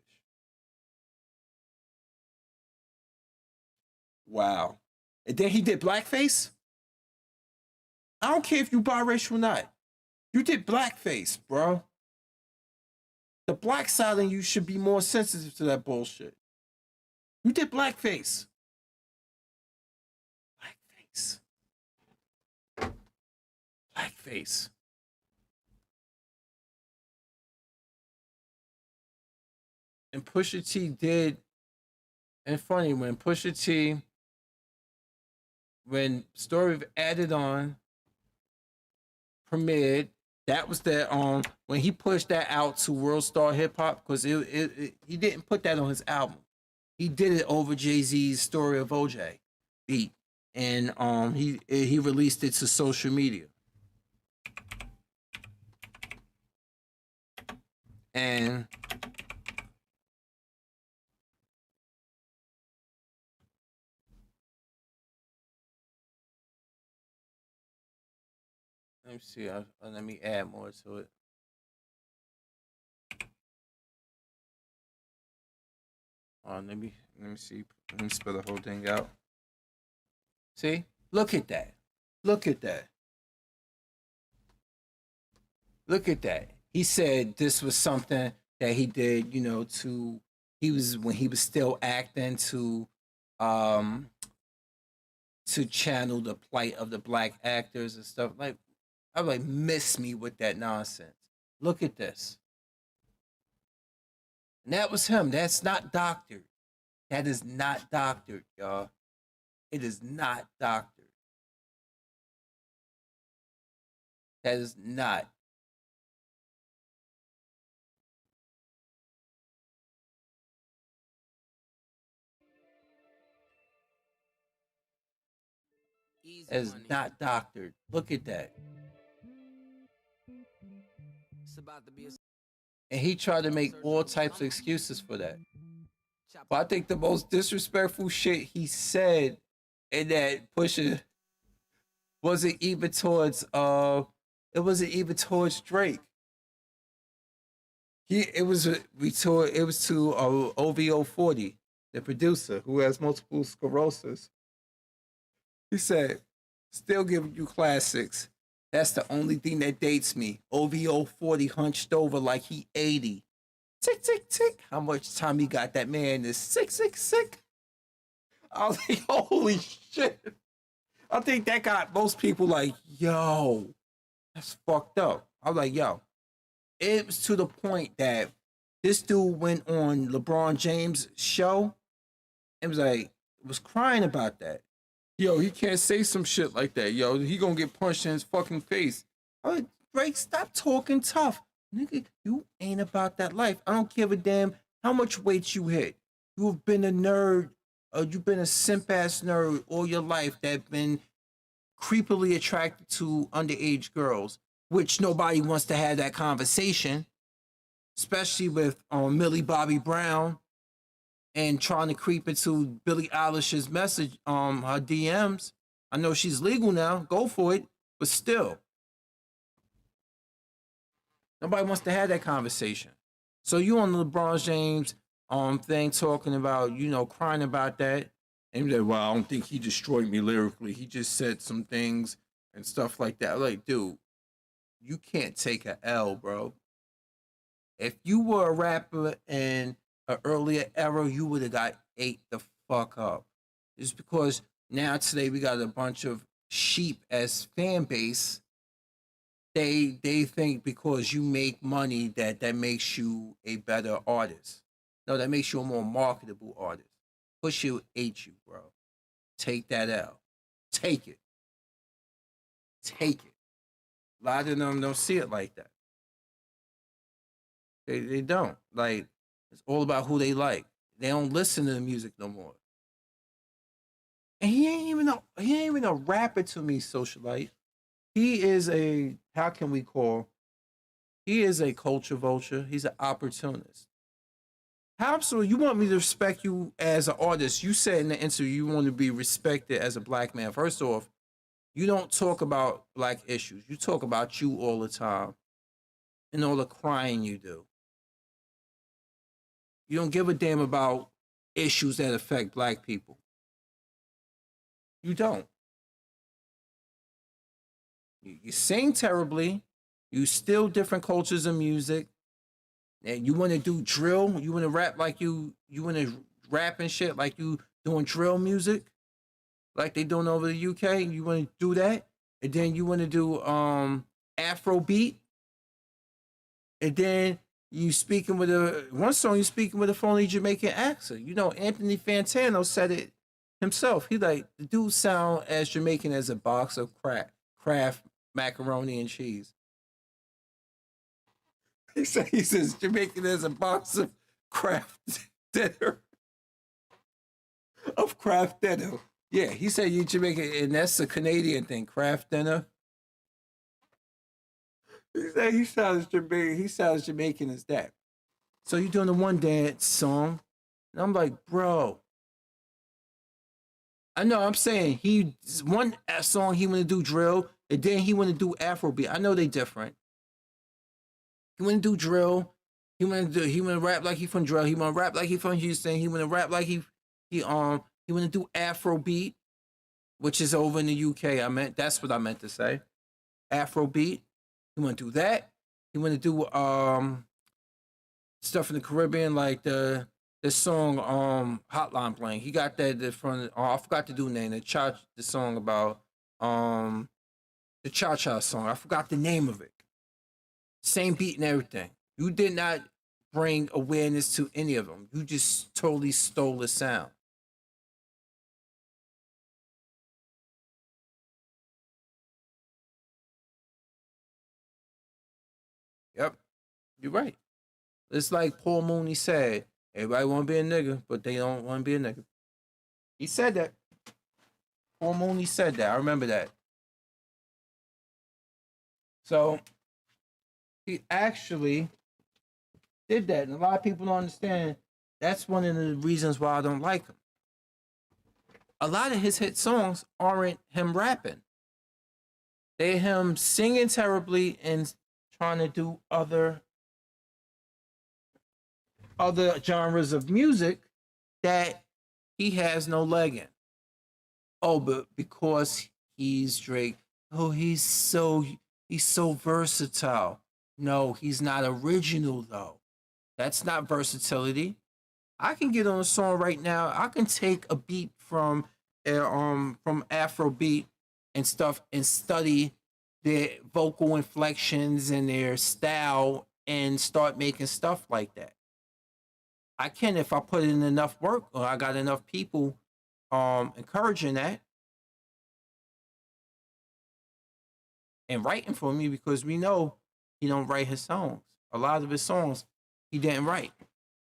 A: Wow. And then he did blackface? I don't care if you biracial or not. You did blackface, bro. The black side of you should be more sensitive to that bullshit. You did blackface. Blackface. Blackface. And Pusha T did, and funny, when Pusha T, when Story of Added On premiered, that was the when he pushed that out to World Star Hip Hop, because he didn't put that on his album. He did it over Jay-Z's Story of OJ beat, and he released it to social media. And let me see. Let me add more to it. Let me see. Let me spell the whole thing out. See? Look at that. Look at that. Look at that. He said this was something that he did, when he was still acting to channel the plight of the black actors and stuff. Like, I'm like, miss me with that nonsense. Look at this. And that was him. That's not doctored. That is not doctored, y'all. It is not doctored. That is not. That is not doctored. Look at that. And he tried to make all types of excuses for that. But I think the most disrespectful shit he said in that Pusha wasn't even towards Drake. It was to OVO 40, the producer who has multiple sclerosis. He said, "Still giving you classics. That's the only thing that dates me. OVO 40 hunched over like he 80. Tick, tick, tick. How much time he got that man is sick, sick, sick. I was like, holy shit. I think that got most people like, yo, that's fucked up. I was like, yo, it was to the point that this dude went on LeBron James' show and was crying about that. Yo, he can't say some shit like that. Yo, he gonna get punched in his fucking face. I'm like, Drake, stop talking tough. Nigga, you ain't about that life. I don't give a damn how much weight you hit. You've been a nerd, you've been a simp ass nerd all your life that been creepily attracted to underage girls, which nobody wants to have that conversation, especially with Millie Bobby Brown and trying to creep into Billie Eilish's message, her DMs. I know she's legal now, go for it, but still, nobody wants to have that conversation. So you on the LeBron James thing talking about, crying about that. And you're like, well, I don't think he destroyed me lyrically. He just said some things and stuff like that. Like, dude, you can't take a L, bro. If you were a rapper in an earlier era, you would have got ate the fuck up. Just because now today we got a bunch of sheep as fan base. They think because you make money that makes you a better artist. No, that makes you a more marketable artist. Pusha ate you, bro. Take that L. Take it. Take it. A lot of them don't see it like that. They don't. Like, it's all about who they like. They don't listen to the music no more. And he ain't even a rapper to me, socialite. He is he is a culture vulture. He's an opportunist. How so? You want me to respect you as an artist? You said in the interview you want to be respected as a black man. First off, you don't talk about black issues. You talk about you all the time and all the crying you do. You don't give a damn about issues that affect black people. You don't. You sing terribly. You steal different cultures of music. And you want to do drill? You want to rap like you want to rap and shit like you doing drill music? Like they doing over the UK? You want to do that? And then you want to do Afro beat? And then you speaking with one song you speaking with a phony Jamaican accent. Anthony Fantano said it himself. He like, the dude sound as Jamaican as a box of Kraft macaroni and cheese. He says Jamaican as a box of Kraft dinner. Of Kraft dinner. Yeah, he said you Jamaican, and that's a Canadian thing, Kraft dinner. He said he sounds Jamaican as that. So you're doing the one dance song. And I'm like, bro. I know I'm saying one song he wanna do drill, and then he wanna do Afrobeat. I know they different. He wanna do drill. He wanna rap like he from drill. He wanna rap like he from Houston. He wanna rap like he wanna do Afrobeat, which is over in the UK. That's what I meant to say. Afrobeat. He wanna do that. He wanna do stuff in the Caribbean like this song Hotline Bling. He got that from I forgot to do name the song about the cha-cha song. I forgot the name of it. Same beat and everything. You did not bring awareness to any of them. You just totally stole the sound. Yep, you're right. It's like Paul Mooney said, everybody want to be a nigga, but they don't want to be a nigga. He said that. Paul Mooney said that. I remember that. So he actually did that, and a lot of people don't understand. That's one of the reasons why I don't like him. A lot of his hit songs aren't him rapping. They're him singing terribly and trying to do other genres of music that he has no leg in. Oh, but because he's Drake, he's so versatile. No, he's not original though. That's not versatility. I can get on a song right now. I can take a beat from Afrobeat and stuff and study their vocal inflections and their style and start making stuff like that. I can if I put in enough work or I got enough people encouraging that and writing for me because we know he don't write his songs. A lot of his songs he didn't write.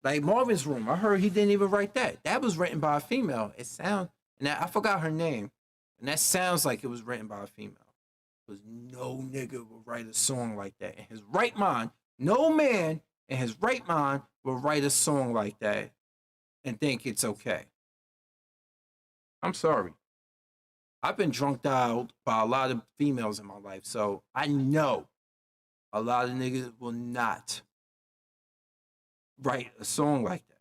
A: Like Marvin's Room, I heard he didn't even write that. That was written by a female. It sounds, and I forgot her name, and that sounds like it was written by a female. Because no nigga will write a song like that in his right mind. No man in his right mind will write a song like that and think it's okay. I'm sorry. I've been drunk dialed by a lot of females in my life, so I know a lot of niggas will not write a song like that.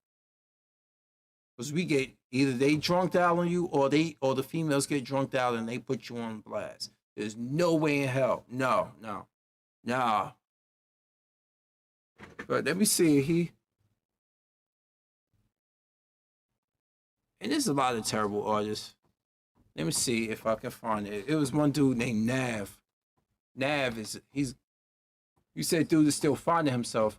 A: Because we get either they drunk out on you or the females get drunk out and they put you on blast. There's no way in hell. No. But let me see. And there's a lot of terrible artists. Let me see if I can find it. It was one dude named Nav. You said dude is still finding himself.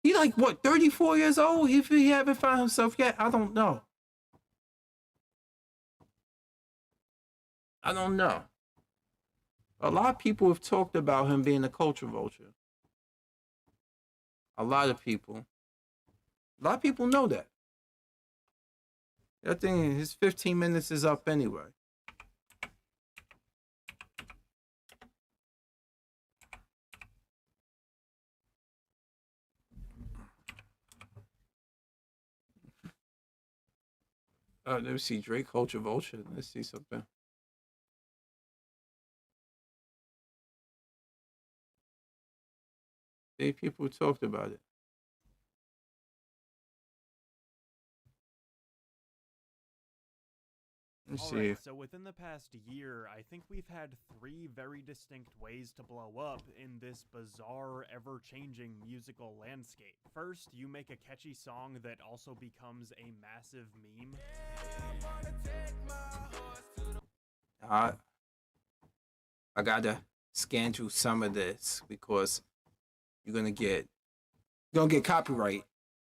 A: He like what, 34 years old? If he haven't found himself yet, I don't know. A lot of people have talked about him being a culture vulture. A lot of people know that. I think his 15 minutes is up anyway. Let me see. Drake Culture Vulture. Let's see something. People talked about it. Let's see.
F: Alright, so within the past year, I think we've had 3 very distinct ways to blow up in this bizarre, ever-changing musical landscape. First, you make a catchy song that also becomes a massive meme.
A: I gotta scan through some of this because you're gonna get copyright.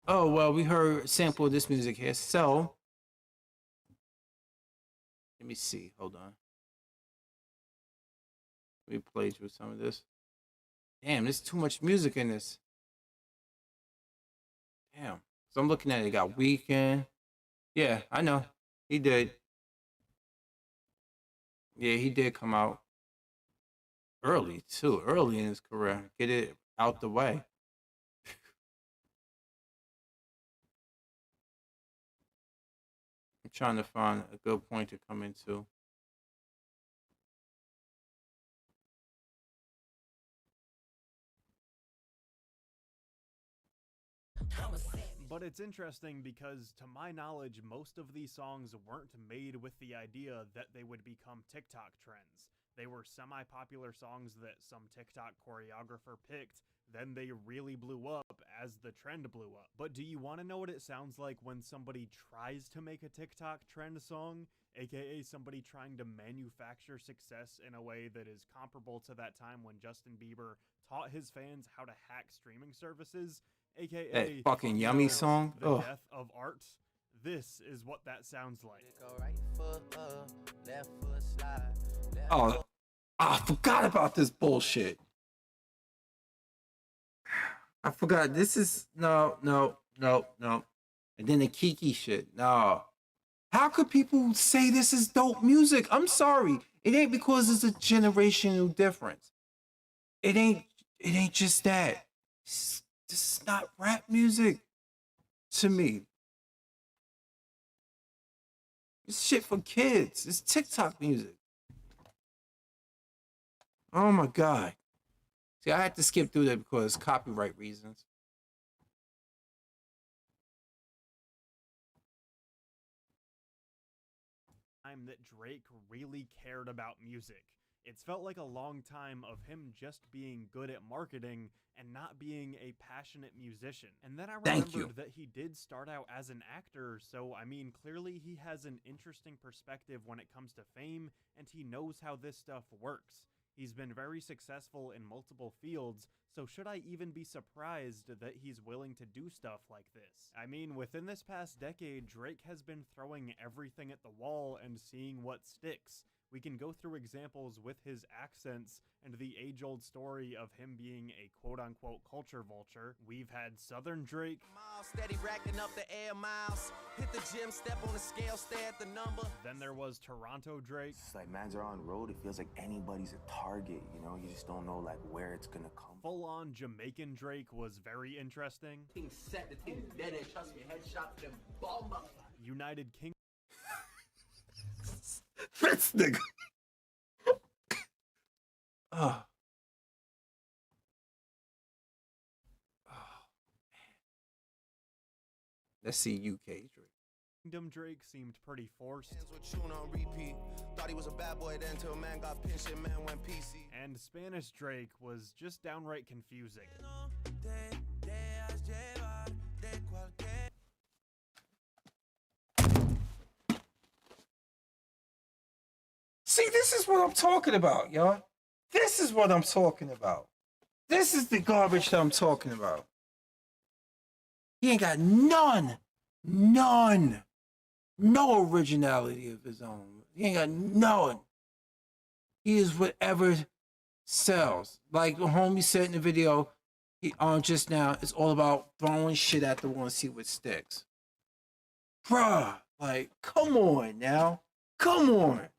A: Oh well, we heard a sample of this music here, so let me see. Hold on. Let me play through some of this. Damn, there's too much music in this. Damn. So I'm looking at it. It got Weekend. Yeah, I know. He did. Yeah, he did come out early too. Early in his career. Get it out the way. I'm trying to find a good point to come into.
F: But it's interesting because, to my knowledge, most of these songs weren't made with the idea that they would become TikTok trends. They were semi-popular songs that some TikTok choreographer picked, then they really blew up as the trend blew up. But do you want to know what it sounds like when somebody tries to make a TikTok trend song? AKA somebody trying to manufacture success in a way that is comparable to that time when Justin Bieber taught his fans how to hack streaming services? AKA
A: That fucking Yummy song.
F: The death of art. This is what that sounds like.
A: Oh, I forgot about this bullshit. I forgot. This is no. And then the Kiki shit. No. How could people say this is dope music? I'm sorry. It ain't because it's a generational difference. It ain't just that. This is not rap music to me. It's shit for kids. It's TikTok music. Oh my God. See, I had to skip through that because copyright reasons.
F: Time that Drake really cared about music. It's felt like a long time of him just being good at marketing and not being a passionate musician. And then I
A: Thank you.
F: remembered that he did start out as an actor, so I mean, clearly he has an interesting perspective when it comes to fame, and he knows how this stuff works. He's been very successful in multiple fields, so should I even be surprised that he's willing to do stuff like this? I mean, within this past decade, Drake has been throwing everything at the wall and seeing what sticks. We can go through examples with his accents and the age-old story of him being a quote-unquote culture vulture. We've had Southern Drake,
G: Steady racking up the air miles. Hit the gym, step on the scale, stare at the number.
F: then there was Toronto Drake,
H: It's like mans are on the road, it feels like anybody's a target, you know? You just don't know like where it's gonna come.
F: full-on Jamaican Drake was very interesting,
G: Team set, the team is dead and trust me, headshot them bomb up.
F: United Kingdom
A: This nigga. Oh. Let's see UK Drake.
F: Drake seemed pretty forced,
G: Hands with tune on repeat. Thought he was a bad boy then till man got pinched and man went PC.
F: and Spanish Drake was just downright confusing.
A: See, this is what I'm talking about, y'all. This is what I'm talking about. This is the garbage that I'm talking about. He ain't got none, no originality of his own. He ain't got none. He is whatever sells. Like the homie said in the video, he just now, it's all about throwing shit at the wall and see what sticks. Bruh, like, come on now. Come on.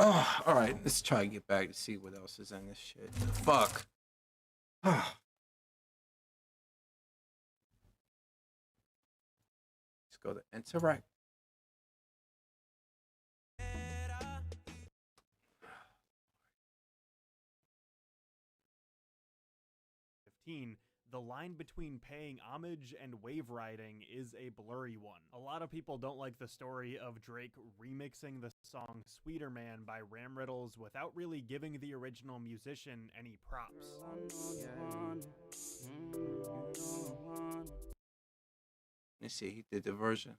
A: Oh, all right, let's try to get back to see what else is in this shit. Fuck. Let's go to interact.
F: The line between paying homage and wave riding is a blurry one. A lot of people don't like the story of Drake remixing the song Sweeter Man by Ram Riddles without really giving the original musician any props.
A: Let's see, he did the version.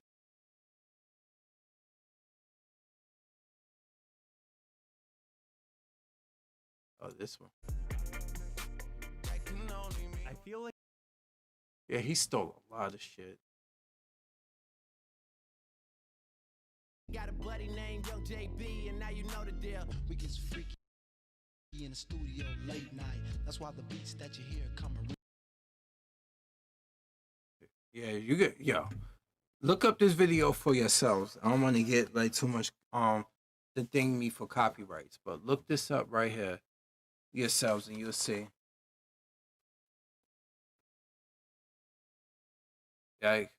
A: Oh, this one.
F: I feel like
A: Yeah, he stole a lot of shit.
G: Got a buddy named Young JB, and now you know the deal.
I: We get freaky in the studio late night. That's why the beats that you hear come around.
A: Yeah, you get look up this video for yourselves. I don't want to get like too much to ding me for copyrights, but look this up right here yourselves and you'll see. Like,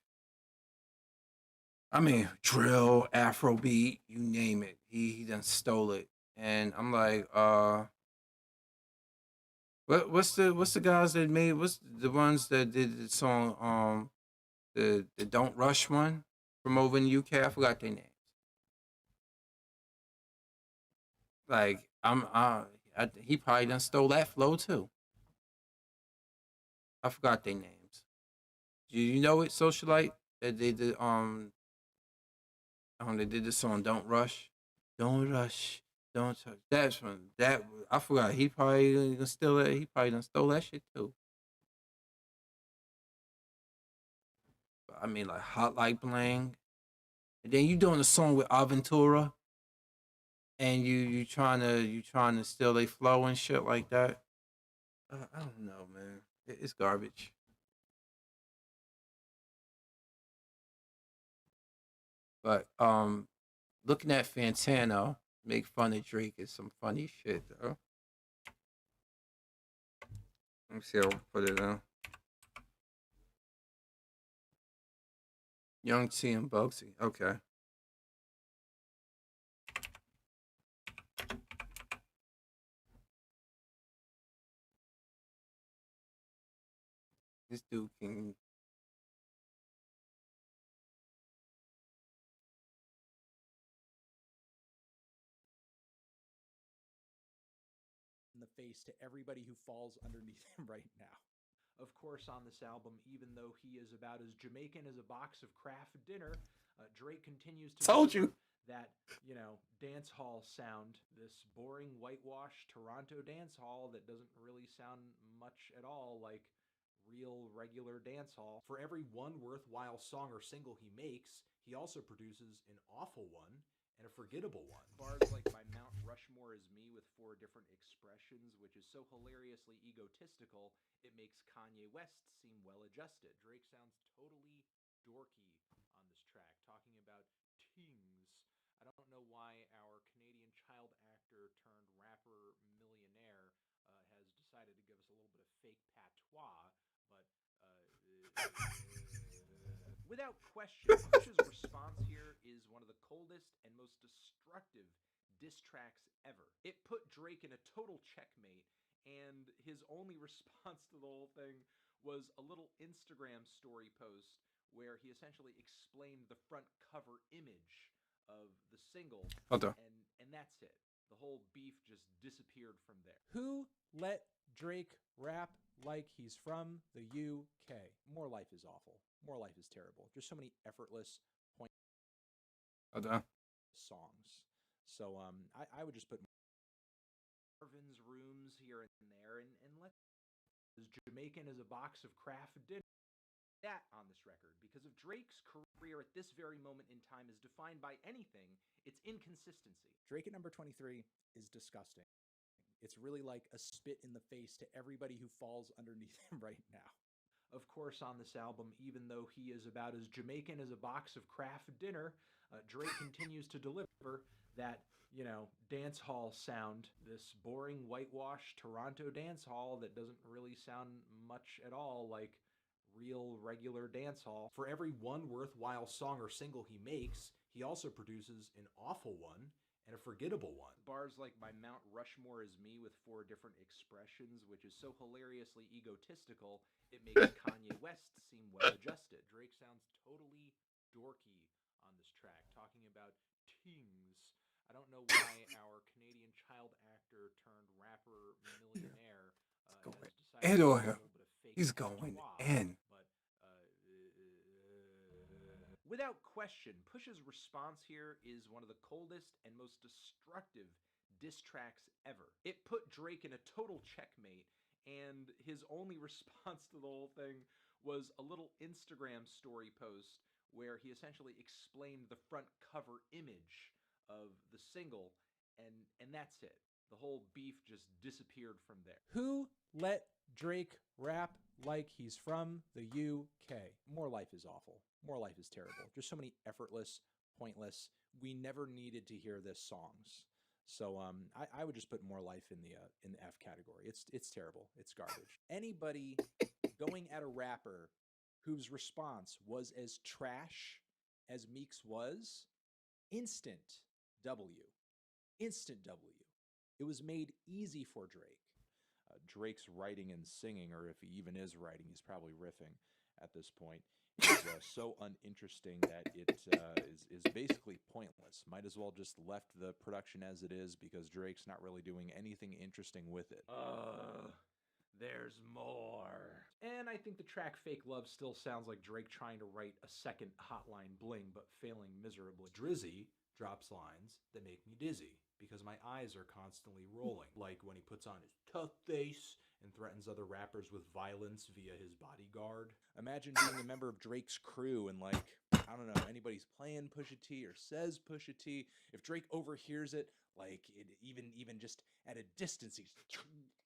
A: I mean, drill, Afrobeat, you name it. He done stole it. And I'm like, what's the guys that made, what's the ones that did the song, the Don't Rush one from over in the UK? I forgot their names. Like, he probably done stole that flow too. I forgot their names. Do you know it, Socialite? That they did they did the song "Don't Rush," "Don't Rush," "Don't Touch." That's one. That I forgot. He probably gonna steal that. He probably done stole that shit too. But I mean, like Hot Like Bling, and then you doing a song with Aventura, and you trying to steal their flow and shit like that. I don't know, man. It's garbage. But looking at Fantano make fun of Drake is some funny shit though. Let me see, I'll put it in. Young T and Bugsy. Okay. This dude can
J: the face to everybody who falls underneath him right now. Of course, on this album, even though he is about as Jamaican as a box of Kraft dinner, Drake continues to
A: Told
J: deliver
A: you.
J: that, dance hall sound, this boring whitewash Toronto dance hall that doesn't really sound much at all like real regular dance hall. For every one worthwhile song or single he makes, he also produces an awful one and a forgettable one. Bars like "My Mount Rushmore is me with 4 different expressions," which is so hilariously egotistical, it makes Kanye West seem well-adjusted. Drake sounds totally dorky on this track, talking about tings. I don't know why our Canadian child actor turned rapper millionaire has decided to give us a little bit of fake patois, but without question, Push's response here is one of the coldest and most destructive diss tracks ever. It put Drake in a total checkmate, and his only response to the whole thing was a little Instagram story post where he essentially explained the front cover image of the single, and that's it. The whole beef just disappeared from there. Who let Drake rap like he's from the UK? More Life is awful. More Life is terrible. Just so many effortless songs. So I would just put Marvin's Rooms here and there, and let as Jamaican as a box of Kraft dinner that on this record, because if Drake's career at this very moment in time is defined by anything, it's inconsistency. Drake at number 23 is disgusting. It's really like a spit in the face to everybody who falls underneath him right now. Of course, on this album, even though he is about as Jamaican as a box of Kraft dinner, Drake continues to deliver that, dance hall sound, this boring whitewash Toronto dance hall that doesn't really sound much at all like real regular dance hall. For every one worthwhile song or single he makes, he also produces an awful one and a forgettable one. Bars like "My Mount Rushmore is me with 4 different expressions," which is so hilariously egotistical, it makes Kanye West seem well-adjusted. Drake sounds totally dorky on this track, talking about tings. I don't know why our Canadian child actor turned rapper millionaire has decided to do a little bit of fake
A: He's going
J: patois,
A: in.
J: but without question, Push's response here is one of the coldest and most destructive diss tracks ever. It put Drake in a total checkmate, and his only response to the whole thing was a little Instagram story post where he essentially explained the front cover image of the single, and that's it. The whole beef just disappeared from there. Who let Drake rap like he's from the UK? More Life is awful. More Life is terrible. Just so many effortless, pointless, we never needed to hear this songs. So I would just put More Life in the F category. It's terrible. It's garbage. Anybody going at a rapper whose response was as trash as Meek's was, instant W. Instant W. It was made easy for Drake. Drake's writing and singing, or if he even is writing, he's probably riffing at this point, is so uninteresting that it is basically pointless. Might as well just left the production as it is, because Drake's not really doing anything interesting with it. There's more. And I think the track Fake Love still sounds like Drake trying to write a second Hotline Bling, but failing miserably. Drizzy drops lines that make me dizzy, because my eyes are constantly rolling, like when he puts on his tough face and threatens other rappers with violence via his bodyguard. Imagine being a member of Drake's crew and, like, I don't know, anybody's playing Pusha T or says Pusha T. If Drake overhears it, like, even just at a distance, he's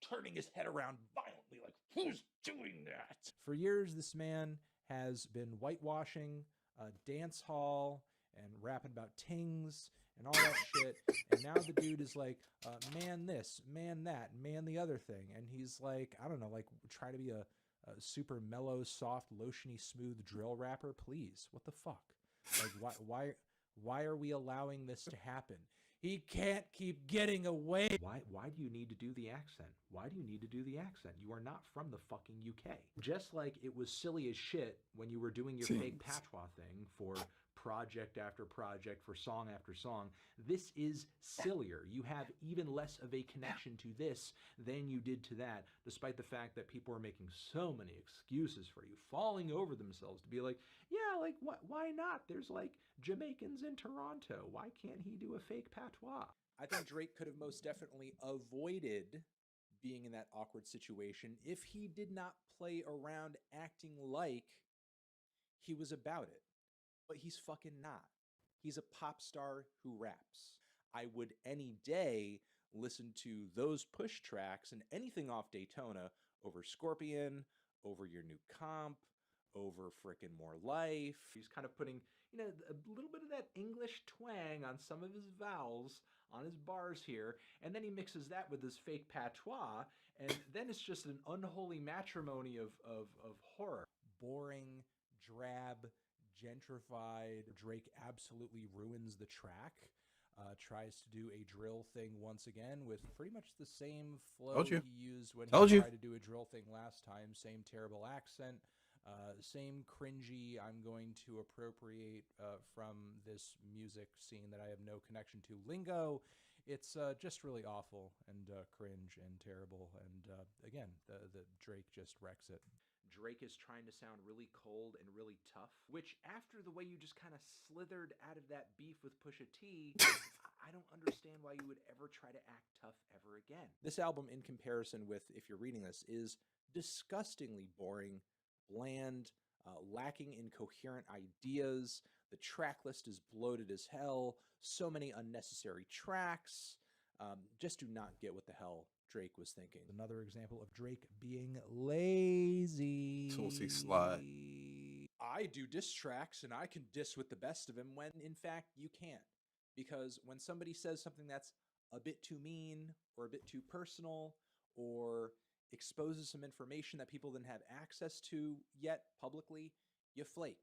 J: turning his head around violently, like, who's doing that? For years, this man has been whitewashing dance hall and rapping about tings and all that shit. And now the dude is like, man this, man that, man the other thing. And he's like, I don't know, like, try to be a super mellow, soft, lotiony, smooth drill rapper. Please, what the fuck? Like, why are we allowing this to happen? He can't keep getting away. Why do you need to do the accent? Why do you need to do the accent? You are not from the fucking UK. Just like it was silly as shit when you were doing your fake patois thing for project after project for song after song. This is sillier. You have even less of a connection to this than you did to that, despite the fact that people are making so many excuses for you, falling over themselves to be like, yeah, like, why not? There's like Jamaicans in Toronto. Why can't he do a fake patois? I think Drake could have most definitely avoided being in that awkward situation if he did not play around acting like he was about it. But he's fucking not. He's a pop star who raps. I would any day listen to those push tracks and anything off Daytona over Scorpion, over your new comp, over frickin' More Life. He's kind of putting, you know, a little bit of that English twang on some of his vowels, on his bars here, and then he mixes that with his fake patois, and then it's just an unholy matrimony of horror. Boring, drab, gentrified. Drake absolutely ruins the track. Tries to do a drill thing once again with pretty much the same flow he used when he tried to do a drill thing last time. Same terrible accent, same cringy, I'm going to appropriate from this music scene that I have no connection to lingo. It's just really awful and cringe and terrible. And again, the Drake just wrecks it. Drake is trying to sound really cold and really tough, which after the way you just kind of slithered out of that beef with Pusha T, I don't understand why you would ever try to act tough ever again. This album, in comparison with, if you're reading this, is disgustingly boring, bland, lacking in coherent ideas. The track list is bloated as hell. So many unnecessary tracks. Just do not get what the hell Drake was thinking. Another example of Drake being lazy.
A: Saucy slide.
J: I do diss tracks and I can diss with the best of him when in fact you can't. Because when somebody says something that's a bit too mean or a bit too personal or exposes some information that people didn't have access to yet publicly, you flake,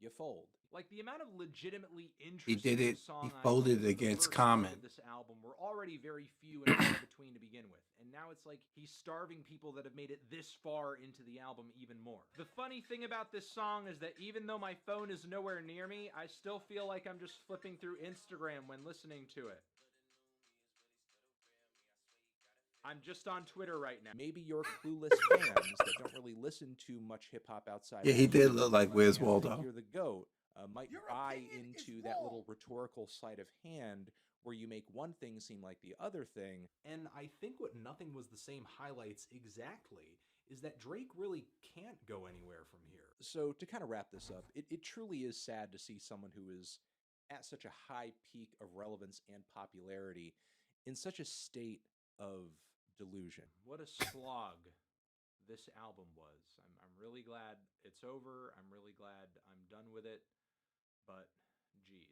J: you fold. Like the amount of legitimately interesting
A: He did it.
J: song
A: He folded against Common.
J: This album were already very few and far between to begin with, and now it's like he's starving people that have made it this far into the album even more. The funny thing about this song is that even though my phone is nowhere near me, I still feel like I'm just flipping through Instagram when listening to it. I'm just on Twitter right now. Maybe your clueless fans that don't really listen to much hip-hop outside.
A: Yeah, he did look like Where's Waldo.
J: You're the GOAT. Might buy into that little rhetorical sleight of hand where you make one thing seem like the other thing. And I think what Nothing Was the Same highlights exactly is that Drake really can't go anywhere from here. So to kind of wrap this up, it truly is sad to see someone who is at such a high peak of relevance and popularity in such a state of delusion. What a slog this album was. I'm really glad it's over. I'm really glad I'm done with it. But, geez.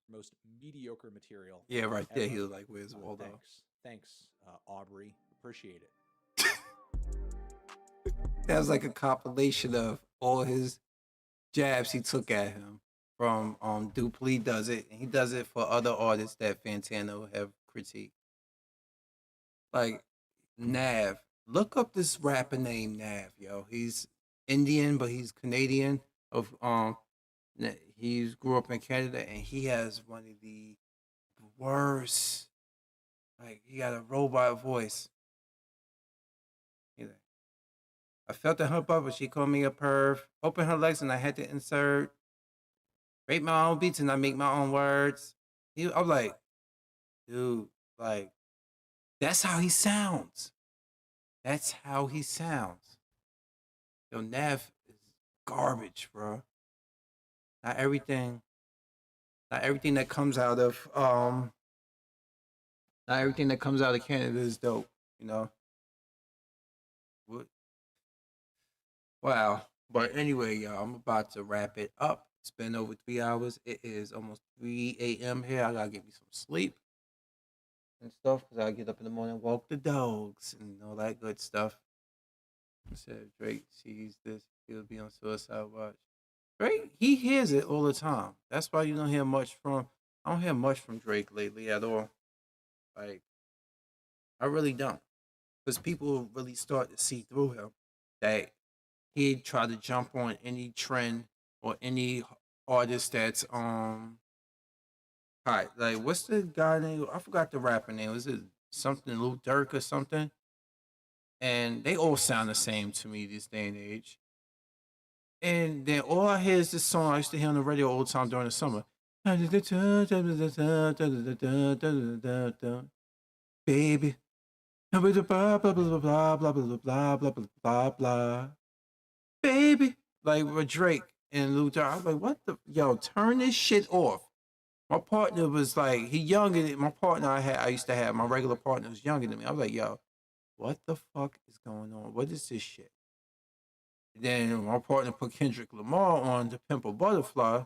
J: Most mediocre material.
A: Yeah, right
J: ever.
A: there. He was like, "Where's Waldo?"
J: Thanks, Aubrey. Appreciate it.
A: That was like a compilation of all his jabs he took at him from Dupley does it, and he does it for other artists that Fantano have critiqued. Like Nav. Look up this rapper named Nav, yo. He's Indian, but he's Canadian. He grew up in Canada, and he has one of the worst. Like he got a robot voice. I felt the hump up, but she called me a perv. Open her legs, and I had to insert. Rate my own beats, and I make my own words. I'm like, dude, like, that's how he sounds. That's how he sounds. Yo, Nav is garbage, bro. Not everything that comes out of Canada is dope, you know. What? Wow. But anyway, y'all, I'm about to wrap it up. It's been over 3 hours. It is almost 3 a.m. here. I gotta get me some sleep and stuff because I get up in the morning, walk the dogs, and all that good stuff. I said Drake sees this, he'll be on suicide watch. Drake, he hears it all the time. That's why you don't hear much from. I don't hear much from Drake lately at all. Like, I really don't, because people really start to see through him that he tried to jump on any trend or any artist that's hot. Like, what's the guy name? I forgot the rapper name. Was it something Lil Durk or something? And they all sound the same to me this day and age. And then all I hear is this song I used to hear on the radio all the time during the summer. Baby. Blah blah blah blah blah blah blah blah blah blah blah. Baby. Like with Drake and Luther. I was like, what the yo, turn this shit off. My partner was like, he younger than my partner I used to have, my regular partner was younger than me. I was like, yo, what the fuck is going on? What is this shit? Then my partner put Kendrick Lamar on to Pimp a Butterfly.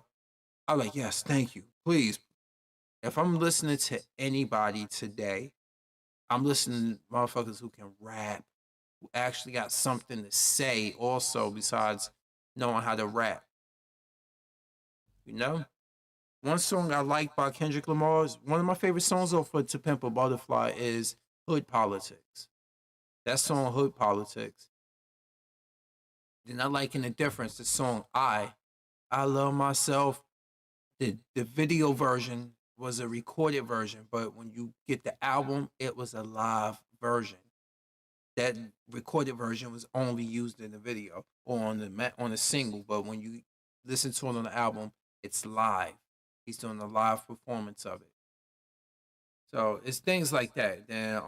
A: I was like, yes, thank you. Please. If I'm listening to anybody today, I'm listening to motherfuckers who can rap, who actually got something to say also besides knowing how to rap. You know? One song I like by Kendrick Lamar is one of my favorite songs for To Pimp a Butterfly is Hood Politics. That song, Hood Politics. Then I like in the difference, the song I Love Myself. The video version was a recorded version, but when you get the album, it was a live version. That recorded version was only used in the video or on the single, but when you listen to it on the album, it's live. He's doing a live performance of it. So it's things like that. Then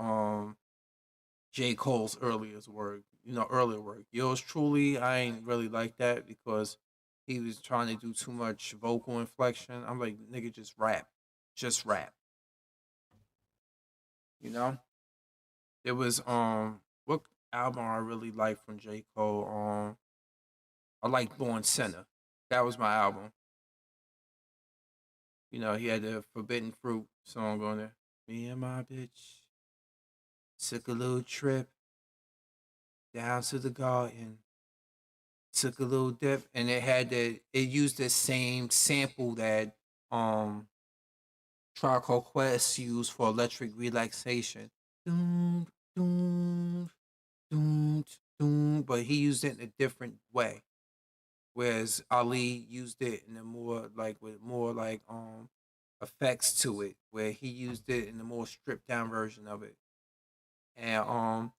A: J. Cole's earlier work. Yours truly, I ain't really like that because he was trying to do too much vocal inflection. I'm like, nigga, just rap. Just rap. You know? There was what album I really liked from J. Cole? I like Born Sinner. That was my album. You know, he had the Forbidden Fruit song on there. Me and my bitch took a little trip down to the garden. Took a little dip, and it used the same sample that Trial Quest used for electric relaxation. Doom, doom, doom, doom, but he used it in a different way. Whereas Ali used it in a more like with more like effects to it, where he used it in a more stripped down version of it. And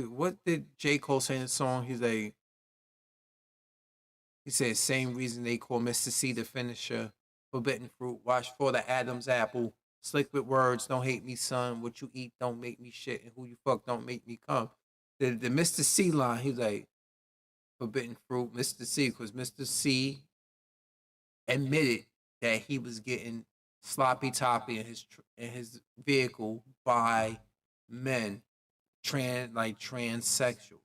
A: what did J. Cole say in the song? He said, same reason they call Mr. C the finisher. Forbidden fruit, watch for the Adam's apple. Slick with words, don't hate me, son. What you eat don't make me shit, and who you fuck don't make me come. The Mr. C line, he's like, forbidden fruit, Mr. C, because Mr. C admitted that he was getting sloppy toppy in his vehicle by men, transsexuals.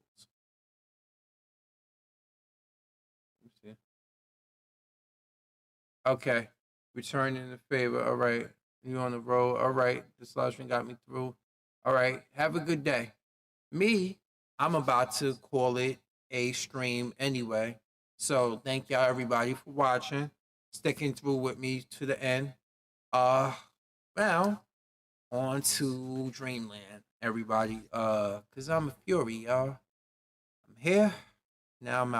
A: Okay, returning the favor. All right, you on the road. All right, this live stream got me through. All right, have a good day. Me, I'm about to call it a stream anyway. So thank y'all everybody for watching, sticking through with me to the end. Now on to Dreamland, everybody. Cause I'm a fury, y'all. I'm here. Now I'm out.